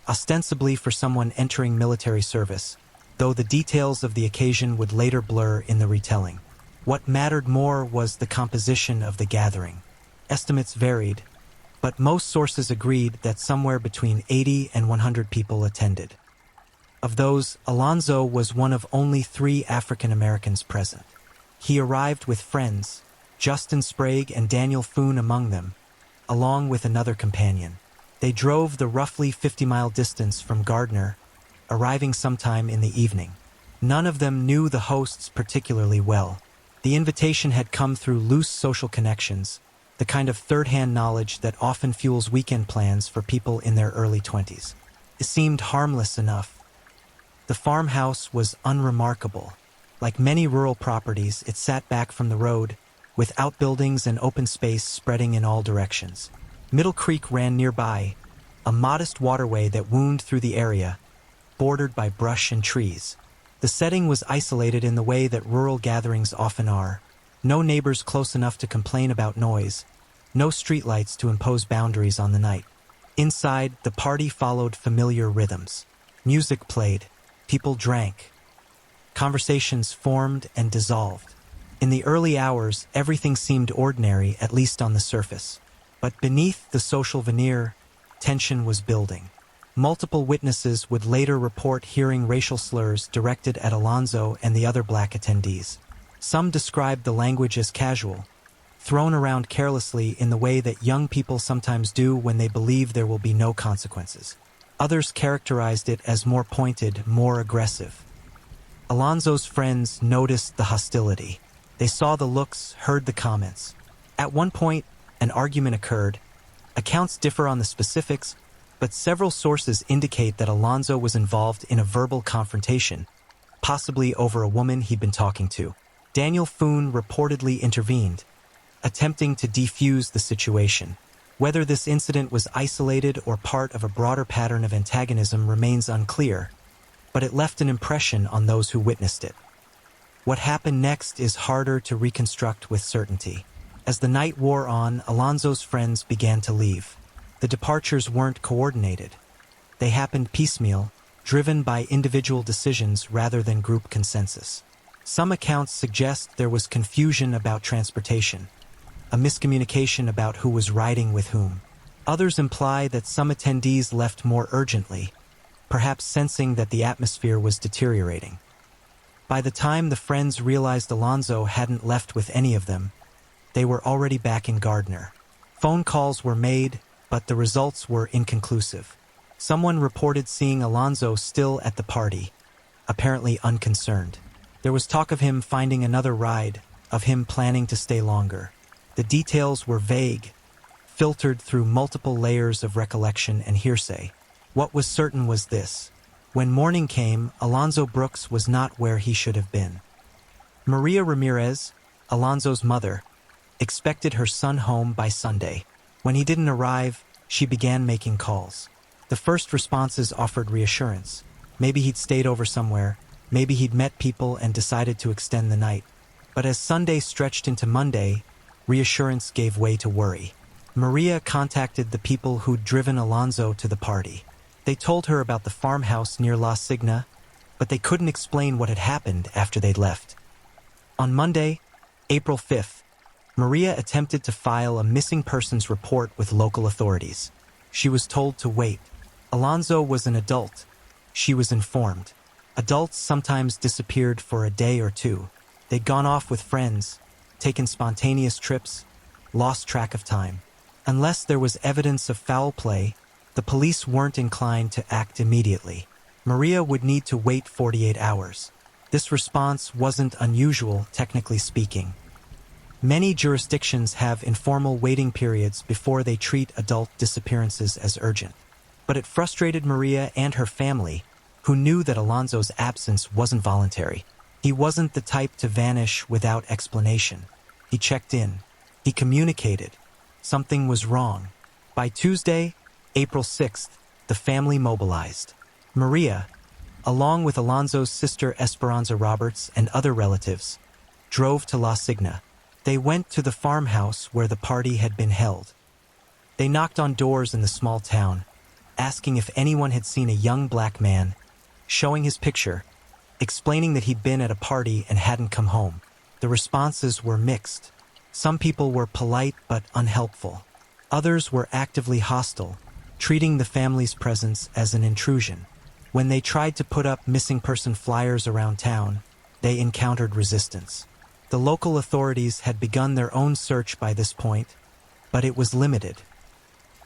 ostensibly for someone entering military service, though the details of the occasion would later blur in the retelling. What mattered more was the composition of the gathering. Estimates varied, but most sources agreed that somewhere between 80 and 100 people attended. Of those, Alonzo was one of only 3 African Americans present. He arrived with friends, Justin Sprague and Daniel Foon among them, along with another companion. They drove the roughly 50-mile distance from Gardner, arriving sometime in the evening. None of them knew the hosts particularly well. The invitation had come through loose social connections, the kind of third-hand knowledge that often fuels weekend plans for people in their early 20s. It seemed harmless enough. The farmhouse was unremarkable. Like many rural properties, it sat back from the road, with outbuildings and open space spreading in all directions. Middle Creek ran nearby, a modest waterway that wound through the area, bordered by brush and trees. The setting was isolated in the way that rural gatherings often are. No neighbors close enough to complain about noise, no streetlights to impose boundaries on the night. Inside, the party followed familiar rhythms. Music played, people drank. Conversations formed and dissolved. In the early hours, everything seemed ordinary, at least on the surface. But beneath the social veneer, tension was building. Multiple witnesses would later report hearing racial slurs directed at Alonzo and the other black attendees. Some described the language as casual, thrown around carelessly in the way that young people sometimes do when they believe there will be no consequences. Others characterized it as more pointed, more aggressive. Alonzo's friends noticed the hostility. They saw the looks, heard the comments. At one point, an argument occurred. Accounts differ on the specifics, but several sources indicate that Alonzo was involved in a verbal confrontation, possibly over a woman he'd been talking to. Daniel Foon reportedly intervened, attempting to defuse the situation. Whether this incident was isolated or part of a broader pattern of antagonism remains unclear, but it left an impression on those who witnessed it. What happened next is harder to reconstruct with certainty. As the night wore on, Alonzo's friends began to leave. The departures weren't coordinated. They happened piecemeal, driven by individual decisions rather than group consensus. Some accounts suggest there was confusion about transportation, a miscommunication about who was riding with whom. Others imply that some attendees left more urgently, perhaps sensing that the atmosphere was deteriorating. By the time the friends realized Alonzo hadn't left with any of them, they were already back in Gardner. Phone calls were made, but the results were inconclusive. Someone reported seeing Alonzo still at the party, apparently unconcerned. There was talk of him finding another ride, of him planning to stay longer. The details were vague, filtered through multiple layers of recollection and hearsay. What was certain was this: when morning came, Alonzo Brooks was not where he should have been. Maria Ramirez, Alonzo's mother, expected her son home by Sunday. When he didn't arrive, she began making calls. The first responses offered reassurance. Maybe he'd stayed over somewhere, maybe he'd met people and decided to extend the night. But as Sunday stretched into Monday, reassurance gave way to worry. Maria contacted the people who'd driven Alonzo to the party. They told her about the farmhouse near La Signa, but they couldn't explain what had happened after they'd left. On Monday, April 5th, Maria attempted to file a missing persons report with local authorities. She was told to wait. Alonzo was an adult. She was informed. Adults sometimes disappeared for a day or two. They'd gone off with friends, taken spontaneous trips, lost track of time. Unless there was evidence of foul play, the police weren't inclined to act immediately. Maria would need to wait 48 hours. This response wasn't unusual, technically speaking. Many jurisdictions have informal waiting periods before they treat adult disappearances as urgent. But it frustrated Maria and her family, who knew that Alonzo's absence wasn't voluntary. He wasn't the type to vanish without explanation. He checked in. He communicated. Something was wrong. By Tuesday, April 6th, the family mobilized. Maria, along with Alonzo's sister Esperanza Roberts and other relatives, drove to La Signa. They went to the farmhouse where the party had been held. They knocked on doors in the small town, asking if anyone had seen a young black man, showing his picture, explaining that he'd been at a party and hadn't come home. The responses were mixed. Some people were polite but unhelpful. Others were actively hostile, treating the family's presence as an intrusion. When they tried to put up missing person flyers around town, they encountered resistance. The local authorities had begun their own search by this point, but it was limited.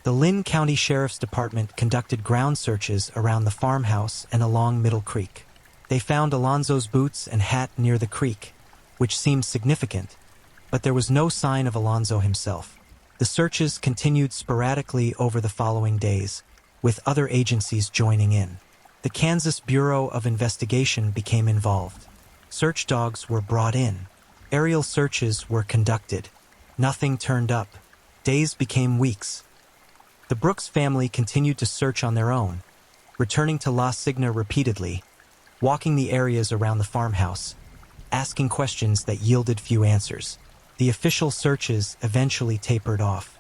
The Lynn County Sheriff's Department conducted ground searches around the farmhouse and along Middle Creek. They found Alonzo's boots and hat near the creek, which seemed significant, but there was no sign of Alonzo himself. The searches continued sporadically over the following days, with other agencies joining in. The Kansas Bureau of Investigation became involved. Search dogs were brought in. Aerial searches were conducted. Nothing turned up. Days became weeks. The Brooks family continued to search on their own, returning to La Signa repeatedly, walking the areas around the farmhouse, asking questions that yielded few answers. The official searches eventually tapered off.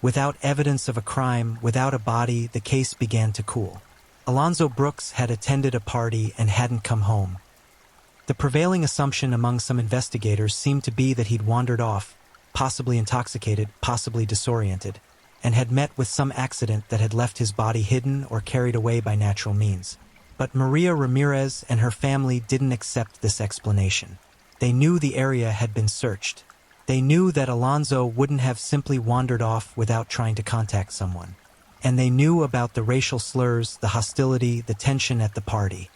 Without evidence of a crime, without a body, the case began to cool. Alonzo Brooks had attended a party and hadn't come home. The prevailing assumption among some investigators seemed to be that he'd wandered off, possibly intoxicated, possibly disoriented, and had met with some accident that had left his body hidden or carried away by natural means. But Maria Ramirez and her family didn't accept this explanation. They knew the area had been searched. They knew that Alonzo wouldn't have simply wandered off without trying to contact someone. And they knew about the racial slurs, the hostility, the tension at the party.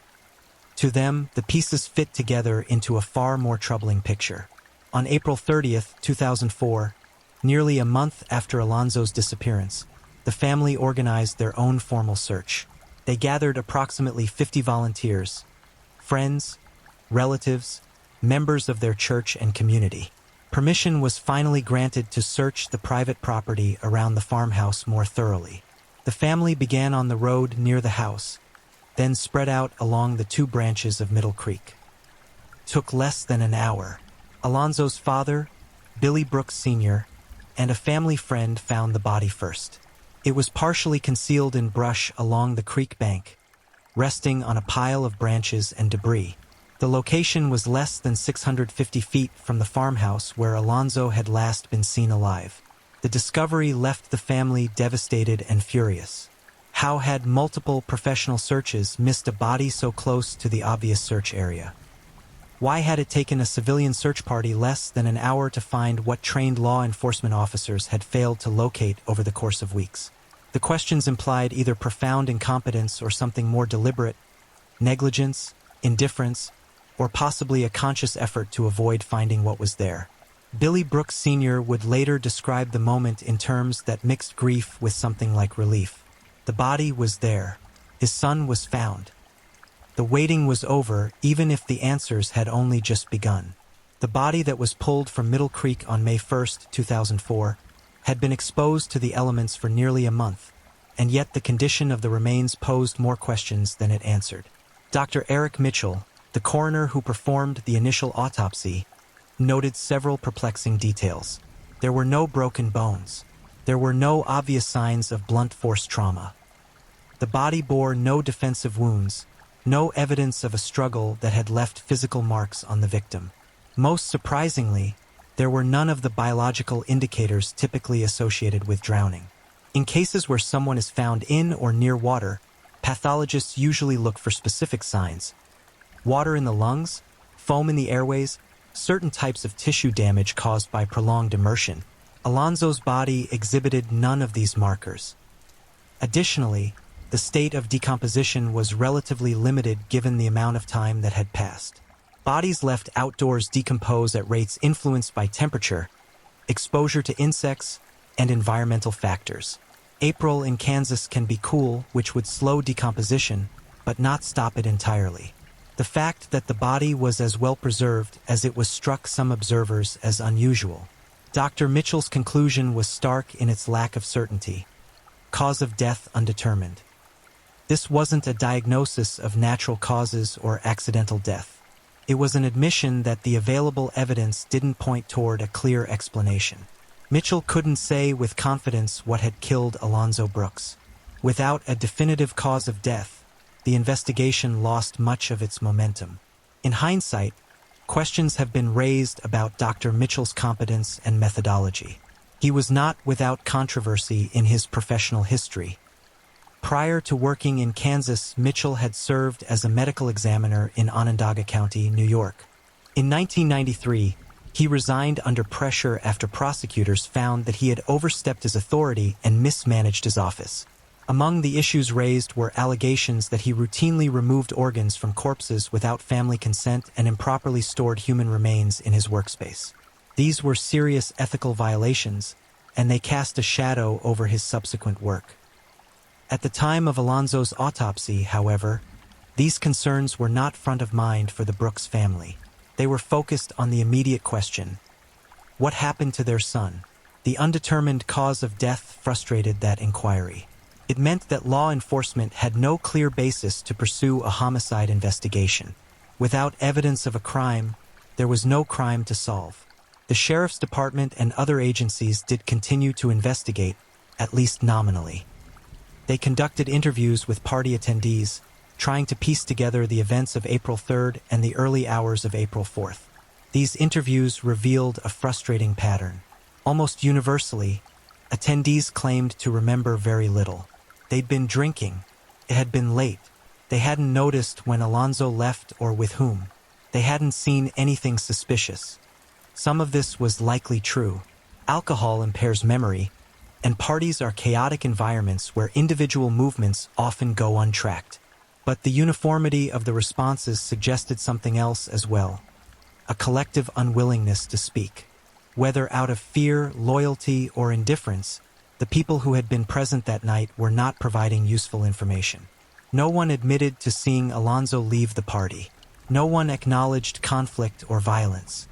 To them, the pieces fit together into a far more troubling picture. On April 30th, 2004, nearly a month after Alonzo's disappearance, the family organized their own formal search. They gathered approximately 50 volunteers, friends, relatives, members of their church and community. Permission was finally granted to search the private property around the farmhouse more thoroughly. The family began on the road near the house, then spread out along the two branches of Middle Creek. Took less than an hour. Alonzo's father, Billy Brooks Sr., and a family friend found the body first. It was partially concealed in brush along the creek bank, resting on a pile of branches and debris. The location was less than 650 feet from the farmhouse where Alonzo had last been seen alive. The discovery left the family devastated and furious. How had multiple professional searches missed a body so close to the obvious search area? Why had it taken a civilian search party less than an hour to find what trained law enforcement officers had failed to locate over the course of weeks? The questions implied either profound incompetence or something more deliberate, negligence, indifference, or possibly a conscious effort to avoid finding what was there. Billy Brooks Sr. would later describe the moment in terms that mixed grief with something like relief. The body was there. His son was found. The waiting was over, even if the answers had only just begun. The body that was pulled from Middle Creek on May 1, 2004, had been exposed to the elements for nearly a month, and yet the condition of the remains posed more questions than it answered. Dr. Eric Mitchell, the coroner who performed the initial autopsy, noted several perplexing details. There were no broken bones. There were no obvious signs of blunt force trauma. The body bore no defensive wounds, no evidence of a struggle that had left physical marks on the victim. Most surprisingly, there were none of the biological indicators typically associated with drowning. In cases where someone is found in or near water, pathologists usually look for specific signs. Water in the lungs, foam in the airways, certain types of tissue damage caused by prolonged immersion. Alonzo's body exhibited none of these markers. Additionally, the state of decomposition was relatively limited given the amount of time that had passed. Bodies left outdoors decompose at rates influenced by temperature, exposure to insects, and environmental factors. April in Kansas can be cool, which would slow decomposition, but not stop it entirely. The fact that the body was as well preserved as it was struck some observers as unusual. Dr. Mitchell's conclusion was stark in its lack of certainty. Cause of death undetermined. This wasn't a diagnosis of natural causes or accidental death. It was an admission that the available evidence didn't point toward a clear explanation. Mitchell couldn't say with confidence what had killed Alonzo Brooks. Without a definitive cause of death, the investigation lost much of its momentum. In hindsight, questions have been raised about Dr. Mitchell's competence and methodology. He was not without controversy in his professional history. Prior to working in Kansas, Mitchell had served as a medical examiner in Onondaga County, New York. In 1993, He resigned under pressure after prosecutors found that he had overstepped his authority and mismanaged his office. Among the issues raised were allegations that he routinely removed organs from corpses without family consent and improperly stored human remains in his workspace. These were serious ethical violations, and they cast a shadow over his subsequent work. At the time of Alonzo's autopsy, however, these concerns were not front of mind for the Brooks family. They were focused on the immediate question: what happened to their son? The undetermined cause of death frustrated that inquiry. It meant that law enforcement had no clear basis to pursue a homicide investigation. Without evidence of a crime, there was no crime to solve. The sheriff's department and other agencies did continue to investigate, at least nominally. They conducted interviews with party attendees, trying to piece together the events of April 3rd and the early hours of April 4th. These interviews revealed a frustrating pattern. Almost universally, attendees claimed to remember very little. They'd been drinking. It had been late. They hadn't noticed when Alonzo left or with whom. They hadn't seen anything suspicious. Some of this was likely true. Alcohol impairs memory, and parties are chaotic environments where individual movements often go untracked. But the uniformity of the responses suggested something else as well: a collective unwillingness to speak. Whether out of fear, loyalty, or indifference, the people who had been present that night were not providing useful information. No one admitted to seeing Alonzo leave the party. No one acknowledged conflict or violence.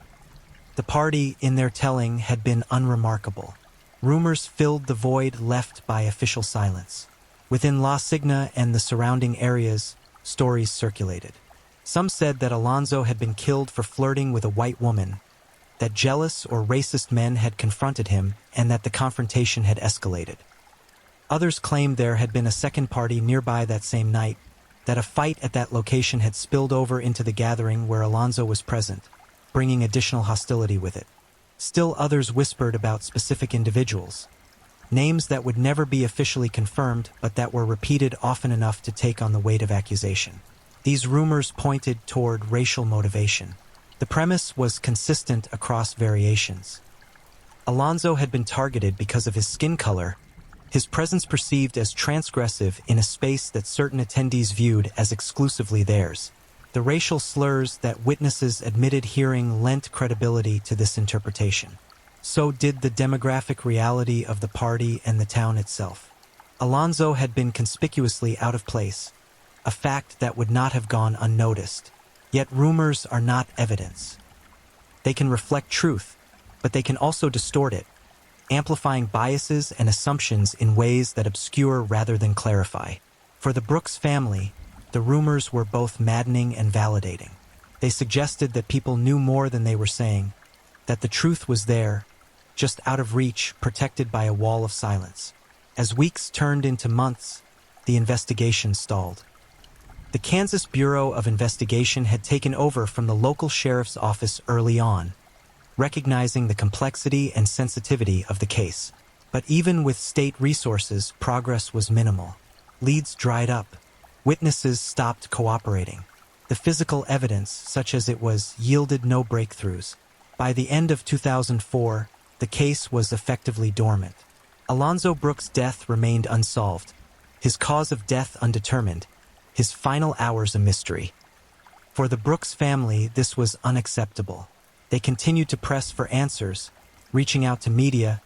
The party, in their telling, had been unremarkable. Rumors filled the void left by official silence. Within La Signa and the surrounding areas, stories circulated. Some said that Alonzo had been killed for flirting with a white woman, that jealous or racist men had confronted him, and that the confrontation had escalated. Others claimed there had been a second party nearby that same night, that a fight at that location had spilled over into the gathering where Alonzo was present, bringing additional hostility with it. Still others whispered about specific individuals, names that would never be officially confirmed but that were repeated often enough to take on the weight of accusation. These rumors pointed toward racial motivation. The premise was consistent across variations. Alonzo had been targeted because of his skin color, his presence perceived as transgressive in a space that certain attendees viewed as exclusively theirs. The racial slurs that witnesses admitted hearing lent credibility to this interpretation. So did the demographic reality of the party and the town itself. Alonzo had been conspicuously out of place, a fact that would not have gone unnoticed. Yet rumors are not evidence. They can reflect truth, but they can also distort it, amplifying biases and assumptions in ways that obscure rather than clarify. For the Brooks family, the rumors were both maddening and validating. They suggested that people knew more than they were saying, that the truth was there, just out of reach, protected by a wall of silence. As weeks turned into months, the investigation stalled. The Kansas Bureau of Investigation had taken over from the local sheriff's office early on, recognizing the complexity and sensitivity of the case. But even with state resources, progress was minimal. Leads dried up. Witnesses stopped cooperating. The physical evidence, such as it was, yielded no breakthroughs. By the end of 2004, the case was effectively dormant. Alonzo Brooks' death remained unsolved, his cause of death undetermined, his final hours a mystery. For the Brooks family, this was unacceptable. They continued to press for answers, reaching out to media,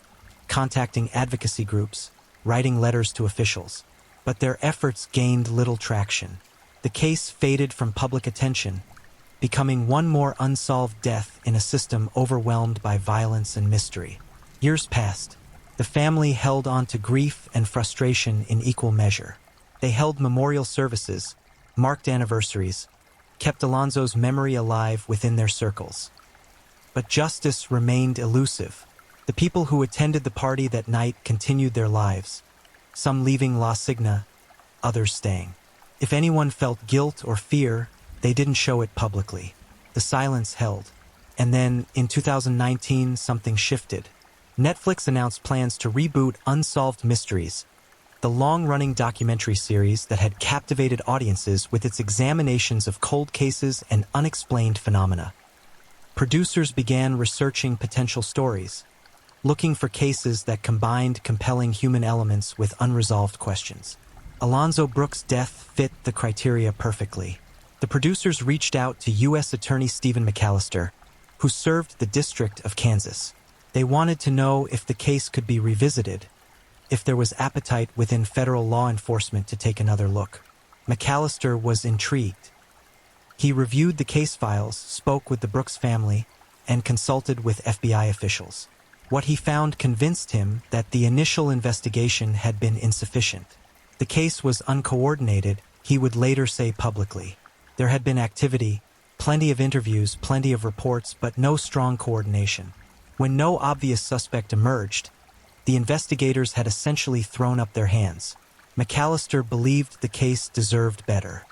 contacting advocacy groups, writing letters to officials. But their efforts gained little traction. The case faded from public attention, becoming one more unsolved death in a system overwhelmed by violence and mystery. Years passed. The family held on to grief and frustration in equal measure. They held memorial services, marked anniversaries, kept Alonzo's memory alive within their circles. But justice remained elusive. The people who attended the party that night continued their lives, some leaving La Signa, others staying. If anyone felt guilt or fear, they didn't show it publicly. The silence held. And then, in 2019, something shifted. Netflix announced plans to reboot Unsolved Mysteries, the long-running documentary series that had captivated audiences with its examinations of cold cases and unexplained phenomena. producers began researching potential stories, looking for cases that combined compelling human elements with unresolved questions. Alonzo Brooks' death fit the criteria perfectly. The producers reached out to U.S. Attorney Stephen McAllister, who served the District of Kansas. They wanted to know if the case could be revisited, if there was appetite within federal law enforcement to take another look. McAllister was intrigued. He reviewed the case files, spoke with the Brooks family, and consulted with FBI officials. What he found convinced him that the initial investigation had been insufficient. The case was uncoordinated, he would later say publicly. There had been activity, plenty of interviews, plenty of reports, but no strong coordination. When no obvious suspect emerged, the investigators had essentially thrown up their hands. McAllister believed the case deserved better.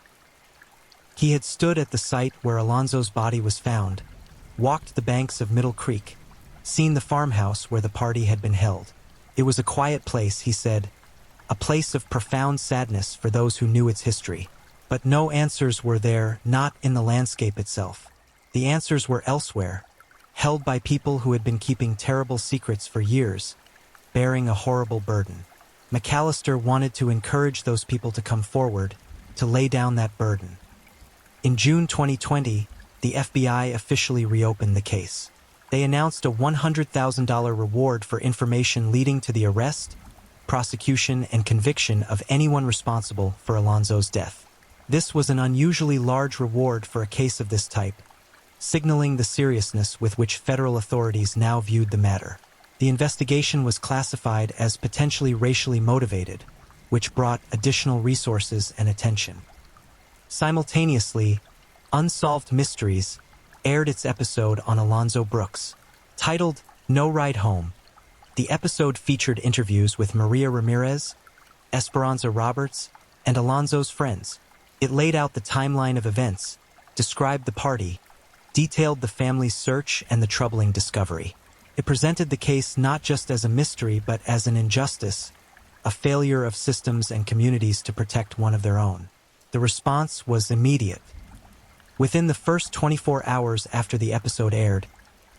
He had stood at the site where Alonzo's body was found, walked the banks of Middle Creek, seen the farmhouse where the party had been held. It was a quiet place, he said, a place of profound sadness for those who knew its history. But no answers were there, not in the landscape itself. The answers were elsewhere, held by people who had been keeping terrible secrets for years, bearing a horrible burden. McAllister wanted to encourage those people to come forward, to lay down that burden. In June 2020, the FBI officially reopened the case. They announced a $100,000 reward for information leading to the arrest, prosecution, and conviction of anyone responsible for Alonzo's death. This was an unusually large reward for a case of this type, signaling the seriousness with which federal authorities now viewed the matter. The investigation was classified as potentially racially motivated, which brought additional resources and attention. Simultaneously, Unsolved Mysteries aired its episode on Alonzo Brooks. Titled No Ride Home, the episode featured interviews with Maria Ramirez, Esperanza Roberts, and Alonzo's friends. It laid out the timeline of events, described the party, detailed the family's search and the troubling discovery. It presented the case not just as a mystery but as an injustice, a failure of systems and communities to protect one of their own. The response was immediate. Within the first 24 hours after the episode aired,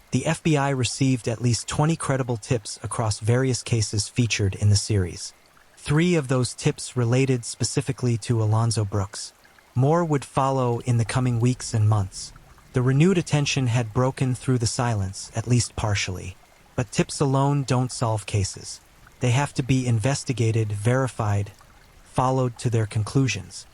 the FBI received at least 20 credible tips across various cases featured in the series. 3 of those tips related specifically to Alonzo Brooks. More would follow in the coming weeks and months. The renewed attention had broken through the silence, at least partially. But tips alone don't solve cases. They have to be investigated, verified, followed to their conclusions.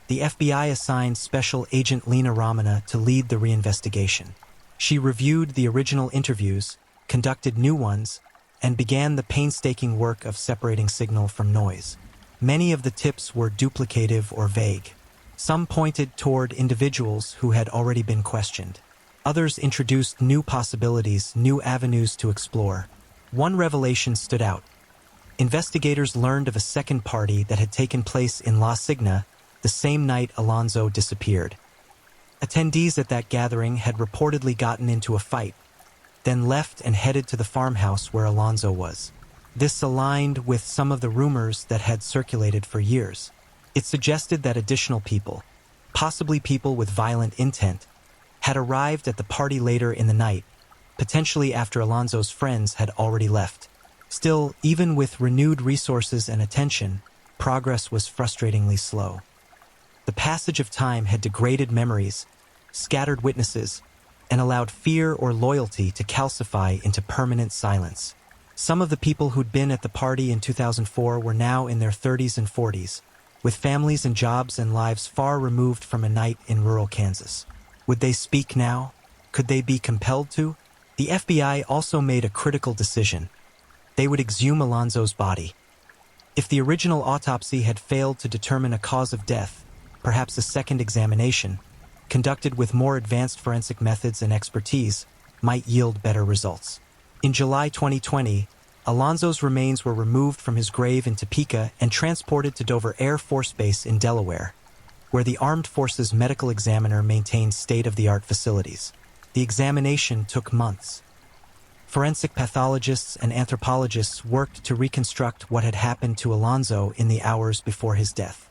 The FBI assigned Special Agent Lena Ramana to lead the reinvestigation. She reviewed the original interviews, conducted new ones, and began the painstaking work of separating signal from noise. Many of the tips were duplicative or vague. Some pointed toward individuals who had already been questioned. Others introduced new possibilities, new avenues to explore. One revelation stood out. Investigators learned of a second party that had taken place in La Signa the same night Alonzo disappeared. Attendees at that gathering had reportedly gotten into a fight, then left and headed to the farmhouse where Alonzo was. This aligned with some of the rumors that had circulated for years. It suggested that additional people, possibly people with violent intent, had arrived at the party later in the night, potentially after Alonzo's friends had already left. Still, even with renewed resources and attention, progress was frustratingly slow. The passage of time had degraded memories, scattered witnesses, and allowed fear or loyalty to calcify into permanent silence. Some of the people who'd been at the party in 2004 were now in their 30s and 40s, with families and jobs and lives far removed from a night in rural Kansas. Would they speak now? Could they be compelled to? The FBI also made a critical decision. They would exhume Alonzo's body. If the original autopsy had failed to determine a cause of death, perhaps a second examination, conducted with more advanced forensic methods and expertise, might yield better results. In July 2020, Alonzo's remains were removed from his grave in Topeka and transported to Dover Air Force Base in Delaware, where the Armed Forces Medical Examiner maintained state-of-the-art facilities. The examination took months. Forensic pathologists and anthropologists worked to reconstruct what had happened to Alonzo in the hours before his death.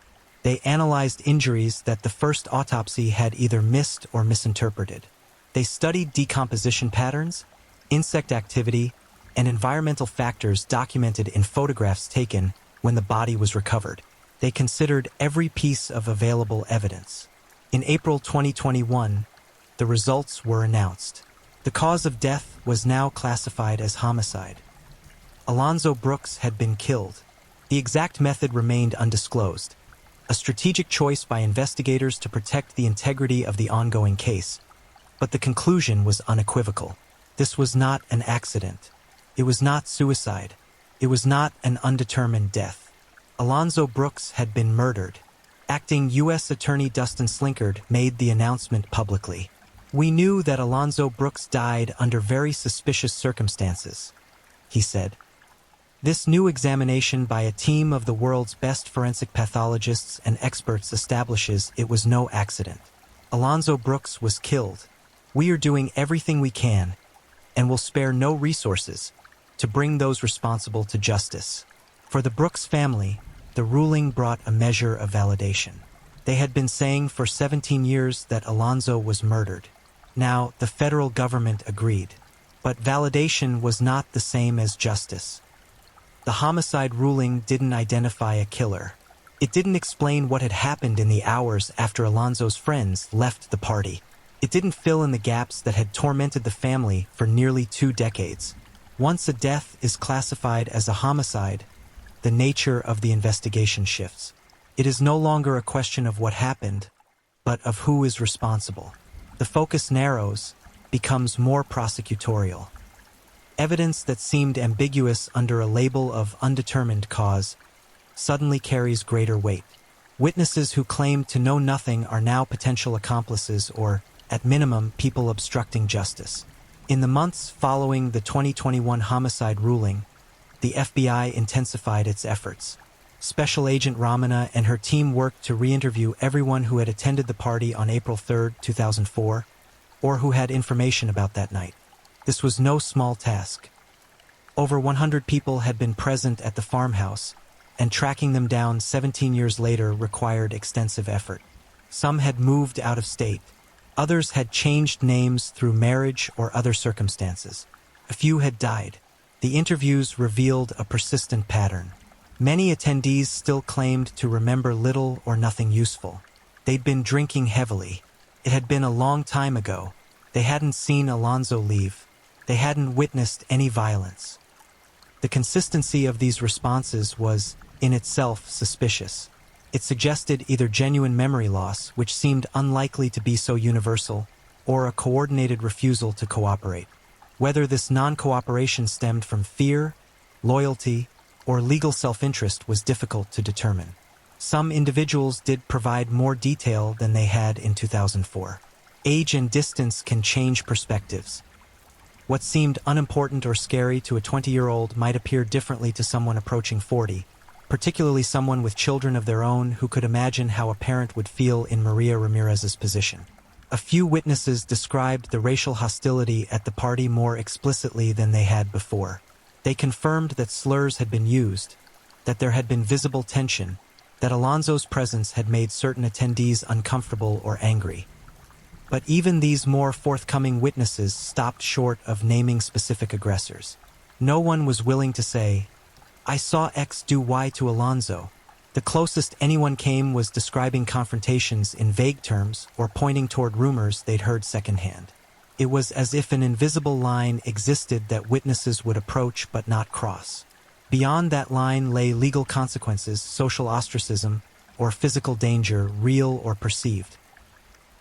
They analyzed injuries that the first autopsy had either missed or misinterpreted. They studied decomposition patterns, insect activity, and environmental factors documented in photographs taken when the body was recovered. They considered every piece of available evidence. In April 2021, the results were announced. The cause of death was now classified as homicide. Alonzo Brooks had been killed. The exact method remained undisclosed, a strategic choice by investigators to protect the integrity of the ongoing case. But the conclusion was unequivocal. This was not an accident. It was not suicide. It was not an undetermined death. Alonzo Brooks had been murdered. Acting U.S. Attorney Dustin Slinkard made the announcement publicly. "We knew that Alonzo Brooks died under very suspicious circumstances," he said. "This new examination by a team of the world's best forensic pathologists and experts establishes it was no accident. Alonzo Brooks was killed. We are doing everything we can, and will spare no resources, to bring those responsible to justice." For the Brooks family, the ruling brought a measure of validation. They had been saying for 17 years that Alonzo was murdered. Now, the federal government agreed. But validation was not the same as justice. The homicide ruling didn't identify a killer. It didn't explain what had happened in the hours after Alonzo's friends left the party. It didn't fill in the gaps that had tormented the family for nearly 2 decades. Once a death is classified as a homicide, the nature of the investigation shifts. It is no longer a question of what happened, but of who is responsible. The focus narrows, becomes more prosecutorial. Evidence that seemed ambiguous under a label of undetermined cause suddenly carries greater weight. Witnesses who claimed to know nothing are now potential accomplices or, at minimum, people obstructing justice. In the months following the 2021 homicide ruling, the FBI intensified its efforts. Special Agent Ramana and her team worked to re-interview everyone who had attended the party on April 3, 2004, or who had information about that night. This was no small task. Over 100 people had been present at the farmhouse, and tracking them down 17 years later required extensive effort. Some had moved out of state. Others had changed names through marriage or other circumstances. A few had died. The interviews revealed a persistent pattern. Many attendees still claimed to remember little or nothing useful. They'd been drinking heavily. It had been a long time ago. They hadn't seen Alonzo leave. They hadn't witnessed any violence. The consistency of these responses was, in itself, suspicious. It suggested either genuine memory loss, which seemed unlikely to be so universal, or a coordinated refusal to cooperate. Whether this non-cooperation stemmed from fear, loyalty, or legal self-interest was difficult to determine. Some individuals did provide more detail than they had in 2004. Age and distance can change perspectives. What seemed unimportant or scary to a 20-year-old might appear differently to someone approaching 40, particularly someone with children of their own who could imagine how a parent would feel in Maria Ramirez's position. A few witnesses described the racial hostility at the party more explicitly than they had before. They confirmed that slurs had been used, that there had been visible tension, that Alonzo's presence had made certain attendees uncomfortable or angry. But even these more forthcoming witnesses stopped short of naming specific aggressors. No one was willing to say, "I saw X do Y to Alonzo." The closest anyone came was describing confrontations in vague terms or pointing toward rumors they'd heard secondhand. It was as if an invisible line existed that witnesses would approach but not cross. Beyond that line lay legal consequences, social ostracism, or physical danger, real or perceived.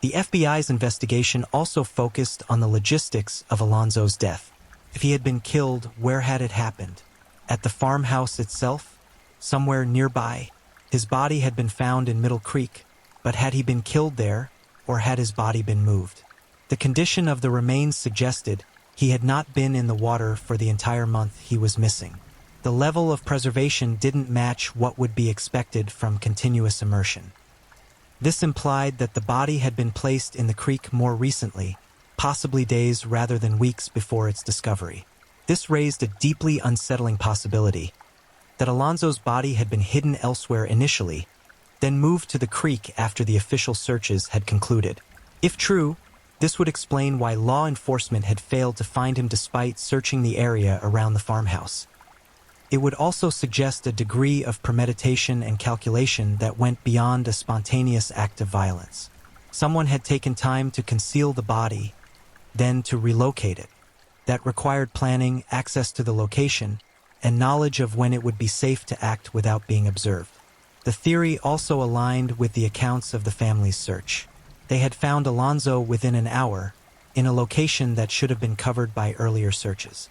The FBI's investigation also focused on the logistics of Alonzo's death. If he had been killed, where had it happened? At the farmhouse itself? Somewhere nearby? His body had been found in Middle Creek, but had he been killed there, or had his body been moved? The condition of the remains suggested he had not been in the water for the entire month he was missing. The level of preservation didn't match what would be expected from continuous immersion. This implied that the body had been placed in the creek more recently, possibly days rather than weeks before its discovery. This raised a deeply unsettling possibility that Alonzo's body had been hidden elsewhere initially, then moved to the creek after the official searches had concluded. If true, This would explain why law enforcement had failed to find him despite searching the area around the farmhouse. It would also suggest a degree of premeditation and calculation that went beyond a spontaneous act of violence. Someone had taken time to conceal the body, then to relocate it. That required planning, access to the location, and knowledge of when it would be safe to act without being observed. The theory also aligned with the accounts of the family's search. They had found Alonzo within an hour, in a location that should have been covered by earlier searches.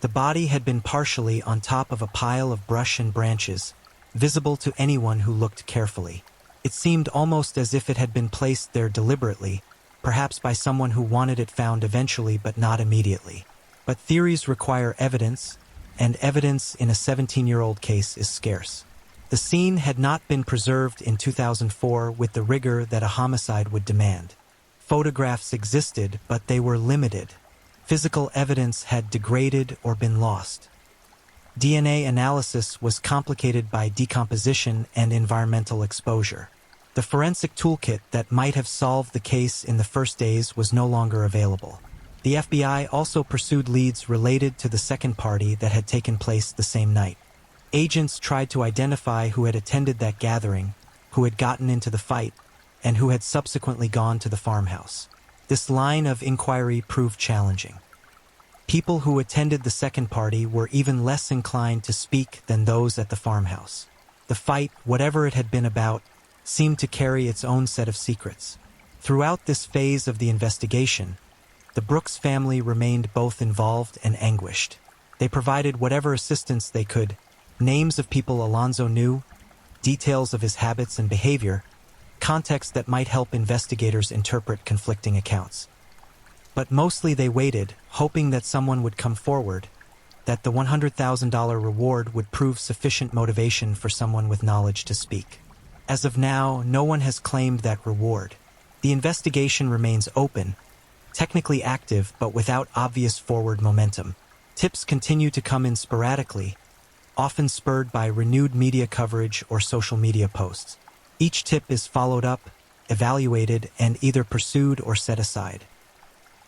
The body had been partially on top of a pile of brush and branches, visible to anyone who looked carefully. It seemed almost as if it had been placed there deliberately, perhaps by someone who wanted it found eventually but not immediately. But theories require evidence, and evidence in a 17-year-old case is scarce. The scene had not been preserved in 2004 with the rigor that a homicide would demand. Photographs existed, but they were limited. Physical evidence had degraded or been lost. DNA analysis was complicated by decomposition and environmental exposure. The forensic toolkit that might have solved the case in the first days was no longer available. The FBI also pursued leads related to the second party that had taken place the same night. Agents tried to identify who had attended that gathering, who had gotten into the fight, and who had subsequently gone to the farmhouse. This line of inquiry proved challenging. People who attended the second party were even less inclined to speak than those at the farmhouse. The fight, whatever it had been about, seemed to carry its own set of secrets. Throughout this phase of the investigation, the Brooks family remained both involved and anguished. They provided whatever assistance they could, names of people Alonzo knew, details of his habits and behavior, context that might help investigators interpret conflicting accounts. But mostly they waited, hoping that someone would come forward, that the $100,000 reward would prove sufficient motivation for someone with knowledge to speak. As of now, no one has claimed that reward. The investigation remains open, technically active but without obvious forward momentum. Tips continue to come in sporadically, often spurred by renewed media coverage or social media posts. Each tip is followed up, evaluated, and either pursued or set aside.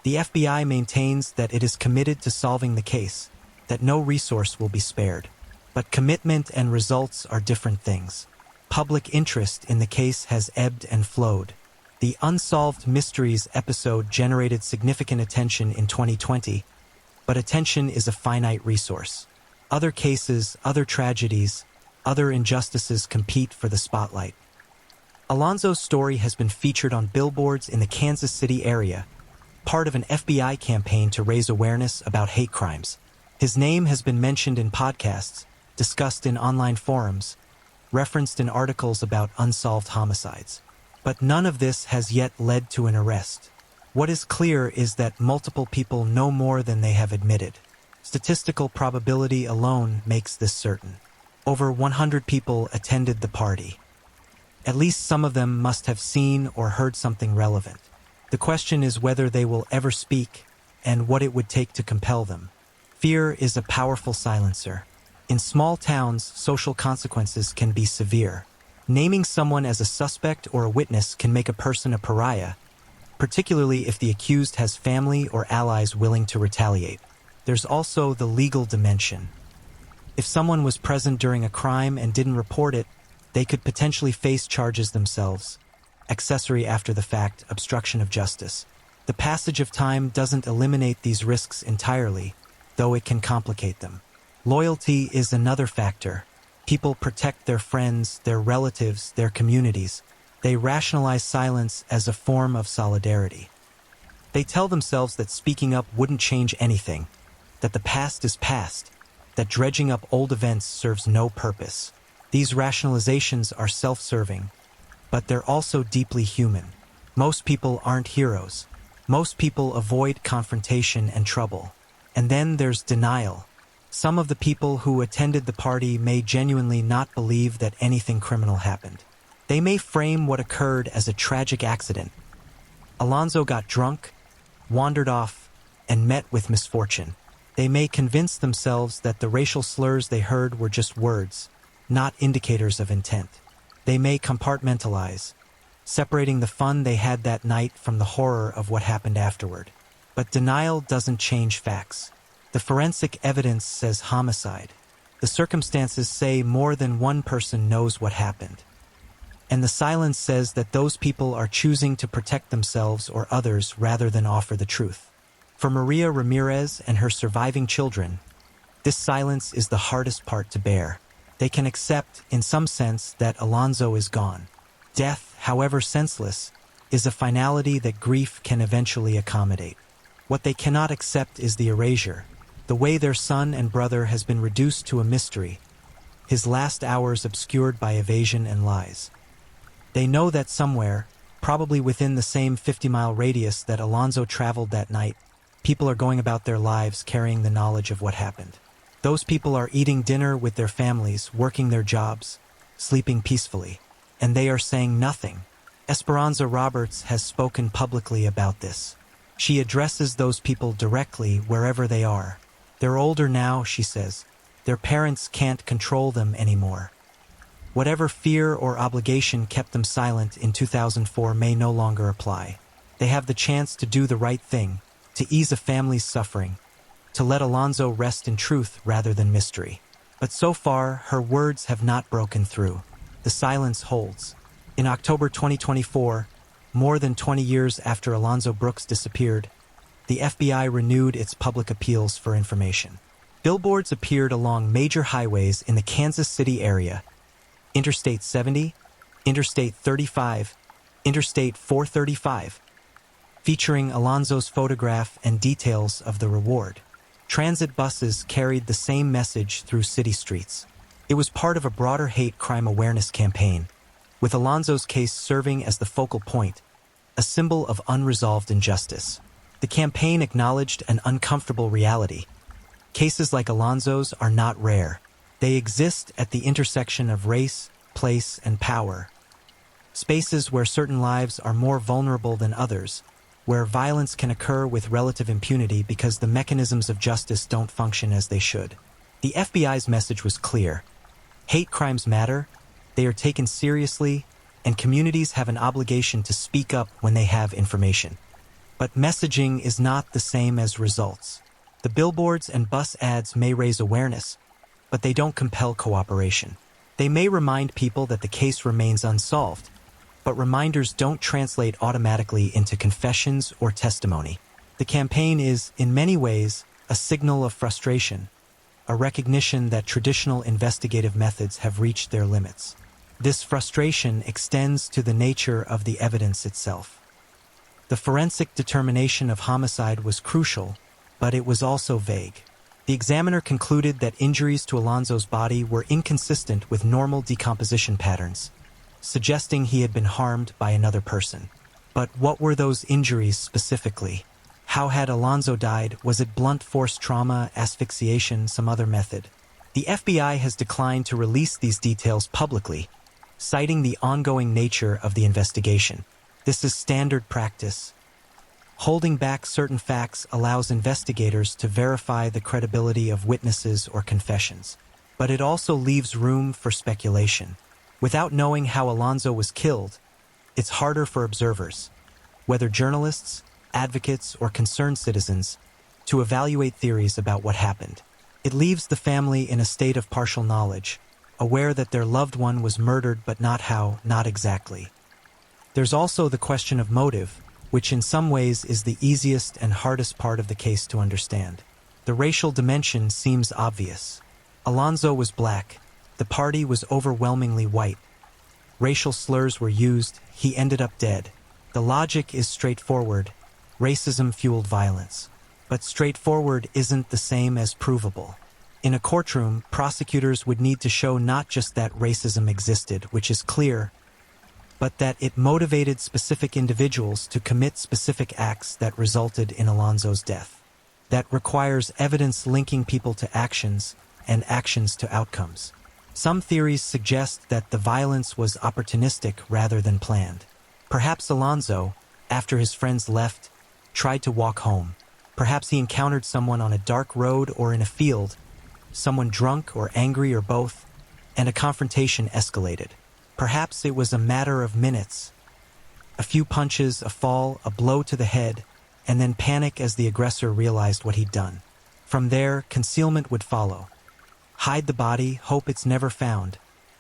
The FBI maintains that it is committed to solving the case, that no resource will be spared. But commitment and results are different things. Public interest in the case has ebbed and flowed. The Unsolved Mysteries episode generated significant attention in 2020, but attention is a finite resource. Other cases, other tragedies, other injustices compete for the spotlight. Alonzo's story has been featured on billboards in the Kansas City area, part of an FBI campaign to raise awareness about hate crimes. His name has been mentioned in podcasts, discussed in online forums, referenced in articles about unsolved homicides. But none of this has yet led to an arrest. What is clear is that multiple people know more than they have admitted. Statistical probability alone makes this certain. Over 100 people attended the party. At least some of them must have seen or heard something relevant. The question is whether they will ever speak, and what it would take to compel them. Fear is a powerful silencer. In small towns, social consequences can be severe. Naming someone as a suspect or a witness can make a person a pariah, particularly if the accused has family or allies willing to retaliate. There's also the legal dimension. If someone was present during a crime and didn't report it, they could potentially face charges themselves. Accessory after the fact, obstruction of justice. The passage of time doesn't eliminate these risks entirely, though it can complicate them. Loyalty is another factor. People protect their friends, their relatives, their communities. They rationalize silence as a form of solidarity. They tell themselves that speaking up wouldn't change anything, that the past is past, that dredging up old events serves no purpose. These rationalizations are self-serving, but they're also deeply human. Most people aren't heroes. Most people avoid confrontation and trouble. And then there's denial. Some of the people who attended the party may genuinely not believe that anything criminal happened. They may frame what occurred as a tragic accident. Alonzo got drunk, wandered off, and met with misfortune. They may convince themselves that the racial slurs they heard were just words, not indicators of intent. They may compartmentalize, separating the fun they had that night from the horror of what happened afterward. But denial doesn't change facts. The forensic evidence says homicide. The circumstances say more than one person knows what happened. And the silence says that those people are choosing to protect themselves or others rather than offer the truth. For Maria Ramirez and her surviving children, this silence is the hardest part to bear. They can accept, in some sense, that Alonzo is gone. Death, however senseless, is a finality that grief can eventually accommodate. What they cannot accept is the erasure, the way their son and brother has been reduced to a mystery, his last hours obscured by evasion and lies. They know that somewhere, probably within the same 50-mile radius that Alonzo traveled that night, people are going about their lives carrying the knowledge of what happened. Those people are eating dinner with their families, working their jobs, sleeping peacefully, and they are saying nothing. Esperanza Roberts has spoken publicly about this. She addresses those people directly wherever they are. They're older now, she says. Their parents can't control them anymore. Whatever fear or obligation kept them silent in 2004 may no longer apply. They have the chance to do the right thing, to ease a family's suffering, to let Alonzo rest in truth rather than mystery. But so far, her words have not broken through. The silence holds. In October 2024, more than 20 years after Alonzo Brooks disappeared, the FBI renewed its public appeals for information. Billboards appeared along major highways in the Kansas City area: Interstate 70, Interstate 35, Interstate 435, featuring Alonzo's photograph and details of the reward. Transit buses carried the same message through city streets. It was part of a broader hate crime awareness campaign, with Alonzo's case serving as the focal point, a symbol of unresolved injustice. The campaign acknowledged an uncomfortable reality. Cases like Alonzo's are not rare. They exist at the intersection of race, place, and power. Spaces where certain lives are more vulnerable than others, where violence can occur with relative impunity because the mechanisms of justice don't function as they should. The FBI's message was clear. Hate crimes matter, they are taken seriously, and communities have an obligation to speak up when they have information. But messaging is not the same as results. The billboards and bus ads may raise awareness, but they don't compel cooperation. They may remind people that the case remains unsolved, but reminders don't translate automatically into confessions or testimony. The campaign is, in many ways, a signal of frustration, a recognition that traditional investigative methods have reached their limits. This frustration extends to the nature of the evidence itself. The forensic determination of homicide was crucial, but it was also vague. The examiner concluded that injuries to Alonzo's body were inconsistent with normal decomposition patterns, suggesting he had been harmed by another person. But what were those injuries specifically? How had Alonzo died? Was it blunt force trauma, asphyxiation, some other method? The FBI has declined to release these details publicly, citing the ongoing nature of the investigation. This is standard practice. Holding back certain facts allows investigators to verify the credibility of witnesses or confessions. But it also leaves room for speculation. Without knowing how Alonzo was killed, it's harder for observers, whether journalists, advocates, or concerned citizens, to evaluate theories about what happened. It leaves the family in a state of partial knowledge, aware that their loved one was murdered but not how, not exactly. There's also the question of motive, which in some ways is the easiest and hardest part of the case to understand. The racial dimension seems obvious. Alonzo was black. The party was overwhelmingly white. Racial slurs were used. He ended up dead. The logic is straightforward. Racism fueled violence. But straightforward isn't the same as provable. In a courtroom, prosecutors would need to show not just that racism existed, which is clear, but that it motivated specific individuals to commit specific acts that resulted in Alonzo's death. That requires evidence linking people to actions and actions to outcomes. Some theories suggest that the violence was opportunistic rather than planned. Perhaps Alonzo, after his friends left, tried to walk home. Perhaps he encountered someone on a dark road or in a field, someone drunk or angry or both, and a confrontation escalated. Perhaps it was a matter of minutes, A few punches, a fall, a blow to the head, and then panic as the aggressor realized what he'd done. From there, concealment would follow. Hide the body, hope it's never found,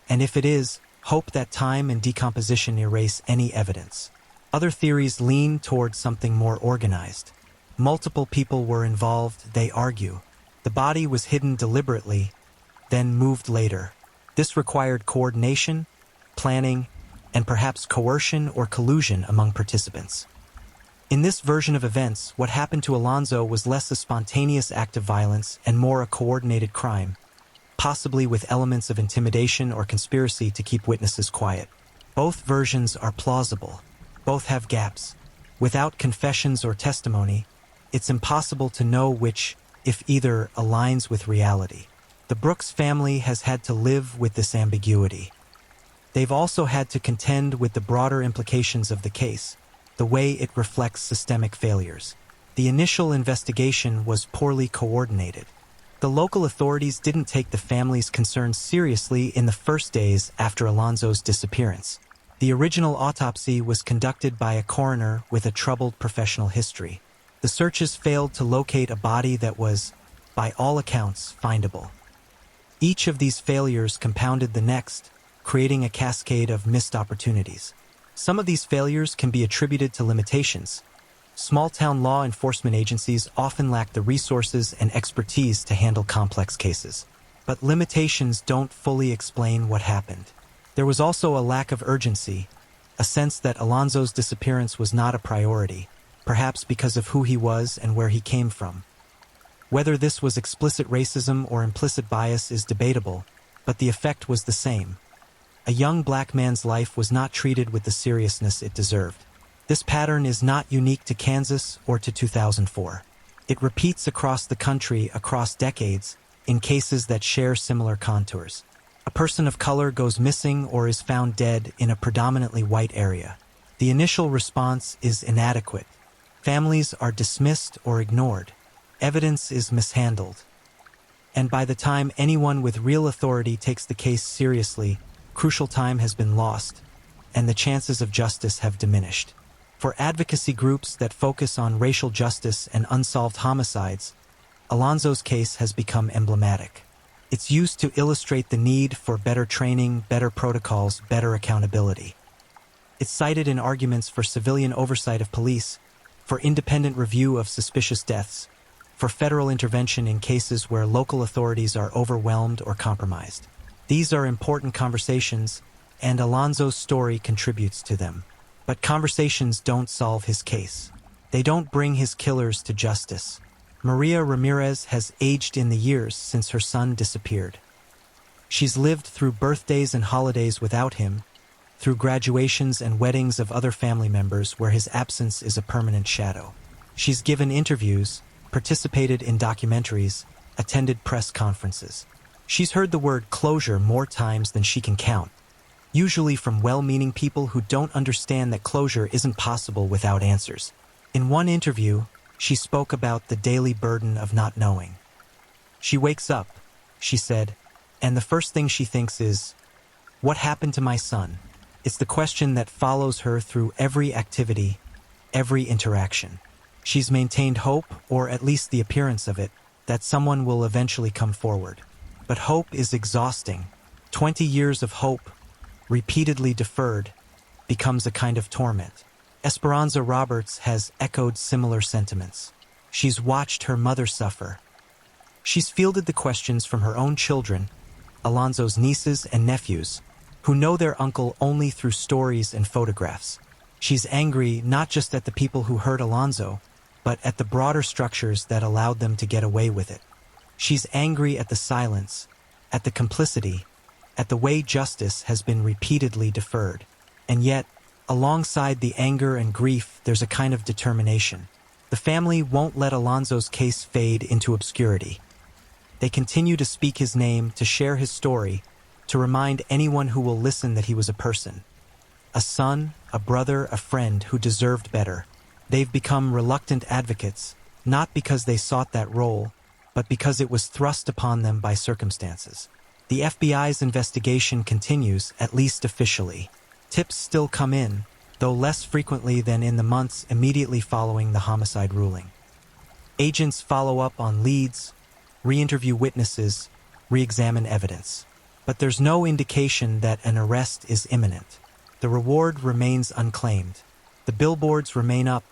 and if it is, hope that time and decomposition erase any evidence. Other theories lean towards something more organized. Multiple people were involved, they argue. The body was hidden deliberately, then moved later. This required coordination, planning, and perhaps coercion or collusion among participants. In this version of events, what happened to Alonzo was less a spontaneous act of violence and more a coordinated crime, possibly with elements of intimidation or conspiracy to keep witnesses quiet. Both versions are plausible. Both have gaps. Without confessions or testimony, it's impossible to know which, if either, aligns with reality. The Brooks family has had to live with this ambiguity. They've also had to contend with the broader implications of the case, the way it reflects systemic failures. The initial investigation was poorly coordinated. The local authorities didn't take the family's concerns seriously in the first days after Alonzo's disappearance. The original autopsy was conducted by a coroner with a troubled professional history. The searches failed to locate a body that was, by all accounts, findable. Each of these failures compounded the next, creating a cascade of missed opportunities. Some of these failures can be attributed to limitations. Small-town law enforcement agencies often lack the resources and expertise to handle complex cases. But limitations don't fully explain what happened. There was also a lack of urgency, a sense that Alonzo's disappearance was not a priority, perhaps because of who he was and where he came from. Whether this was explicit racism or implicit bias is debatable, but the effect was the same. A young black man's life was not treated with the seriousness it deserved. This pattern is not unique to Kansas or to 2004. It repeats across the country across decades in cases that share similar contours. A person of color goes missing or is found dead in a predominantly white area. The initial response is inadequate. Families are dismissed or ignored. Evidence is mishandled. And by the time anyone with real authority takes the case seriously, crucial time has been lost, and the chances of justice have diminished. For advocacy groups that focus on racial justice and unsolved homicides, Alonzo's case has become emblematic. It's used to illustrate the need for better training, better protocols, better accountability. It's cited in arguments for civilian oversight of police, for independent review of suspicious deaths, for federal intervention in cases where local authorities are overwhelmed or compromised. These are important conversations, and Alonzo's story contributes to them. But conversations don't solve his case. They don't bring his killers to justice. Maria Ramirez has aged in the years since her son disappeared. She's lived through birthdays and holidays without him, through graduations and weddings of other family members where his absence is a permanent shadow. She's given interviews, participated in documentaries, attended press conferences. She's heard the word closure more times than she can count, usually from well-meaning people who don't understand that closure isn't possible without answers. In one interview, she spoke about the daily burden of not knowing. She wakes up, she said, and the first thing she thinks is, what happened to my son? It's the question that follows her through every activity, every interaction. She's maintained hope, or at least the appearance of it, that someone will eventually come forward. But hope is exhausting. 20 years of hope, repeatedly deferred, becomes a kind of torment. Esperanza Roberts has echoed similar sentiments. She's watched her mother suffer. She's fielded the questions from her own children, Alonzo's nieces and nephews, who know their uncle only through stories and photographs. She's angry not just at the people who hurt Alonzo, but at the broader structures that allowed them to get away with it. She's angry at the silence, at the complicity, at the way justice has been repeatedly deferred. And yet, alongside the anger and grief, there's a kind of determination. The family won't let Alonzo's case fade into obscurity. They continue to speak his name, to share his story, to remind anyone who will listen that he was a person. A son, a brother, a friend who deserved better. They've become reluctant advocates, not because they sought that role, but because it was thrust upon them by circumstances. The FBI's investigation continues, at least officially. Tips still come in, though less frequently than in the months immediately following the homicide ruling. Agents follow up on leads, re-interview witnesses, re-examine evidence. But there's no indication that an arrest is imminent. The reward remains unclaimed. The billboards remain up,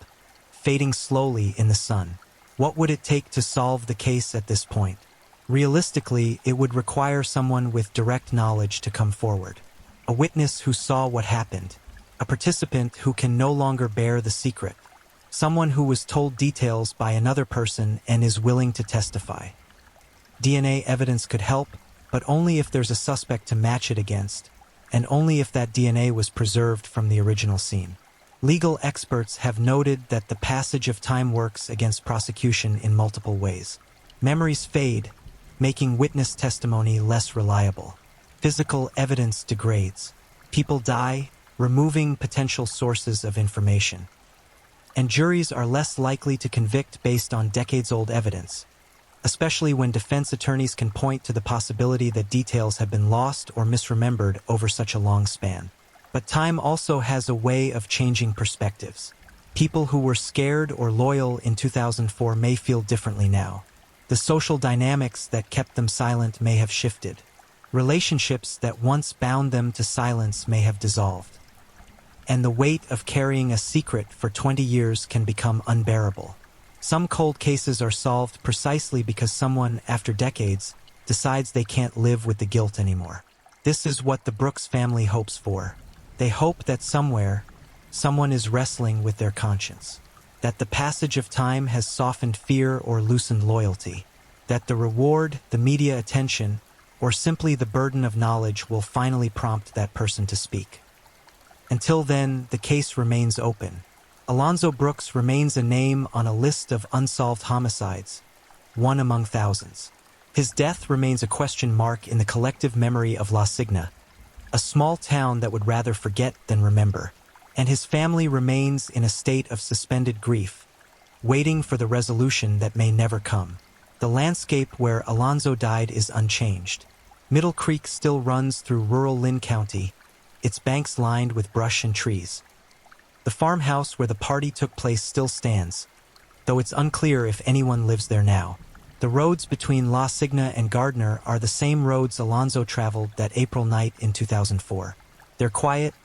fading slowly in the sun. What would it take to solve the case at this point? Realistically, it would require someone with direct knowledge to come forward. A witness who saw what happened. A participant who can no longer bear the secret. Someone who was told details by another person and is willing to testify. DNA evidence could help, but only if there's a suspect to match it against, and only if that DNA was preserved from the original scene. Legal experts have noted that the passage of time works against prosecution in multiple ways. Memories fade, making witness testimony less reliable. Physical evidence degrades. People die, removing potential sources of information. And juries are less likely to convict based on decades-old evidence, especially when defense attorneys can point to the possibility that details have been lost or misremembered over such a long span. But time also has a way of changing perspectives. People who were scared or loyal in 2004 may feel differently now. The social dynamics that kept them silent may have shifted. Relationships that once bound them to silence may have dissolved. And the weight of carrying a secret for 20 years can become unbearable. Some cold cases are solved precisely because someone, after decades, decides they can't live with the guilt anymore. This is what the Brooks family hopes for. They hope that somewhere, someone is wrestling with their conscience. That the passage of time has softened fear or loosened loyalty. That the reward, the media attention, or simply the burden of knowledge will finally prompt that person to speak. Until then, the case remains open. Alonzo Brooks remains a name on a list of unsolved homicides, one among thousands. His death remains a question mark in the collective memory of La Signa, a small town that would rather forget than remember, and his family remains in a state of suspended grief, waiting for the resolution that may never come. The landscape where Alonzo died is unchanged. Middle Creek still runs through rural Lynn County, its banks lined with brush and trees. The farmhouse where the party took place still stands, though it's unclear if anyone lives there now. The roads between La Signa and Gardner are the same roads Alonzo traveled that April night in 2004. They're quiet,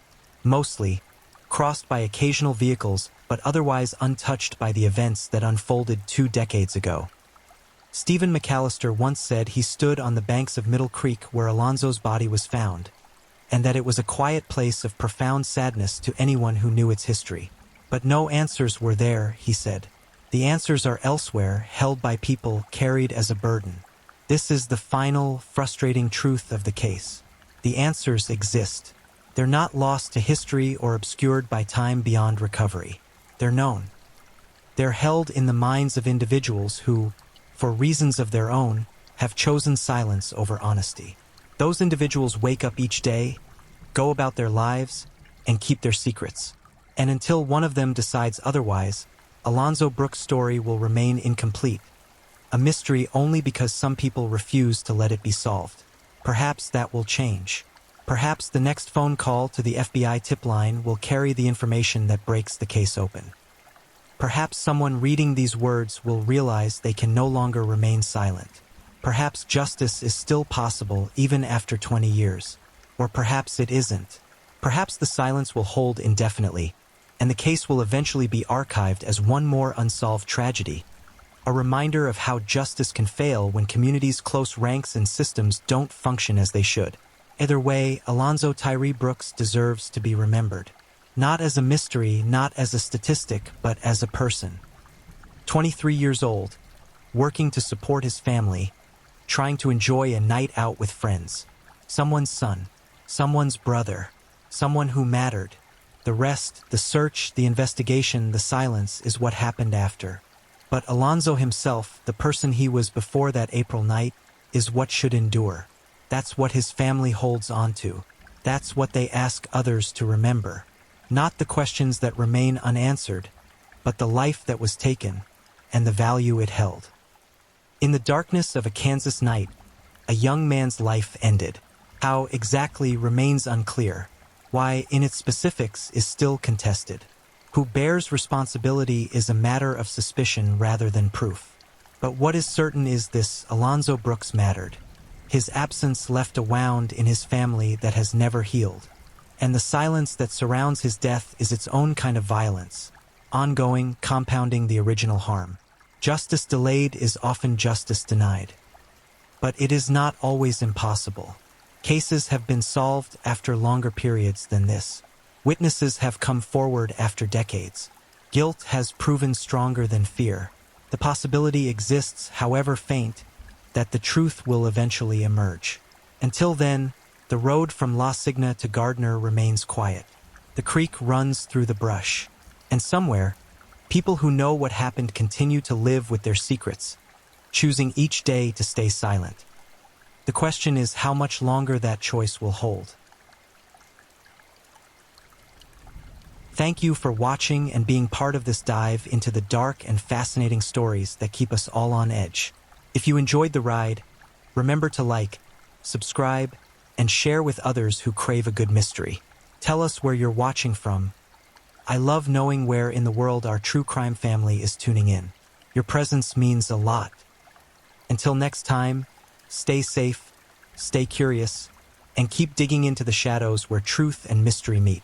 mostly, crossed by occasional vehicles, but otherwise untouched by the events that unfolded 2 decades ago. Stephen McAllister once said he stood on the banks of Middle Creek where Alonzo's body was found, and that it was a quiet place of profound sadness to anyone who knew its history. But no answers were there, he said. The answers are elsewhere, held by people carried as a burden. This is the final, frustrating truth of the case. The answers exist. They're not lost to history or obscured by time beyond recovery. They're known. They're held in the minds of individuals who, for reasons of their own, have chosen silence over honesty. Those individuals wake up each day, go about their lives, and keep their secrets. And until one of them decides otherwise, Alonzo Brooks' story will remain incomplete, a mystery only because some people refuse to let it be solved. Perhaps that will change. Perhaps the next phone call to the FBI tip line will carry the information that breaks the case open. Perhaps someone reading these words will realize they can no longer remain silent. Perhaps justice is still possible even after 20 years. Or perhaps it isn't. Perhaps the silence will hold indefinitely, and the case will eventually be archived as one more unsolved tragedy, a reminder of how justice can fail when communities' close ranks and systems don't function as they should. Either way, Alonzo Tyree Brooks deserves to be remembered. Not as a mystery, not as a statistic, but as a person. 23 years old, working to support his family, trying to enjoy a night out with friends. Someone's son, someone's brother, someone who mattered. The rest, the search, the investigation, the silence, is what happened after. But Alonzo himself, the person he was before that April night, is what should endure. That's what his family holds on to. That's what they ask others to remember. Not the questions that remain unanswered, but the life that was taken, and the value it held. In the darkness of a Kansas night, a young man's life ended. How exactly remains unclear. why, in its specifics, is still contested. Who bears responsibility is a matter of suspicion rather than proof. But what is certain is this: Alonzo Brooks mattered. His absence left a wound in his family that has never healed. And the silence that surrounds his death is its own kind of violence, ongoing, compounding the original harm. Justice delayed is often justice denied. But it is not always impossible. Cases have been solved after longer periods than this. Witnesses have come forward after decades. Guilt has proven stronger than fear. The possibility exists, however faint, that the truth will eventually emerge. Until then, the road from La Signa to Gardner remains quiet. The creek runs through the brush. And somewhere, people who know what happened continue to live with their secrets, choosing each day to stay silent. The question is how much longer that choice will hold. Thank you for watching and being part of this dive into the dark and fascinating stories that keep us all on edge. If you enjoyed the ride, remember to like, subscribe, and share with others who crave a good mystery. Tell us where you're watching from. I love knowing where in the world our true crime family is tuning in. Your presence means a lot. Until next time, stay safe, stay curious, and keep digging into the shadows where truth and mystery meet.